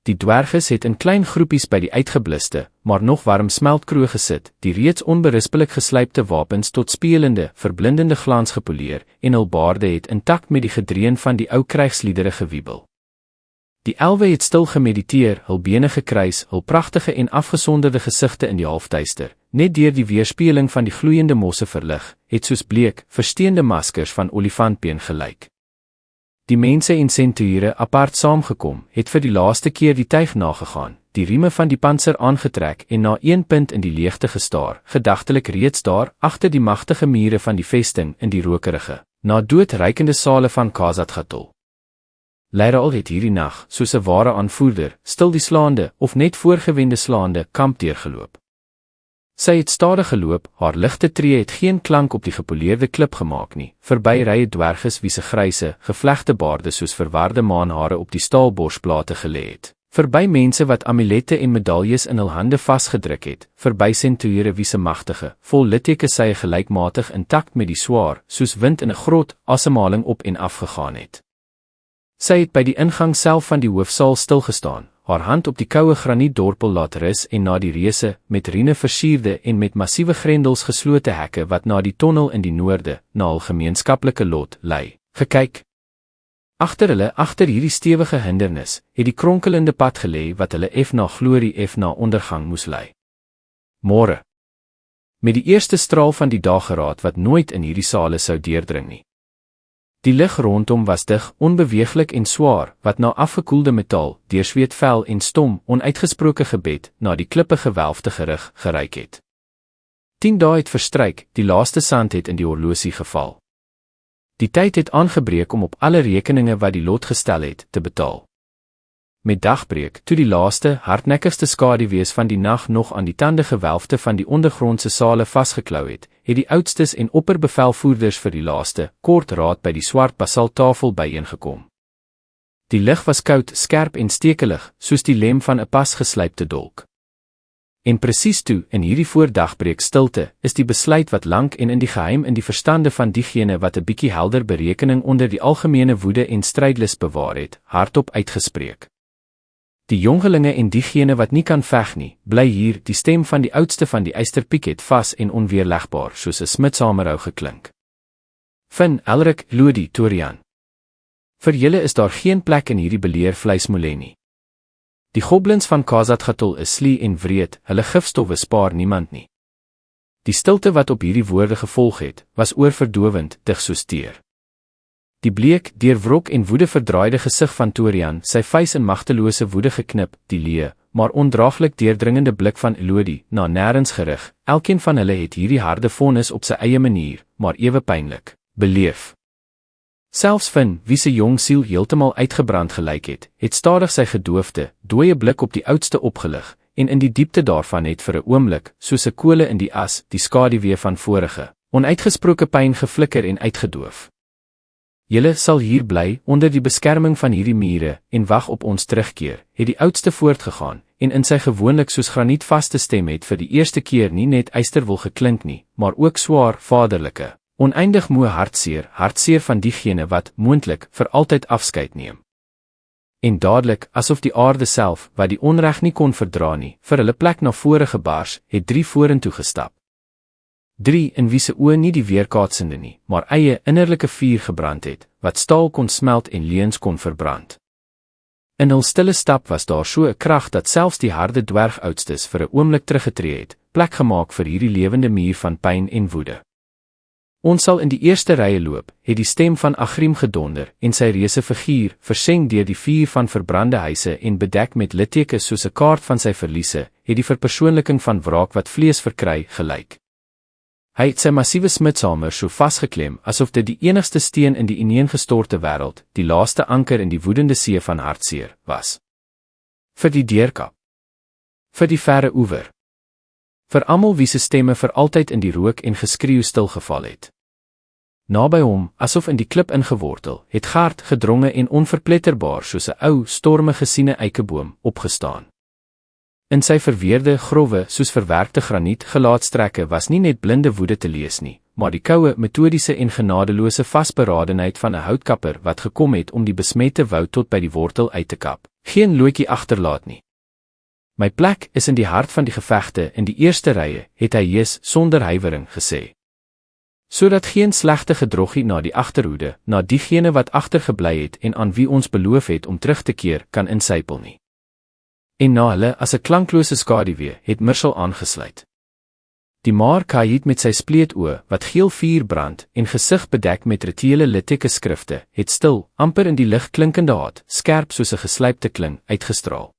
Die dwerges het in klein groepies by die uitgebliste, maar nog warm smeltkroeg gesit, die reeds onberispelik geslypte wapens tot spelende, verblindende glans gepoleer, en hul baarde het intakt met die gedreun van die ou krygsliedere gewiebel. Die elwe het stil gemediteer, hul bene gekruis, hul pragtige en afgesonderde gesigte in die halfduister, net deur die weerspeling van die gloeiende mosse verlig, het soos bleek, versteende maskers van olifantbeen gelyk. Die mense en centuriere apart saamgekom, het vir die laaste keer die tuig nagegaan, die rieme van die pantser aangetrek en na een punt in die leegte gestaar, gedagtelik reeds daar, agter die magtige mure van die vesting in die rokerige, na dood reikende sale van Khazad-Gatol. Leiraal het hierdie nag, soos 'n ware aanvoerder, stil die slaande, of net voorgewende slaande, kamp deurgeloop. Sy het stadig geloop, haar ligte tree het geen klank op die gepoleerde klip gemaak nie, verby rye dwerges wie se gryse, gevlegte baarde soos verwarde maanhare op die staalborsplate gelê het, verby mense wat amulette en medaljes in hul hande vasgedruk het, verby centuriere wie se magtige, vol litteke sye gelykmatig intakt met die swaar, soos wind in 'n grot, asemhaling op en af gegaan het. Sy het by die ingang self van die hoofsaal stilgestaan, haar hand op die koue granietdorpel laat rus en na die reuse, met riene versierde en met massiewe grendels geslote hekke wat na die tonnel in die noorde, na hul gemeenskaplike lot, lei, gekyk. Agter hulle, agter hierdie stewige hindernis, het die kronkelende pad gelê wat hulle na glorie na ondergang moes lei. Môre. Met die eerste straal van die dageraad wat nooit in hierdie sale sou deurdring nie. Die lig rondom was dig, onbeweeglik en swaar, wat na afgekoelde metaal, deursweet vel en stom, onuitgesproke gebed, na die klippe gewelfte gerig, geryk het. 10 dae het verstryk, die laaste sand het in die horlosie geval. Die tyd het aangebreek om op alle rekeninge wat die lot gestel het, te betaal. Met dagbreek, toe die laaste, hardnekkigste skaduwees van die nag nog aan die tande gewelfte van die ondergrondse sale vasgeklou het die oudstes en opperbevelvoerders vir die laaste, kort raad by die swart basaltafel byeengekom. Die lig was koud, skerp en stekelig, soos die lem van 'n pas geslypte dolk. En presies toe, in hierdie voordagbreek stilte, is die besluit wat lank en in die geheim in die verstande van diegene wat 'n bietjie helder berekening onder die algemene woede en strydlus bewaar het, hardop uitgespreek. Die jongelinge en diegene wat nie kan veg nie, bly hier, die stem van die oudste van die Eysterpiek het vas en onweerlegbaar, soos 'n smidshamerhou geklink. Finn, Elric, Lodi, Torian. Vir julle is daar geen plek in hierdie beleer vleismolen nie. Die goblins van Khazad-Gatol is slie en wreed, hulle gifstowwe spaar niemand nie. Die stilte wat op hierdie woorde gevolg het, was oorverdowend, dig soos teer. Die bleek, deur wrok en woede verdraaide gesig van Torian, sy vuis in magtelose woede geknip, die leë, maar ondraaglik deurdringende blik van Elodie, na nêrens gerig, elkeen van hulle het hierdie harde vonnis op sy eie manier, maar ewe pynlik, beleef. Selfs Finn, wie se jong siel heeltemal uitgebrand gelyk het stadig sy gedoofde, dooie blik op die oudste opgelig, en in die diepte daarvan het vir 'n oomblik, soos 'n kole in die as, die skaduwee van vorige, onuitgesproke pyn geflikker en uitgedoof. Julle sal hier bly, onder die beskerming van hierdie mure, en wag op ons terugkeer, het die oudste voortgegaan, en in sy gewoonlik soos granietvaste stem het vir die eerste keer nie net ysterwil geklink nie, maar ook swaar, vaderlike, oneindig moe hartseer van diegene wat, moontlik, vir altyd afskeid neem. En dadelik, asof die aarde self, wat die onreg nie kon verdra nie, vir hulle plek na vore gebars, het 3 vorentoe gestap. 3 in wie se oë nie die weerkaatsende nie, maar eie innerlike vuur gebrand het, wat staal kon smelt en leuns kon verbrand. In hul stille stap was daar so 'n krag dat selfs die harde dwergoudstes vir 'n oomblik teruggetree het, plek gemaak vir hierdie lewende muur van pyn en woede. Ons sal in die eerste rye loop, het die stem van Agrim gedonder, en sy reuse figuur, verseng deur die vuur van verbrande huise en bedek met littekens soos 'n kaart van sy verliese, het die verpersoonliking van wraak wat vlees verkry, gelyk. Hy het sy massiewe smidshamer so vasgeklem, asof dit die enigste steen in die ineengestorte wêreld, die laaste anker in die woedende see van hartseer, was. Vir die deurkap. Vir die verre oewer. Vir almal wie se stemme vir altyd in die rook en geskreeu stilgeval het. Naby hom, asof in die klip ingewortel, het Gert gedronge en onverpletterbaar soos 'n ou, storme gesiene eikeboom, opgestaan. In sy verweerde, growwe, soos verwerkte graniet gelaatstrekke was nie net blinde woede te lees nie, maar die koue, metodiese en genadeloose vasberadenheid van 'n houtkapper wat gekom het om die besmette woud tot by die wortel uit te kap, geen loetjie agterlaat nie. My plek is in die hart van die gevegte in die eerste rye, het hy hees sonder huiwering gesê. Sodat geen slegte gedroggie na die agterhoede, na diegene wat agtergebly het en aan wie ons beloof het om terug te keer, kan insypel nie. En na hulle as 'n klanklose skaduwee het Myrsel aangesluit. Die maar Kaïd met sy spleetoë, wat geel vuur brand, en gesig bedek met rituele litteke skrifte, het stil, amper in die lig klinkende haat, skerp soos 'n geslypte kling, uitgestraal.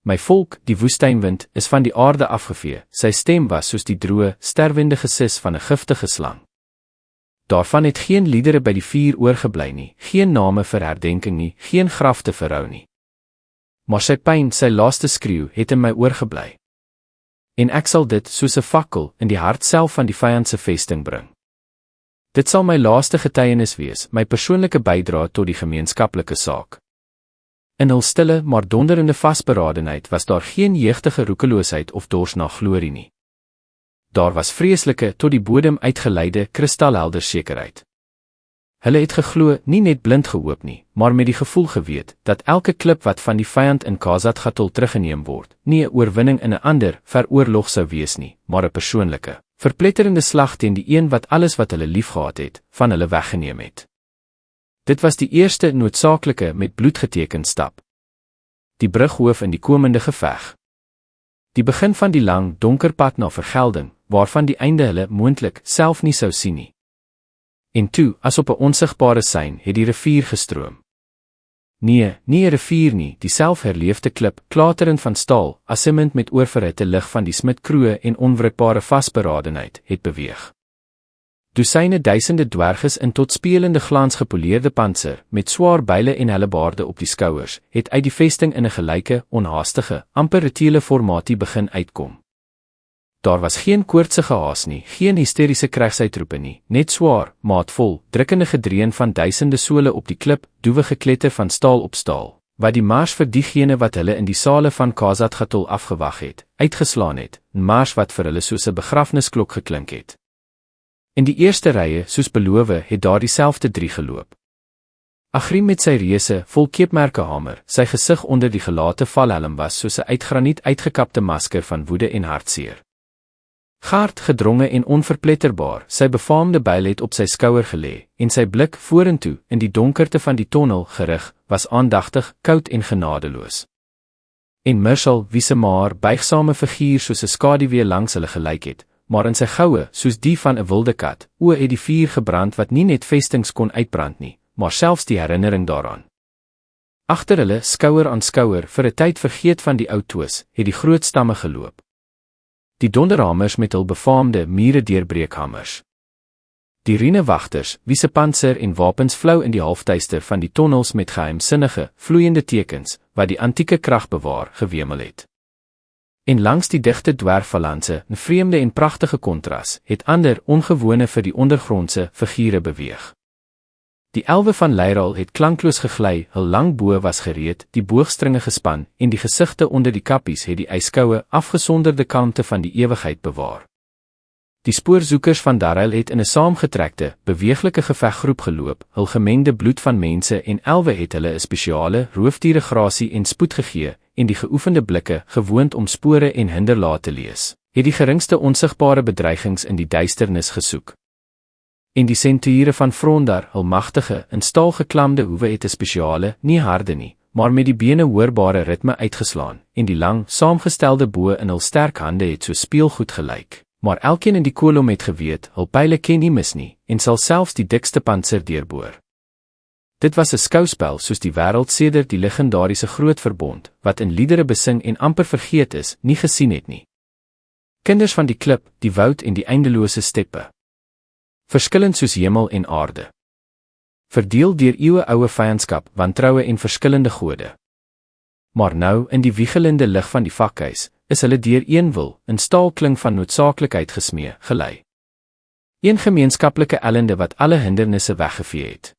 My volk, die woestynwind, is van die aarde afgevee, sy stem was soos die droë, sterwende gesis van 'n giftige slang. Daarvan het geen liedere by die vuur oorgebly nie, geen name vir herdenking nie, geen grafte vir rou nie. Maar sy pyn, sy laaste skreeu, het in my oorgebly. En ek sal dit, soos 'n fakkel, in die hart self van die vyand se vesting bring. Dit sal my laaste getuienis wees, my persoonlike bydra tot die gemeenskaplike saak. In hul stille, maar donderende vasberadenheid was daar geen jeugdige roekeloosheid of dors na glorie nie. Daar was vreeslike, tot die bodem uitgeleide, kristalhelder sekerheid. Hulle het geglo, nie net blind gehoop nie, maar met die gevoel geweet, dat elke klip wat van die vyand in Khazad-Gatol teruggeneem word, nie 'n oorwinning in 'n ander, veroorlog sou wees nie, maar 'n persoonlike, verpletterende slag teen die een wat alles wat hulle liefgehad het, van hulle weggeneem het. Dit was die eerste noodsaaklike met bloed geteken stap. Die brughoof in die komende geveg. Die begin van die lang, donker pad na vergelding, waarvan die einde hulle moontlik self nie sou sien nie. En toe, as op 'n onsigbare sein, het die rivier gestroom. Nee, nie 'n rivier nie, die selfherleefde klip, klaterend van staal, asemend met oorverhitte lig van die smidkroe en onwrikbare vasberadenheid, het beweeg. Dosyne duisende dwerges in tot spelende glans gepoleerde pantser, met swaar byle en hellebaarde op die skouers, het uit die vesting in 'n gelyke, onhaastige, amper rituele formatie begin uitkom. Daar was geen koortsige haas nie, geen hysteriese kregsuitroepe nie, net swaar, maatvol, drukkende gedreun van duisende sole op die klip, doewe gekletter van staal op staal, wat die mars vir diegene wat hulle in die sale van Khazad-Gatol afgewag het, uitgeslaan het, 'n mars wat vir hulle soos 'n begrafnisklok geklink het. In die eerste rye, soos beloof, het daar dieselfde 3 geloop. Agrim met sy reuse, vol keepmerke hamer, sy gesig onder die gelate valhelm was soos 'n uit graniet uitgekapte masker van woede en hartseer. Gert, gedronge en onverpletterbaar, sy befaamde byl het op sy skouer gelê, en sy blik vorentoe, in die donkerte van die tonnel gerig, was aandagtig, koud en genadeloos. En Myrsel, wie se maar buigsame figuur soos 'n skaduwee langs hulle gelyk het, maar in sy goue, soos die van 'n wilde kat, oë het die vuur gebrand wat nie net vestings kon uitbrand nie, maar selfs die herinnering daaraan. Agter hulle, skouer aan skouer, vir 'n tyd vergeet van die ou twis, het die groot stamme geloop. Die donderhamers met hul befaamde mure deurbreekhamers. Die rienewagters, wie se pantser en wapens flou in die halfduister van die tonnels met geheimsinnige, vloeiende tekens, wat die antieke krag bewaar, gewemel het. En langs die digte dwergfalanse, 'n vreemde en pragtige kontras, het ander, ongewone vir die ondergrondse, figure beweeg. Die elwe van Leiral het klankloos gegly, hul lang boë was gereed, die boogstringe gespan, en die gesigte onder die kappies het die yskoue, afgesonderde kalmte van die ewigheid bewaar. Die spoorzoekers van Darel het in 'n saamgetrekte, beweeglike geveggroep geloop, hul gemengde bloed van mense en elwe het hulle 'n spesiale, roofdieregrasie en spoed gegee, en die geoefende blikke, gewoond om spore en hinderlaat te lees, het die geringste onsigbare bedreigings in die duisternis gesoek. En die senturiere van Frondar, hul magtige, in staal geklamde hoewe het 'n spesiale, nie harde nie, maar met die bene hoorbare ritme uitgeslaan, en die lang, saamgestelde boë in hul sterk hande het so speelgoed gelyk, maar elkeen in die kolom het geweet, hul pyle ken nie mis nie, en sal selfs die dikste pantser deurboor. Dit was 'n skouspel soos die wêreld sedert die legendariese groot verbond, wat in liedere besing en amper vergeet is, nie gesien het nie. Kinders van die klip, die woud en die eindelose steppe. Verskillend soos hemel en aarde. Verdeel deur eeueoue vyandskap, wantroue en verskillende gode. Maar nou, in die wiegelende lig van die vakhuis, is hulle deur een wil, in staalkling van noodsaaklikheid gesmee, gelei. Een gemeenskaplike ellende wat alle hindernisse weggevee het.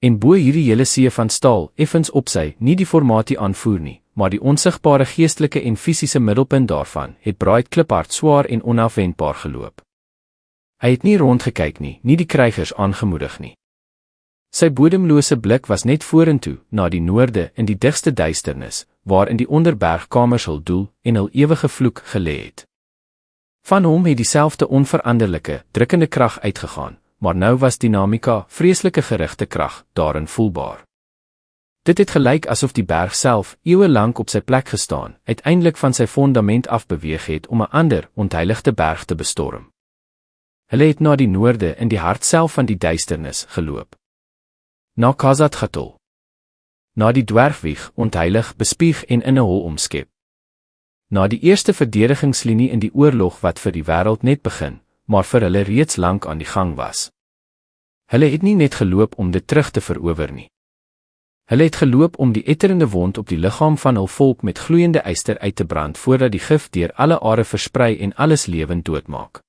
En bo hierdie hele see van staal, effens op sy, nie die formatie aanvoer nie, maar die onsigbare geestelike en fisiese middelpunt daarvan, het Braaid kliphard swaar en onafwendbaar geloop. Hy het nie rondgekyk nie, nie die krygers aangemoedig nie. Sy bodemlose blik was net vorentoe, na die noorde, in die digste duisternis, waar in die onderbergkamers hul doel en hul ewige vloek gelê het. Van hom het dieselfde onveranderlike, drukkende krag uitgegaan, maar nou was dinamika, vreeslike gerigte krag, daarin voelbaar. Dit het gelyk asof die berg self, eeue lank op sy plek gestaan, uiteindelik van sy fondament af beweeg het om 'n ander, ontheiligde berg te bestorm. Hulle het na die noorde in die hart self van die duisternis geloop. Na Khazad-Gatol. Na die dwergwieg, ontheilig, bespieg en in 'n hol omskep. Na die eerste verdedigingslinie in die oorlog wat vir die wêreld net begin, maar vir hulle reeds lank aan die gang was. Hulle het nie net geloop om dit terug te verower nie. Hulle het geloop om die etterende wond op die liggaam van hul volk met gloeiende yster uit te brand voordat die gif deur alle are versprei en alles lewend doodmaak.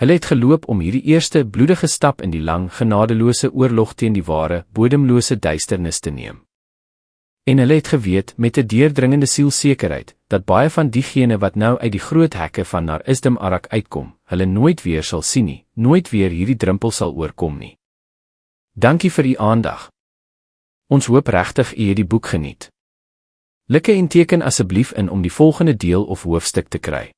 Hulle het geloop om hierdie eerste bloedige stap in die lang, genadeloose oorlog teen die ware, bodemlose duisternis te neem. En hulle het geweet, met 'n deurdringende sielsekerheid, dat baie van diegene wat nou uit die groot hekke van Nar Isdim Arak uitkom, hulle nooit weer sal sien nie, nooit weer hierdie drempel sal oorkom nie. Dankie vir u aandag. Ons hoop regtig u het die boek geniet. Like en teken asseblief in om die volgende deel of hoofstuk te kry.